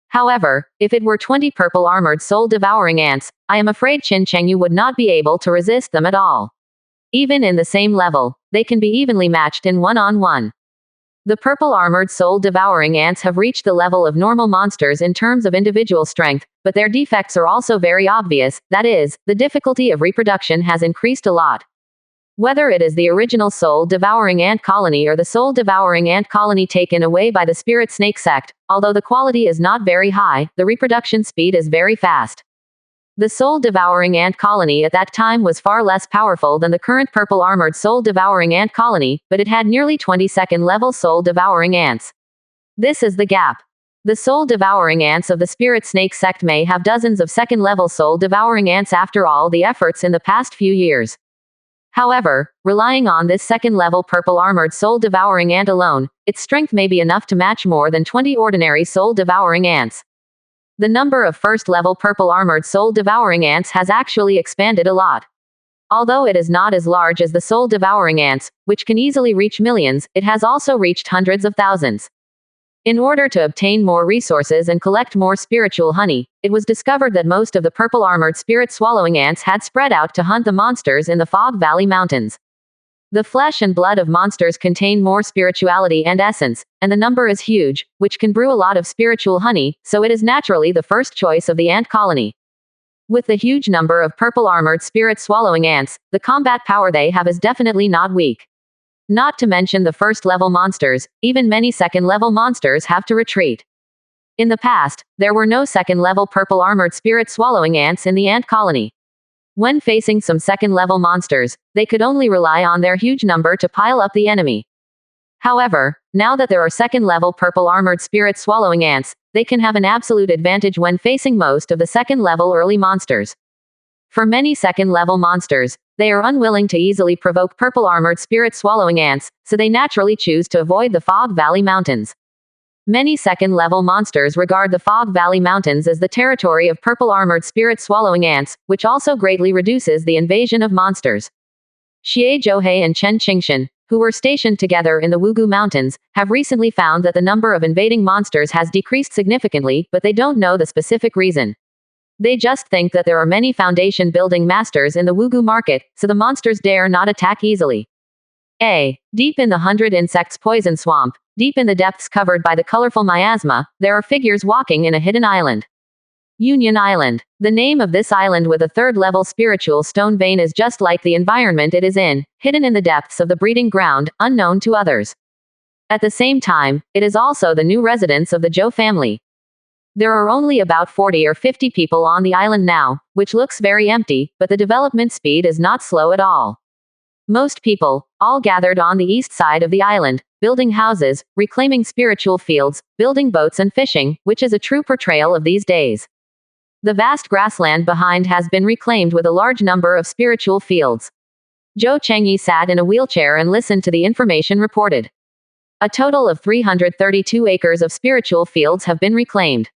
However, if it were 20 purple-armored soul-devouring ants, I am afraid Qin Chengyu would not be able to resist them at all. Even in the same level, they can be evenly matched in one-on-one. The purple-armored soul-devouring ants have reached the level of normal monsters in terms of individual strength, but their defects are also very obvious, that is, the difficulty of reproduction has increased a lot. Whether it is the original soul-devouring ant colony or the soul-devouring ant colony taken away by the spirit snake sect, although the quality is not very high, the reproduction speed is very fast. The soul-devouring ant colony at that time was far less powerful than the current purple-armored soul-devouring ant colony, but it had nearly 20 second-level soul-devouring ants. This is the gap. The soul-devouring ants of the spirit snake sect may have dozens of second-level soul-devouring ants after all the efforts in the past few years. However, relying on this second-level purple-armored soul-devouring ant alone, its strength may be enough to match more than 20 ordinary soul-devouring ants. The number of first-level purple-armored soul-devouring ants has actually expanded a lot. Although it is not as large as the soul-devouring ants, which can easily reach millions, it has also reached hundreds of thousands. In order to obtain more resources and collect more spiritual honey, it was discovered that most of the purple-armored spirit-swallowing ants had spread out to hunt the monsters in the Fog Valley Mountains. The flesh and blood of monsters contain more spirituality and essence, and the number is huge, which can brew a lot of spiritual honey, so it is naturally the first choice of the ant colony. With the huge number of purple-armored spirit-swallowing ants, the combat power they have is definitely not weak. Not to mention the first-level monsters, even many second-level monsters have to retreat. In the past, there were no second-level purple-armored spirit-swallowing ants in the ant colony. When facing some second-level monsters, they could only rely on their huge number to pile up the enemy. However, now that there are second-level purple-armored spirit-swallowing ants, they can have an absolute advantage when facing most of the second-level early monsters. For many second-level monsters, they are unwilling to easily provoke purple-armored spirit-swallowing ants, so they naturally choose to avoid the Fog Valley Mountains. Many second-level monsters regard the Fog Valley Mountains as the territory of purple-armored spirit-swallowing ants, which also greatly reduces the invasion of monsters. Xie Zhouhei and Chen Qingshan, who were stationed together in the Wugu Mountains, have recently found that the number of invading monsters has decreased significantly, but they don't know the specific reason. They just think that there are many foundation-building masters in the Wugu market, so the monsters dare not attack easily. Deep in the 100 insects poison swamp, deep in the depths covered by the colorful miasma, there are figures walking in a hidden island. Union Island. The name of this island with a third-level spiritual stone vein is just like the environment it is in, hidden in the depths of the breeding ground, unknown to others. At the same time, it is also the new residence of the Zhou family. There are only about 40 or 50 people on the island now, which looks very empty, but the development speed is not slow at all. Most people, all gathered on the east side of the island, building houses, reclaiming spiritual fields, building boats and fishing, which is a true portrayal of these days. The vast grassland behind has been reclaimed with a large number of spiritual fields. Zhou Chengyi sat in a wheelchair and listened to the information reported. A total of 332 acres of spiritual fields have been reclaimed.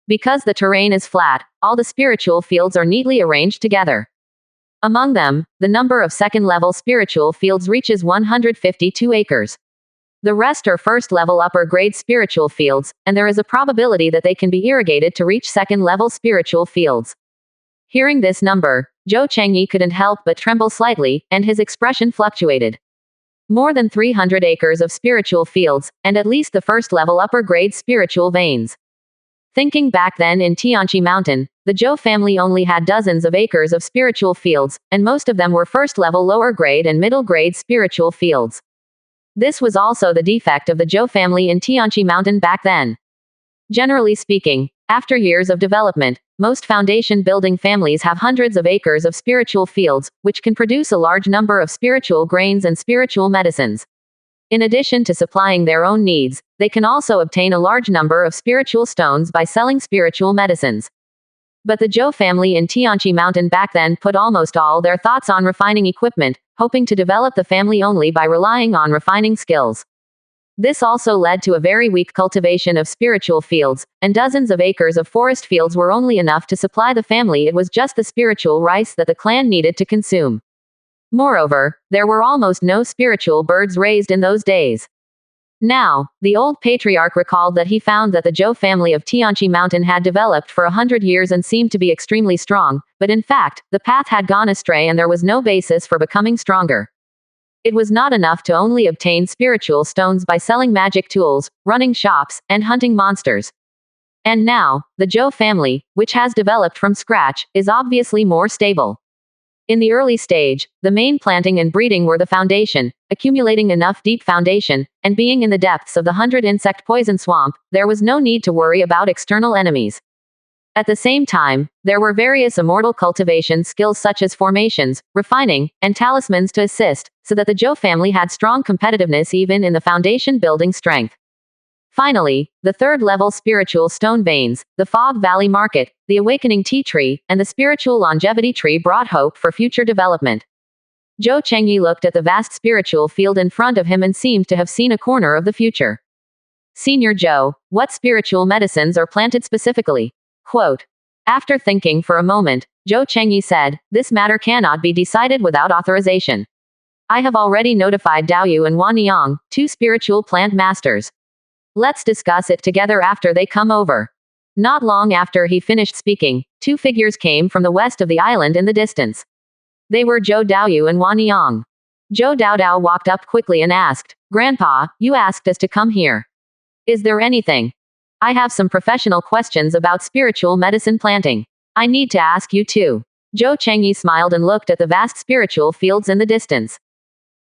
Because the terrain is flat, all the spiritual fields are neatly arranged together. Among them, the number of second-level spiritual fields reaches 152 acres. The rest are first-level upper-grade spiritual fields, and there is a probability that they can be irrigated to reach second-level spiritual fields. Hearing this number, Zhou Chengyi couldn't help but tremble slightly, and his expression fluctuated. More than 300 acres of spiritual fields, and at least the first-level upper-grade spiritual veins. Thinking back then in Tianqi Mountain, the Zhou family only had dozens of acres of spiritual fields, and most of them were first-level lower-grade and middle-grade spiritual fields. This was also the defect of the Zhou family in Tianqi Mountain back then. Generally speaking, after years of development, most foundation-building families have hundreds of acres of spiritual fields, which can produce a large number of spiritual grains and spiritual medicines. In addition to supplying their own needs, they can also obtain a large number of spiritual stones by selling spiritual medicines. But the Zhou family in Tianqi Mountain back then put almost all their thoughts on refining equipment, hoping to develop the family only by relying on refining skills. This also led to a very weak cultivation of spiritual fields, and dozens of acres of forest fields were only enough to supply the family. It was just the spiritual rice that the clan needed to consume. Moreover, there were almost no spiritual birds raised in those days. Now, the old patriarch recalled that he found that the Zhou family of Tianqi Mountain had developed for 100 years and seemed to be extremely strong, but in fact, the path had gone astray and there was no basis for becoming stronger. It was not enough to only obtain spiritual stones by selling magic tools, running shops, and hunting monsters. And now, the Zhou family, which has developed from scratch, is obviously more stable. In the early stage, the main planting and breeding were the foundation, accumulating enough deep foundation, and being in the depths of the 100 insect poison swamp, there was no need to worry about external enemies. At the same time, there were various immortal cultivation skills such as formations, refining, and talismans to assist, so that the Zhou family had strong competitiveness even in the foundation building strength. Finally, the third-level spiritual stone veins, the Fog Valley Market, the Awakening Tea Tree, and the Spiritual Longevity Tree brought hope for future development. Zhou Chengyi looked at the vast spiritual field in front of him and seemed to have seen a corner of the future. Senior Zhou, what spiritual medicines are planted specifically? Quote. After thinking for a moment, Zhou Chengyi said, this matter cannot be decided without authorization. I have already notified Daoyu and Wan Yang, two spiritual plant masters. Let's discuss it together after they come over. Not long after he finished speaking, two figures came from the west of the island in the distance. They were Zhou Daoyu and Wan Yang. Zhou Daodao walked up quickly and asked, Grandpa, you asked us to come here. Is there anything? I have some professional questions about spiritual medicine planting. I need to ask you too. Zhou Chengyi smiled and looked at the vast spiritual fields in the distance.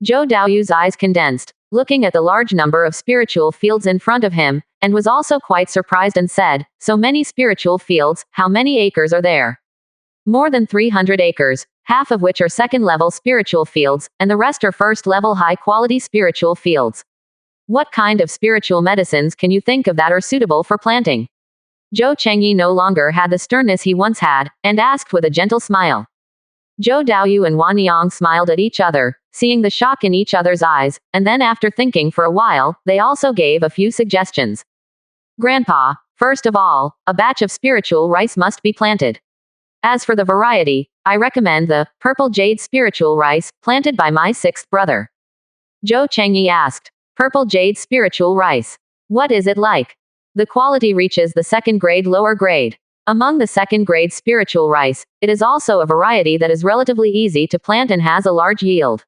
Zhou Daoyu's eyes condensed, looking at the large number of spiritual fields in front of him, and was also quite surprised and said, so many spiritual fields, how many acres are there? More than 300 acres, half of which are second-level spiritual fields, and the rest are first-level high-quality spiritual fields. What kind of spiritual medicines can you think of that are suitable for planting? Zhou Chengyi no longer had the sternness he once had, and asked with a gentle smile. Zhou Daoyu and Wan Yang smiled at each other, seeing the shock in each other's eyes, and then after thinking for a while, they also gave a few suggestions. Grandpa, first of all, a batch of spiritual rice must be planted. As for the variety, I recommend the purple jade spiritual rice, planted by my sixth brother. Zhou Chengyi asked, purple jade spiritual rice. What is it like? The quality reaches the second grade lower grade. Among the second-grade spiritual rice, it is also a variety that is relatively easy to plant and has a large yield.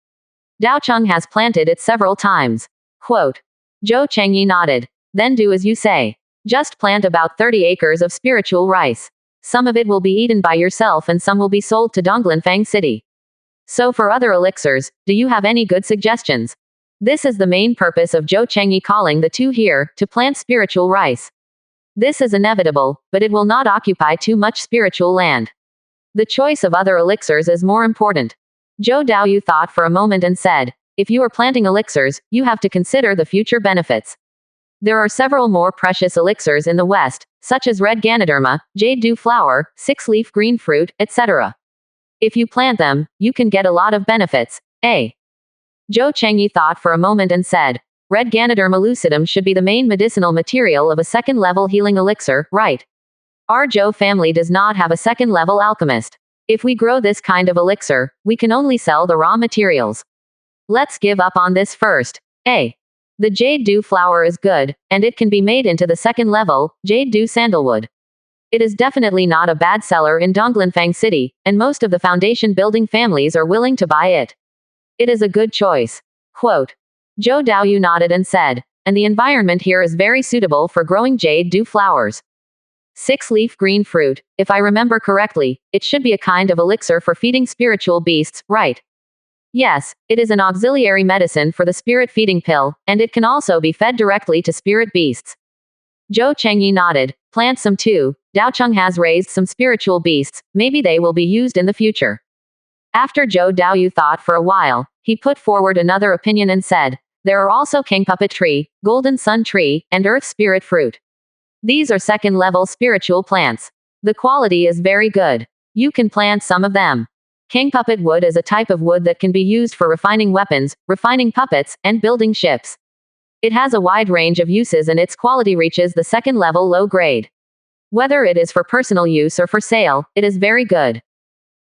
Daocheng has planted it several times. Quote. Zhou Chengyi nodded. Then do as you say. Just plant about 30 acres of spiritual rice. Some of it will be eaten by yourself and some will be sold to Donglanfang City. So for other elixirs, do you have any good suggestions? This is the main purpose of Zhou Chengyi calling the two here, to plant spiritual rice. This is inevitable, but it will not occupy too much spiritual land. The choice of other elixirs is more important. Zhou Daoyu thought for a moment and said, if you are planting elixirs, you have to consider the future benefits. There are several more precious elixirs in the West, such as red Ganoderma, jade dew flower, six-leaf green fruit, etc. If you plant them, you can get a lot of benefits. Zhou Chengyi thought for a moment and said, red Ganoderma lucidum should be the main medicinal material of a second-level healing elixir, right? Our Zhou family does not have a second-level alchemist. If we grow this kind of elixir, we can only sell the raw materials. Let's give up on this first. The jade dew flower is good, and it can be made into the second level, jade dew sandalwood. It is definitely not a bad seller in Donglanfang City, and most of the foundation building families are willing to buy it. It is a good choice. Quote. Zhou Daoyu nodded and said, and the environment here is very suitable for growing jade dew flowers. Six-leaf green fruit, if I remember correctly, it should be a kind of elixir for feeding spiritual beasts, right? Yes, it is an auxiliary medicine for the spirit feeding pill, and it can also be fed directly to spirit beasts. Zhou Chengyi nodded, plant some too, Daocheng has raised some spiritual beasts, maybe they will be used in the future. After Zhou Daoyu thought for a while, he put forward another opinion and said, there are also king puppet tree, golden sun tree, and earth spirit fruit. These are second-level spiritual plants. The quality is very good. You can plant some of them. King puppet wood is a type of wood that can be used for refining weapons, refining puppets, and building ships. It has a wide range of uses and its quality reaches the second level low grade. Whether it is for personal use or for sale, it is very good.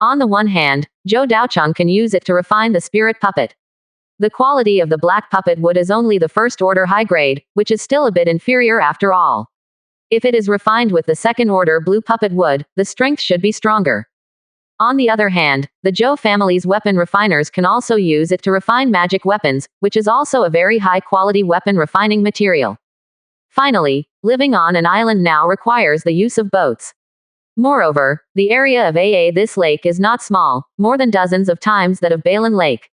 On the one hand, Zhou Daocheng can use it to refine the spirit puppet. The quality of the black puppet wood is only the first order high grade, which is still a bit inferior after all. If it is refined with the second order blue puppet wood, the strength should be stronger. On the other hand, the Zhou family's weapon refiners can also use it to refine magic weapons, which is also a very high quality weapon refining material. Finally, living on an island now requires the use of boats. Moreover, the area of this lake is not small, more than dozens of times that of Balin Lake.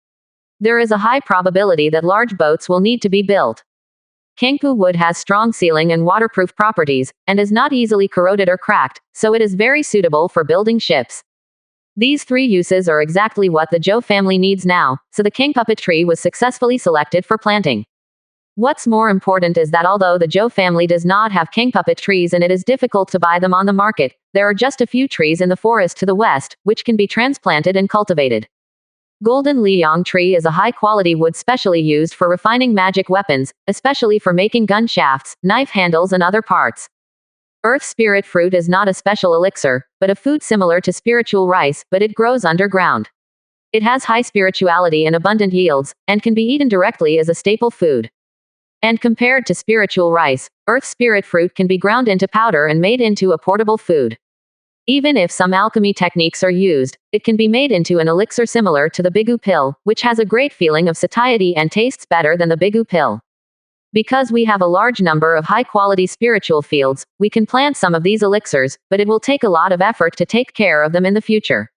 There is a high probability that large boats will need to be built. Kangpu wood has strong sealing and waterproof properties, and is not easily corroded or cracked, so it is very suitable for building ships. These three uses are exactly what the Zhou family needs now, so the king puppet tree was successfully selected for planting. What's more important is that although the Zhou family does not have king puppet trees and it is difficult to buy them on the market, there are just a few trees in the forest to the west, which can be transplanted and cultivated. Golden Liyang tree is a high-quality wood specially used for refining magic weapons, especially for making gun shafts, knife handles and other parts. Earth spirit fruit is not a special elixir, but a food similar to spiritual rice, but it grows underground. It has high spirituality and abundant yields, and can be eaten directly as a staple food. And compared to spiritual rice, earth spirit fruit can be ground into powder and made into a portable food. Even if some alchemy techniques are used, it can be made into an elixir similar to the bigu pill, which has a great feeling of satiety and tastes better than the bigu pill. Because we have a large number of high-quality spiritual fields, we can plant some of these elixirs, but it will take a lot of effort to take care of them in the future.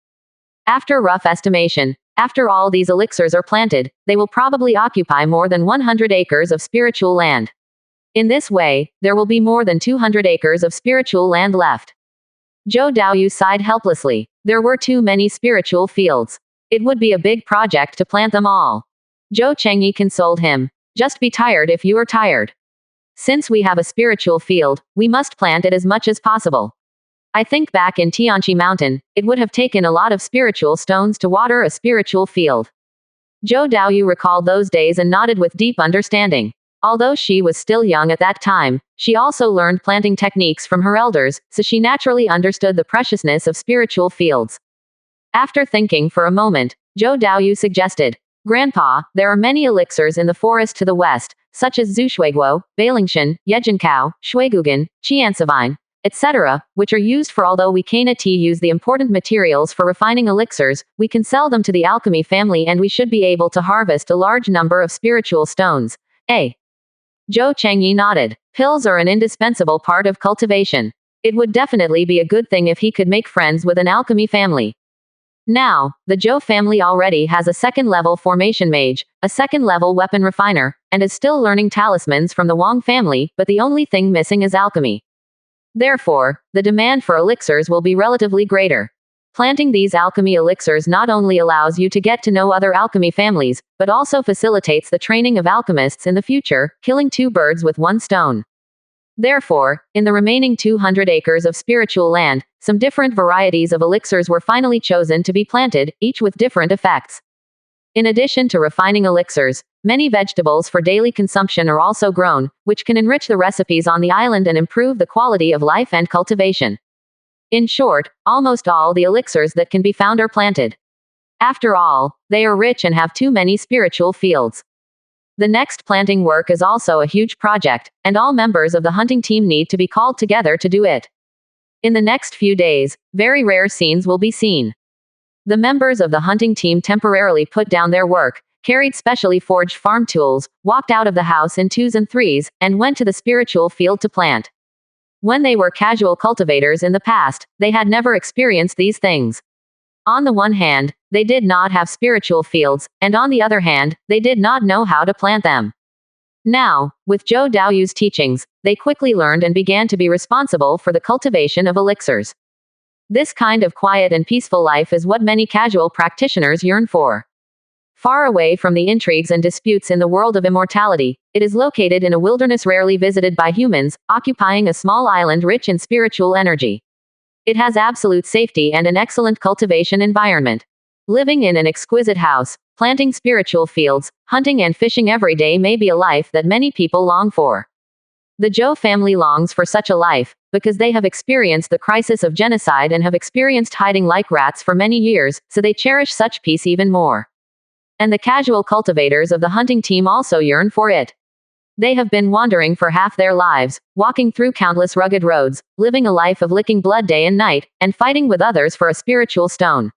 After rough estimation, after all these elixirs are planted, they will probably occupy more than 100 acres of spiritual land. In this way, there will be more than 200 acres of spiritual land left. Zhou Daoyu sighed helplessly. There were too many spiritual fields. It would be a big project to plant them all. Zhou Chengyi consoled him. Just be tired if you are tired. Since we have a spiritual field, we must plant it as much as possible. I think back in Tianqi Mountain, it would have taken a lot of spiritual stones to water a spiritual field. Zhou Daoyu recalled those days and nodded with deep understanding. Although she was still young at that time, she also learned planting techniques from her elders, so she naturally understood the preciousness of spiritual fields. After thinking for a moment, Zhou Daoyu suggested, Grandpa, there are many elixirs in the forest to the west, such as Zhuxuiguo, Bailingshan, Yejinkao, Shuigugan, Qiansavine, etc., which are used for although we cannot use the important materials for refining elixirs, we can sell them to the alchemy family and we should be able to harvest a large number of spiritual stones. Zhou Chengyi nodded. Pills are an indispensable part of cultivation. It would definitely be a good thing if he could make friends with an alchemy family. Now, the Zhou family already has a second-level formation mage, a second-level weapon refiner, and is still learning talismans from the Wang family, but the only thing missing is alchemy. Therefore, the demand for elixirs will be relatively greater. Planting these alchemy elixirs not only allows you to get to know other alchemy families, but also facilitates the training of alchemists in the future, killing two birds with one stone. Therefore, in the remaining 200 acres of spiritual land, some different varieties of elixirs were finally chosen to be planted, each with different effects. In addition to refining elixirs, many vegetables for daily consumption are also grown, which can enrich the recipes on the island and improve the quality of life and cultivation. In short, almost all the elixirs that can be found are planted. After all, they are rich and have too many spiritual fields. The next planting work is also a huge project, and all members of the hunting team need to be called together to do it. In the next few days, very rare scenes will be seen. The members of the hunting team temporarily put down their work, carried specially forged farm tools, walked out of the house in 2s and 3s, and went to the spiritual field to plant. When they were casual cultivators in the past, they had never experienced these things. On the one hand, they did not have spiritual fields, and on the other hand, they did not know how to plant them. Now, with Zhou Daoyu's teachings, they quickly learned and began to be responsible for the cultivation of elixirs. This kind of quiet and peaceful life is what many casual practitioners yearn for. Far away from the intrigues and disputes in the world of immortality, it is located in a wilderness rarely visited by humans, occupying a small island rich in spiritual energy. It has absolute safety and an excellent cultivation environment. Living in an exquisite house, planting spiritual fields, hunting and fishing every day may be a life that many people long for. The Zhou family longs for such a life, because they have experienced the crisis of genocide and have experienced hiding like rats for many years, so they cherish such peace even more. And the casual cultivators of the hunting team also yearn for it. They have been wandering for half their lives, walking through countless rugged roads, living a life of licking blood day and night, and fighting with others for a spiritual stone.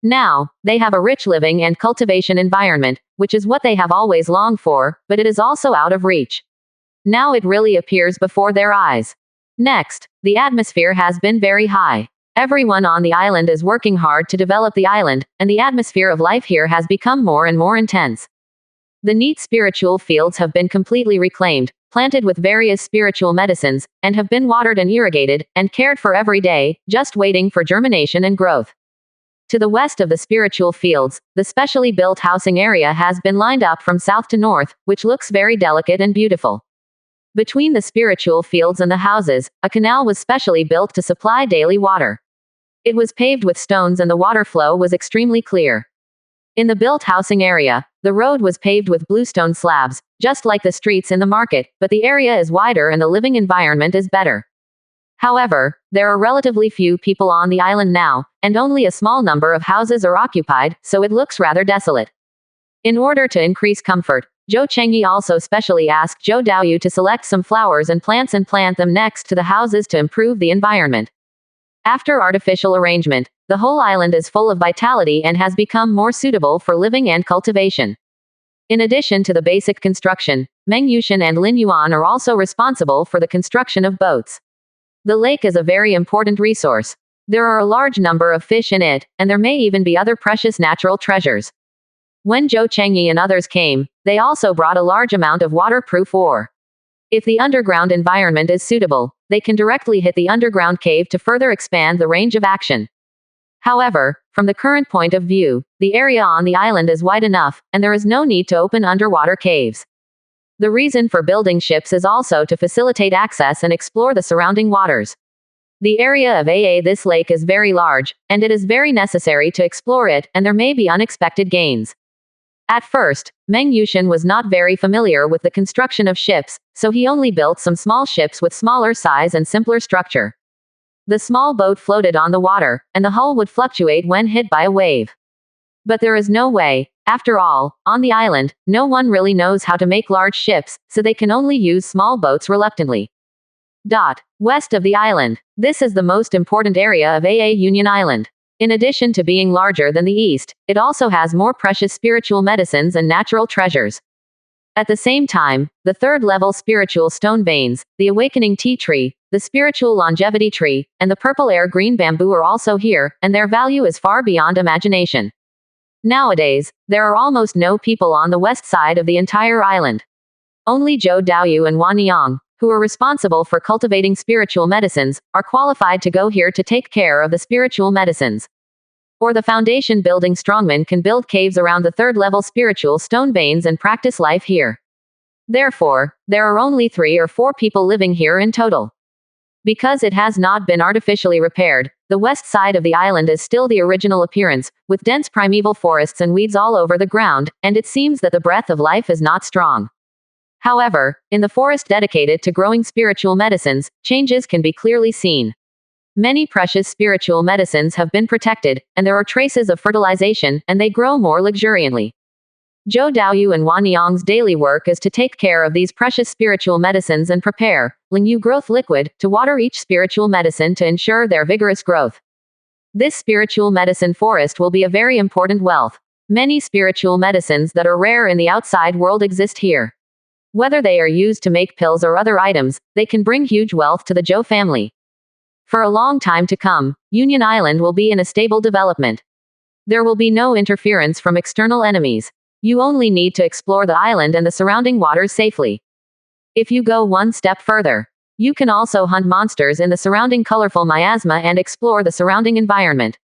Now, they have a rich living and cultivation environment, which is what they have always longed for, but it is also out of reach. Now it really appears before their eyes. Next, the atmosphere has been very high. Everyone on the island is working hard to develop the island, and the atmosphere of life here has become more and more intense. The neat spiritual fields have been completely reclaimed, planted with various spiritual medicines, and have been watered and irrigated, and cared for every day, just waiting for germination and growth. To the west of the spiritual fields, the specially built housing area has been lined up from south to north, which looks very delicate and beautiful. Between the spiritual fields and the houses, a canal was specially built to supply daily water. It was paved with stones and the water flow was extremely clear. In the built housing area, the road was paved with bluestone slabs, just like the streets in the market, but the area is wider and the living environment is better. However, there are relatively few people on the island now, and only a small number of houses are occupied, so it looks rather desolate. In order to increase comfort, Zhou Chengyi also specially asked Zhou Daoyu to select some flowers and plants and plant them next to the houses to improve the environment. After artificial arrangement, the whole island is full of vitality and has become more suitable for living and cultivation. In addition to the basic construction, Meng Yushan and Lin Yuan are also responsible for the construction of boats. The lake is a very important resource. There are a large number of fish in it, and there may even be other precious natural treasures. When Zhou Chengyi and others came, they also brought a large amount of waterproof ore. If the underground environment is suitable, they can directly hit the underground cave to further expand the range of action. However, from the current point of view, the area on the island is wide enough, and there is no need to open underwater caves. The reason for building ships is also to facilitate access and explore the surrounding waters. The area of this lake is very large, and it is very necessary to explore it, and there may be unexpected gains. At first, Meng Yushan was not very familiar with the construction of ships, so he only built some small ships with smaller size and simpler structure. The small boat floated on the water, and the hull would fluctuate when hit by a wave. But there is no way. After all, on the island, no one really knows how to make large ships, so they can only use small boats reluctantly. West of the island. This is the most important area of Union Island. In addition to being larger than the east, it also has more precious spiritual medicines and natural treasures. At the same time, the third-level spiritual stone veins, the awakening tea tree, the spiritual longevity tree, and the purple air green bamboo are also here, and their value is far beyond imagination. Nowadays, there are almost no people on the west side of the entire island. Only Zhou Daoyu and Wan Yang, who are responsible for cultivating spiritual medicines, are qualified to go here to take care of the spiritual medicines. Or the foundation building strongmen can build caves around the third-level spiritual stone veins and practice life here. Therefore, there are only 3 or 4 people living here in total. Because it has not been artificially repaired, the west side of the island is still the original appearance, with dense primeval forests and weeds all over the ground, and it seems that the breath of life is not strong. However, in the forest dedicated to growing spiritual medicines, changes can be clearly seen. Many precious spiritual medicines have been protected, and there are traces of fertilization, and they grow more luxuriantly. Zhou Daoyu and Wan Yang's daily work is to take care of these precious spiritual medicines and prepare Lingyu growth liquid to water each spiritual medicine to ensure their vigorous growth. This spiritual medicine forest will be a very important wealth. Many spiritual medicines that are rare in the outside world exist here. Whether they are used to make pills or other items, they can bring huge wealth to the Zhou family. For a long time to come, Union Island will be in a stable development. There will be no interference from external enemies. You only need to explore the island and the surrounding waters safely. If you go one step further, you can also hunt monsters in the surrounding colorful miasma and explore the surrounding environment.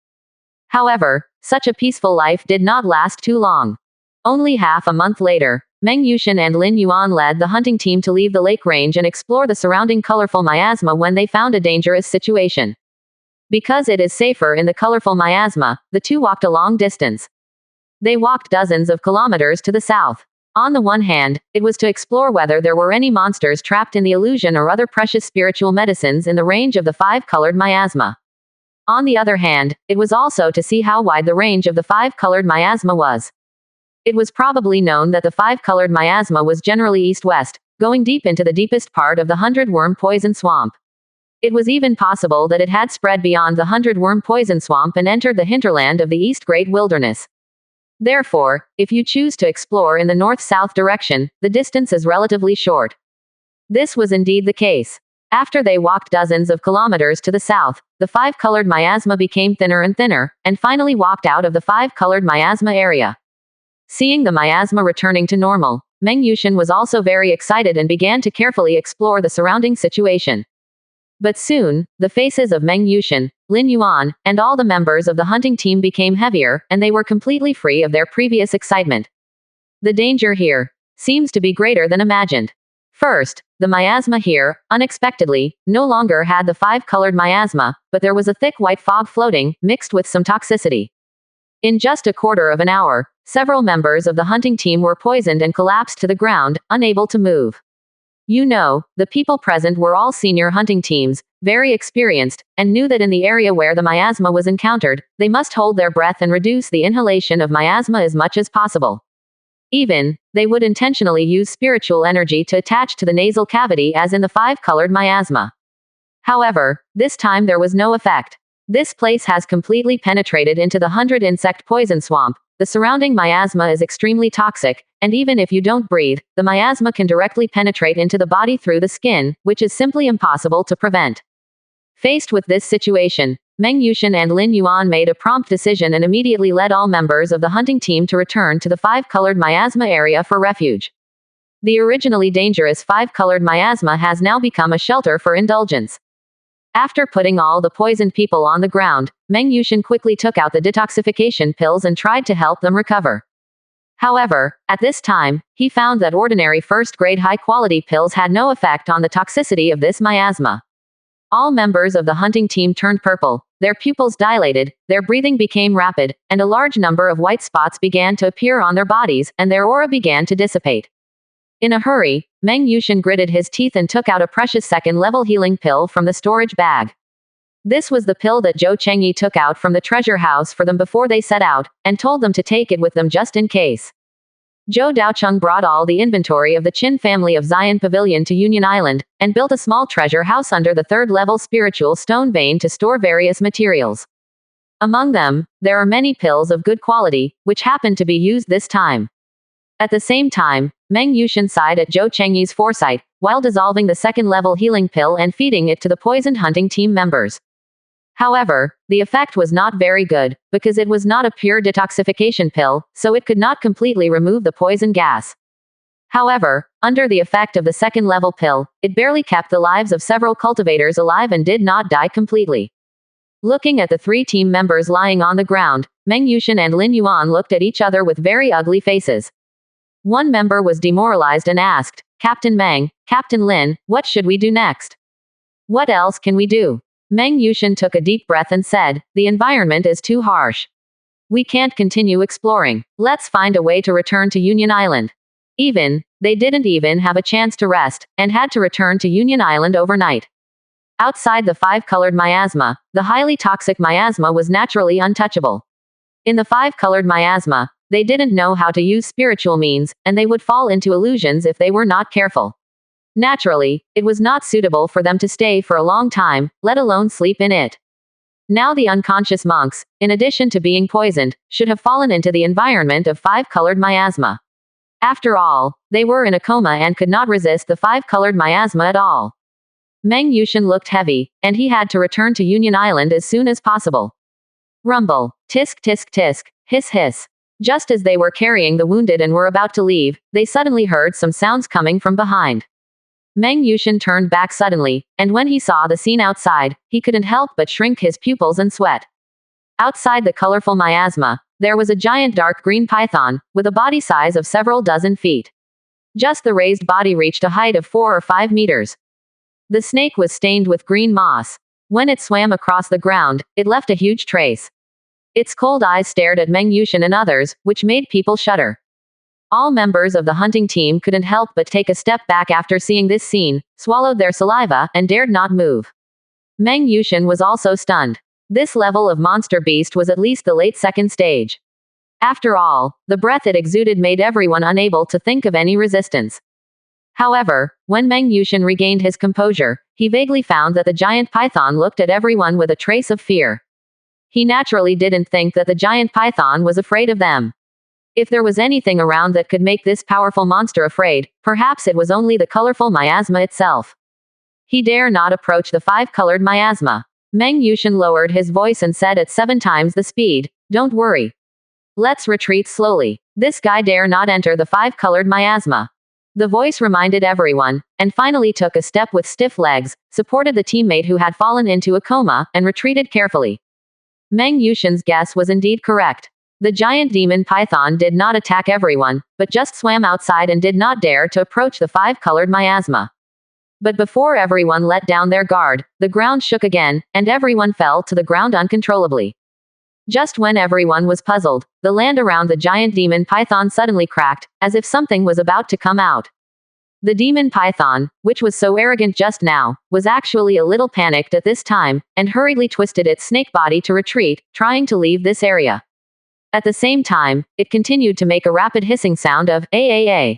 However, such a peaceful life did not last too long. Only half a month later, Meng Yushan and Lin Yuan led the hunting team to leave the lake range and explore the surrounding colorful miasma when they found a dangerous situation. Because it is safer in the colorful miasma, the two walked a long distance. They walked dozens of kilometers to the south. On the one hand, it was to explore whether there were any monsters trapped in the illusion or other precious spiritual medicines in the range of the five-colored miasma. On the other hand, it was also to see how wide the range of the five-colored miasma was. It was probably known that the five-colored miasma was generally east-west, going deep into the deepest part of the hundred-worm poison swamp. It was even possible that it had spread beyond the hundred-worm poison swamp and entered the hinterland of the East Great Wilderness. Therefore, if you choose to explore in the north-south direction, the distance is relatively short. This was indeed the case. After they walked dozens of kilometers to the south, the five-colored miasma became thinner and thinner, and finally walked out of the five-colored miasma area. Seeing the miasma returning to normal, Meng Yushin was also very excited and began to carefully explore the surrounding situation. But soon, the faces of Meng Yushin, Lin Yuan, and all the members of the hunting team became heavier, and they were completely free of their previous excitement. The danger here seems to be greater than imagined. First, the miasma here, unexpectedly, no longer had the five-colored miasma, but there was a thick white fog floating, mixed with some toxicity. In just a quarter of an hour, several members of the hunting team were poisoned and collapsed to the ground, unable to move. You know, the people present were all senior hunting teams, very experienced, and knew that in the area where the miasma was encountered, they must hold their breath and reduce the inhalation of miasma as much as possible. Even, they would intentionally use spiritual energy to attach to the nasal cavity as in the five-colored miasma. However, this time there was no effect. This place has completely penetrated into the 100-insect poison swamp. The surrounding miasma is extremely toxic, and even if you don't breathe, the miasma can directly penetrate into the body through the skin, which is simply impossible to prevent. Faced with this situation, Meng Yushin and Lin Yuan made a prompt decision and immediately led all members of the hunting team to return to the five-colored miasma area for refuge. The originally dangerous five-colored miasma has now become a shelter for indulgence. After putting all the poisoned people on the ground, Meng Yushin quickly took out the detoxification pills and tried to help them recover. However, at this time, he found that ordinary first-grade high-quality pills had no effect on the toxicity of this miasma. All members of the hunting team turned purple, their pupils dilated, their breathing became rapid, and a large number of white spots began to appear on their bodies, and their aura began to dissipate. In a hurry, Meng Yushin gritted his teeth and took out a precious second-level healing pill from the storage bag. This was the pill that Zhou Chengyi took out from the treasure house for them before they set out, and told them to take it with them just in case. Zhou Daocheng brought all the inventory of the Qin family of Xian Pavilion to Union Island, and built a small treasure house under the third-level spiritual stone vein to store various materials. Among them, there are many pills of good quality, which happened to be used this time. At the same time, Meng Yushin sighed at Zhou Chengyi's foresight, while dissolving the second-level healing pill and feeding it to the poisoned hunting team members. However, the effect was not very good, because it was not a pure detoxification pill, so it could not completely remove the poison gas. However, under the effect of the second-level pill, it barely kept the lives of several cultivators alive and did not die completely. Looking at the three team members lying on the ground, Meng Yushin and Lin Yuan looked at each other with very ugly faces. One member was demoralized and asked, "Captain Meng, Captain Lin, what should we do next? What else can we do?" Meng Yushin took a deep breath and said, "The environment is too harsh. We can't continue exploring. Let's find a way to return to Union Island." They didn't even have a chance to rest, and had to return to Union Island overnight. Outside the five-colored miasma, the highly toxic miasma was naturally untouchable. In the five-colored miasma, they didn't know how to use spiritual means, and they would fall into illusions if they were not careful. Naturally, it was not suitable for them to stay for a long time, let alone sleep in it. Now the unconscious monks, in addition to being poisoned, should have fallen into the environment of five-colored miasma. After all, they were in a coma and could not resist the five-colored miasma at all. Meng Yushin looked heavy, and he had to return to Union Island as soon as possible. Rumble, tisk tisk tisk, hiss hiss. Just as they were carrying the wounded and were about to leave, they suddenly heard some sounds coming from behind. Meng Yushin turned back suddenly, and when he saw the scene outside, he couldn't help but shrink his pupils and sweat. Outside the colorful miasma, there was a giant dark green python, with a body size of several dozen feet. Just the raised body reached a height of 4 or 5 meters. The snake was stained with green moss. When it swam across the ground, it left a huge trace. Its cold eyes stared at Meng Yushin and others, which made people shudder. All members of the hunting team couldn't help but take a step back after seeing this scene, swallowed their saliva, and dared not move. Meng Yushin was also stunned. This level of monster beast was at least the late second stage. After all, the breath it exuded made everyone unable to think of any resistance. However, when Meng Yushin regained his composure, he vaguely found that the giant python looked at everyone with a trace of fear. He naturally didn't think that the giant python was afraid of them. If there was anything around that could make this powerful monster afraid, perhaps it was only the colorful miasma itself. He dare not approach the five-colored miasma. Meng Yushin lowered his voice and said at 7 times the speed, "Don't worry. Let's retreat slowly. This guy dare not enter the five-colored miasma." The voice reminded everyone, and finally took a step with stiff legs, supported the teammate who had fallen into a coma, and retreated carefully. Meng Yushin's guess was indeed correct. The giant demon python did not attack everyone, but just swam outside and did not dare to approach the five-colored miasma. But before everyone let down their guard, the ground shook again, and everyone fell to the ground uncontrollably. Just when everyone was puzzled, the land around the giant demon python suddenly cracked, as if something was about to come out. The demon python, which was so arrogant just now, was actually a little panicked at this time, and hurriedly twisted its snake body to retreat, trying to leave this area. At the same time, it continued to make a rapid hissing sound of "aaa."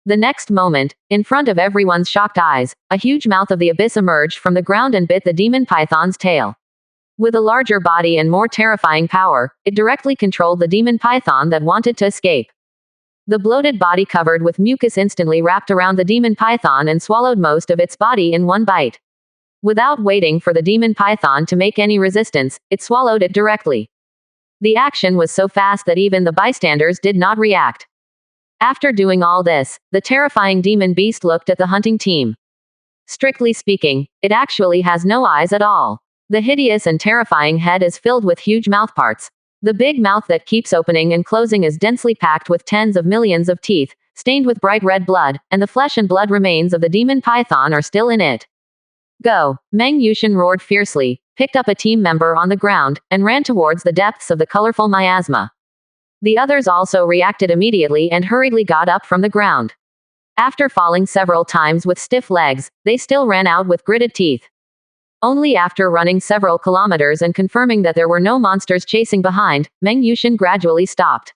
The next moment, in front of everyone's shocked eyes, a huge mouth of the abyss emerged from the ground and bit the demon python's tail. With a larger body and more terrifying power, it directly controlled the demon python that wanted to escape. The bloated body covered with mucus instantly wrapped around the demon python and swallowed most of its body in one bite. Without waiting for the demon python to make any resistance, it swallowed it directly. The action was so fast that even the bystanders did not react. After doing all this, the terrifying demon beast looked at the hunting team. Strictly speaking, it actually has no eyes at all. The hideous and terrifying head is filled with huge mouthparts. The big mouth that keeps opening and closing is densely packed with tens of millions of teeth, stained with bright red blood, and the flesh and blood remains of the demon python are still in it. "Go!" Meng Yushin roared fiercely, picked up a team member on the ground, and ran towards the depths of the colorful miasma. The others also reacted immediately and hurriedly got up from the ground. After falling several times with stiff legs, they still ran out with gritted teeth. Only after running several kilometers and confirming that there were no monsters chasing behind, Meng Yushin gradually stopped.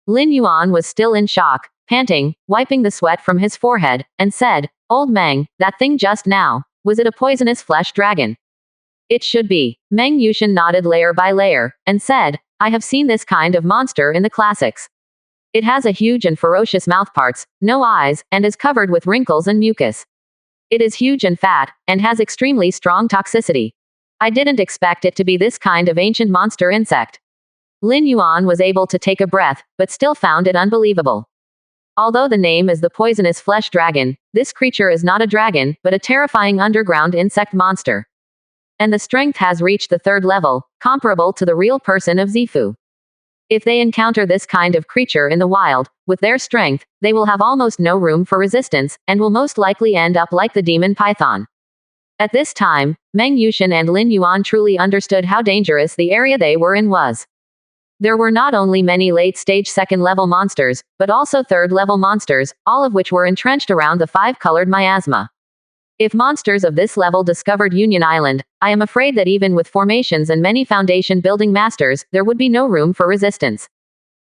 Lin Yuan was still in shock, panting, wiping the sweat from his forehead, and said, "Old Meng, that thing just now, was it a poisonous flesh dragon?" "It should be." Meng Yushin nodded layer by layer, and said, "I have seen this kind of monster in the classics. It has a huge and ferocious mouthparts, no eyes, and is covered with wrinkles and mucus. It is huge and fat, and has extremely strong toxicity. I didn't expect it to be this kind of ancient monster insect." Lin Yuan was able to take a breath, but still found it unbelievable. Although the name is the poisonous flesh dragon, this creature is not a dragon, but a terrifying underground insect monster. And the strength has reached the 3rd level, comparable to the real person of Zifu. If they encounter this kind of creature in the wild, with their strength, they will have almost no room for resistance, and will most likely end up like the demon python. At this time, Meng Yushin and Lin Yuan truly understood how dangerous the area they were in was. There were not only many late-stage 2nd-level monsters, but also 3rd-level monsters, all of which were entrenched around the five-colored miasma. If monsters of this level discovered Union Island, I am afraid that even with formations and many foundation-building masters, there would be no room for resistance.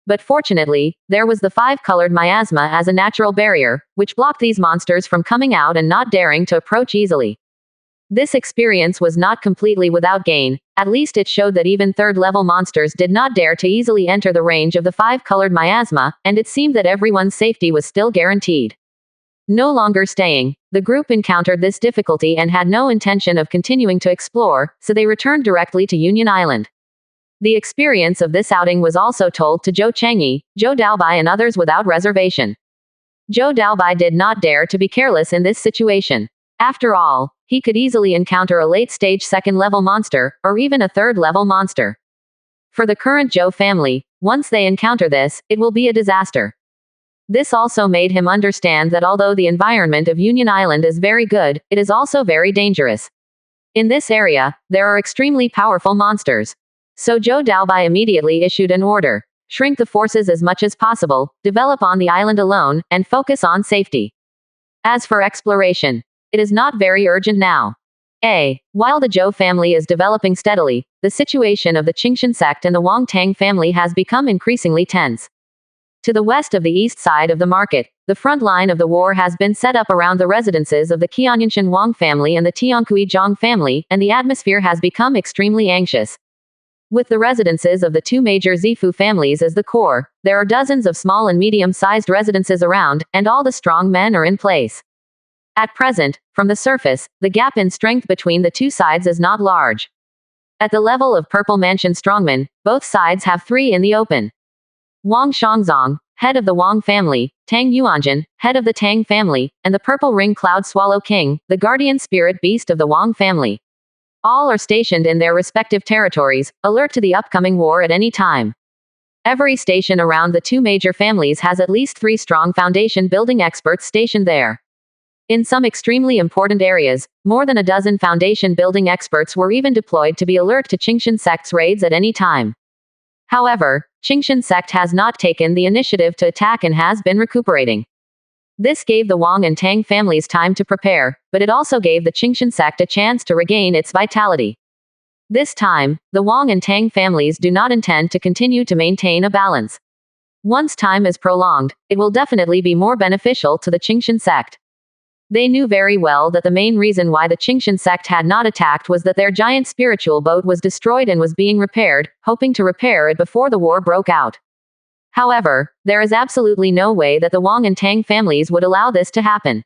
But fortunately, there was the five-colored miasma as a natural barrier, which blocked these monsters from coming out and not daring to approach easily. This experience was not completely without gain, at least it showed that even 3rd-level monsters did not dare to easily enter the range of the five-colored miasma, and it seemed that everyone's safety was still guaranteed. No longer staying, the group encountered this difficulty and had no intention of continuing to explore, so they returned directly to Union Island. The experience of this outing was also told to Zhou Changyi, Zhou Daobai and others without reservation. Zhou Daobai did not dare to be careless in this situation. After all, he could easily encounter a late-stage 2nd-level monster, or even a 3rd-level monster. For the current Zhou family, once they encounter this, it will be a disaster. This also made him understand that although the environment of Union Island is very good, it is also very dangerous. In this area, there are extremely powerful monsters. So Zhou Daobai immediately issued an order. Shrink the forces as much as possible, develop on the island alone, and focus on safety. As for exploration, it is not very urgent now. While the Zhou family is developing steadily, the situation of the Qingshan sect and the Wang Tang family has become increasingly tense. To the west of the east side of the market, the front line of the war has been set up around the residences of the Qianyanshan Wang family and the Tiankui Zhang family, and the atmosphere has become extremely anxious. With the residences of the two major Zifu families as the core, there are dozens of small and medium-sized residences around, and all the strong men are in place. At present, from the surface, the gap in strength between the two sides is not large. At the level of Purple Mansion strongmen, both sides have 3 in the open. Wang Shangzong, head of the Wang family, Tang Yuanjin, head of the Tang family, and the Purple Ring Cloud Swallow King, the guardian spirit beast of the Wang family. All are stationed in their respective territories, alert to the upcoming war at any time. Every station around the two major families has at least 3 strong foundation building experts stationed there. In some extremely important areas, more than a dozen foundation building experts were even deployed to be alert to Qingshan sect's raids at any time. However, Qingshan sect has not taken the initiative to attack and has been recuperating. This gave the Wang and Tang families time to prepare, but it also gave the Qingshan sect a chance to regain its vitality. This time, the Wang and Tang families do not intend to continue to maintain a balance. Once time is prolonged, it will definitely be more beneficial to the Qingshan sect. They knew very well that the main reason why the Qingshan sect had not attacked was that their giant spiritual boat was destroyed and was being repaired, hoping to repair it before the war broke out. However, there is absolutely no way that the Wang and Tang families would allow this to happen.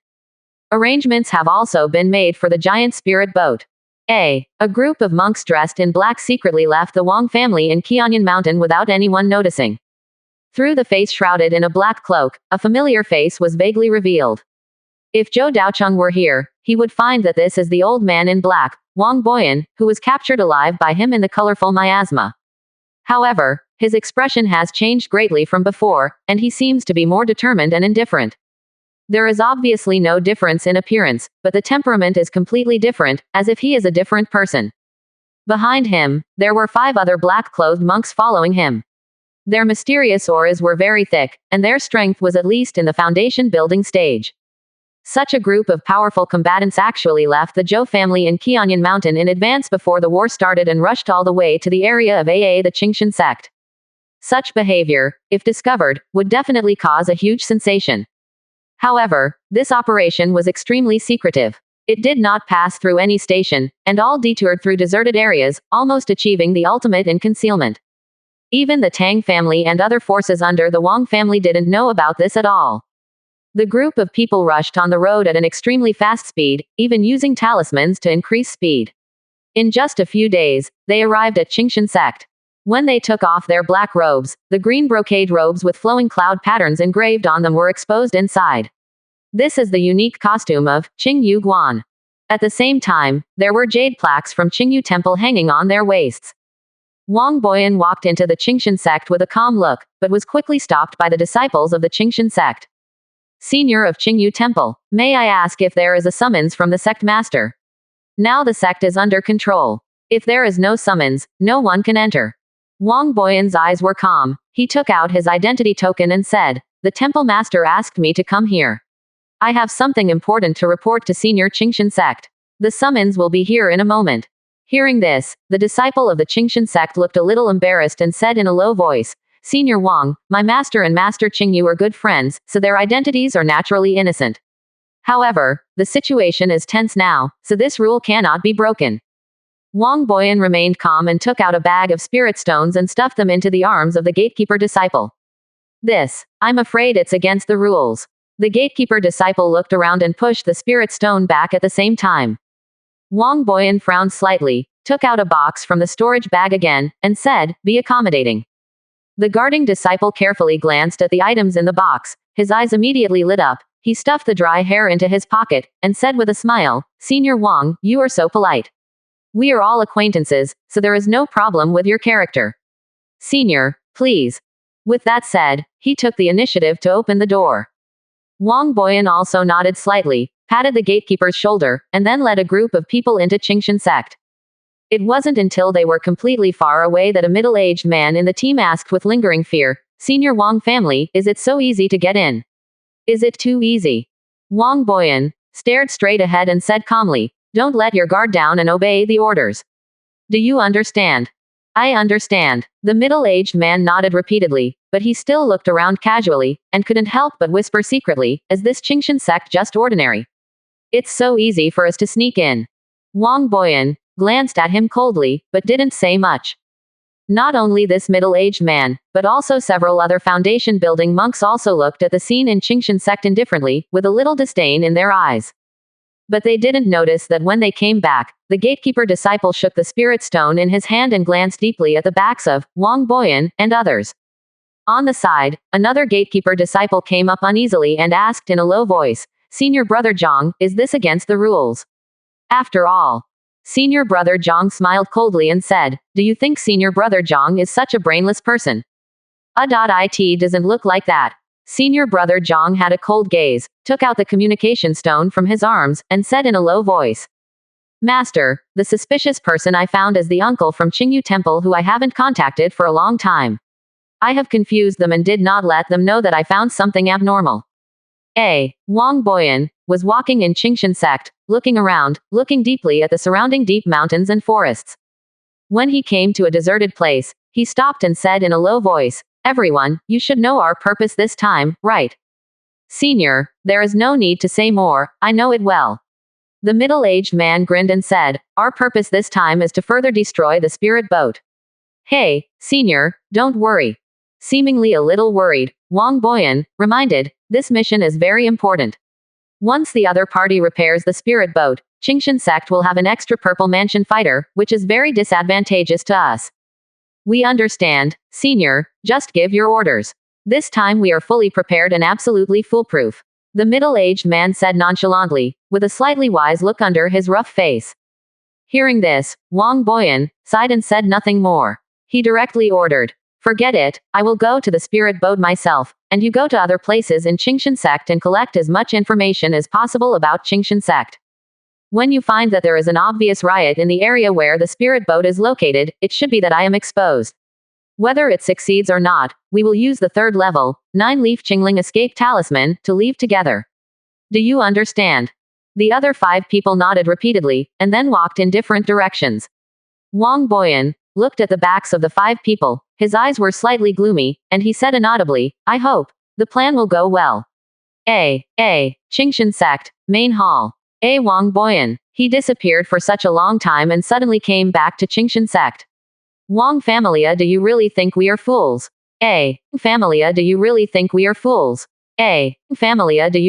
Arrangements have also been made for the giant spirit boat. A group of monks dressed in black secretly left the Wang family in Qianyan Mountain without anyone noticing. Through the face shrouded in a black cloak, a familiar face was vaguely revealed. If Zhou Daocheng were here, he would find that this is the old man in black, Wang Boyan, who was captured alive by him in the colorful miasma. However, his expression has changed greatly from before, and he seems to be more determined and indifferent. There is obviously no difference in appearance, but the temperament is completely different, as if he is a different person. Behind him, there were 5 other black-clothed monks following him. Their mysterious auras were very thick, and their strength was at least in the foundation building stage. Such a group of powerful combatants actually left the Zhou family in Qianyan Mountain in advance before the war started and rushed all the way to the area of the Qingshan sect. Such behavior, if discovered, would definitely cause a huge sensation. However, this operation was extremely secretive. It did not pass through any station, and all detoured through deserted areas, almost achieving the ultimate in concealment. Even the Tang family and other forces under the Wang family didn't know about this at all. The group of people rushed on the road at an extremely fast speed, even using talismans to increase speed. In just a few days, they arrived at Qingshan sect. When they took off their black robes, the green brocade robes with flowing cloud patterns engraved on them were exposed inside. This is the unique costume of Qingyu Guan. At the same time, there were jade plaques from Qingyu Temple hanging on their waists. Wang Boyan walked into the Qingshan sect with a calm look, but was quickly stopped by the disciples of the Qingshan sect. Senior of Qingyu Temple, may I ask if there is a summons from the sect master? Now the sect is under control. If there is no summons, no one can enter. Wang Boyan's eyes were calm. He took out his identity token and said, "The temple master asked me to come here. I have something important to report to Senior Qingshan sect. The summons will be here in a moment." Hearing this, the disciple of the Qingshan sect looked a little embarrassed and said in a low voice, "Senior Wang, my master and Master Qingyu are good friends, so their identities are naturally innocent. However, the situation is tense now, so this rule cannot be broken." Wang Boyan remained calm and took out a bag of spirit stones and stuffed them into the arms of the gatekeeper disciple. I'm afraid it's against the rules." The gatekeeper disciple looked around and pushed the spirit stone back at the same time. Wang Boyan frowned slightly, took out a box from the storage bag again, and said, "Be accommodating." The guarding disciple carefully glanced at the items in the box. His eyes immediately lit up. He stuffed the dry hair into his pocket, and said with a smile, "Senior Wang, you are so polite. We are all acquaintances, so there is no problem with your character. Senior, please." With that said, he took the initiative to open the door. Wang Boyan also nodded slightly, patted the gatekeeper's shoulder, and then led a group of people into Qingshan sect. It wasn't until they were completely far away that a middle-aged man in the team asked with lingering fear, "Senior Wang family, is it so easy to get in? Is it too easy?" Wang Boyan stared straight ahead and said calmly, "Don't let your guard down and obey the orders. Do you understand?" "I understand." The middle-aged man nodded repeatedly, but he still looked around casually, and couldn't help but whisper secretly, "Is this Qingshan sect just ordinary? It's so easy for us to sneak in." Wang Boyan glanced at him coldly, but didn't say much. Not only this middle-aged man, but also several other foundation building monks also looked at the scene in Qingshan sect indifferently, with a little disdain in their eyes. But they didn't notice that when they came back, the gatekeeper disciple shook the spirit stone in his hand and glanced deeply at the backs of Wang Boyan and others. On the side, another gatekeeper disciple came up uneasily and asked in a low voice, "Senior Brother Zhang, is this against the rules?" After all, Senior Brother Zhang smiled coldly and said, "Do you think Senior Brother Zhang is such a brainless person? It doesn't look like that." Senior Brother Zhang had a cold gaze, took out the communication stone from his arms, and said in a low voice, "Master, the suspicious person I found is the uncle from Qingyu Temple who I haven't contacted for a long time. I have confused them and did not let them know that I found something abnormal." Wang Boyan was walking in Qingshan sect, looking around, looking deeply at the surrounding deep mountains and forests. When he came to a deserted place, he stopped and said in a low voice, "Everyone, you should know our purpose this time, right?" "Senior, there is no need to say more, I know it well." The middle-aged man grinned and said, "Our purpose this time is to further destroy the spirit boat." "Hey, Senior, don't worry." Seemingly a little worried, Wang Boyan reminded, "This mission is very important. Once the other party repairs the spirit boat, Qingshan sect will have an extra purple mansion fighter, which is very disadvantageous to us." "We understand, Senior, just give your orders. This time we are fully prepared and absolutely foolproof." The middle-aged man said nonchalantly, with a slightly wise look under his rough face. Hearing this, Wang Boyan sighed and said nothing more. He directly ordered, "Forget it, I will go to the spirit boat myself, and you go to other places in Qingshan sect and collect as much information as possible about Qingshan sect. When you find that there is an obvious riot in the area where the spirit boat is located, it should be that I am exposed. Whether it succeeds or not, we will use the third level, 9-leaf Qingling escape talisman, to leave together. Do you understand?" The other 5 people nodded repeatedly, and then walked in different directions. Wang Boyan looked at the backs of the 5 people, his eyes were slightly gloomy, and he said inaudibly, "I hope the plan will go well." Qingshan sect, main hall. Wang Boyan. He disappeared for such a long time and suddenly came back to Qingshan sect. "Wang familia, do you really think we are fools? Familia, do you really think we are fools? Familia, do you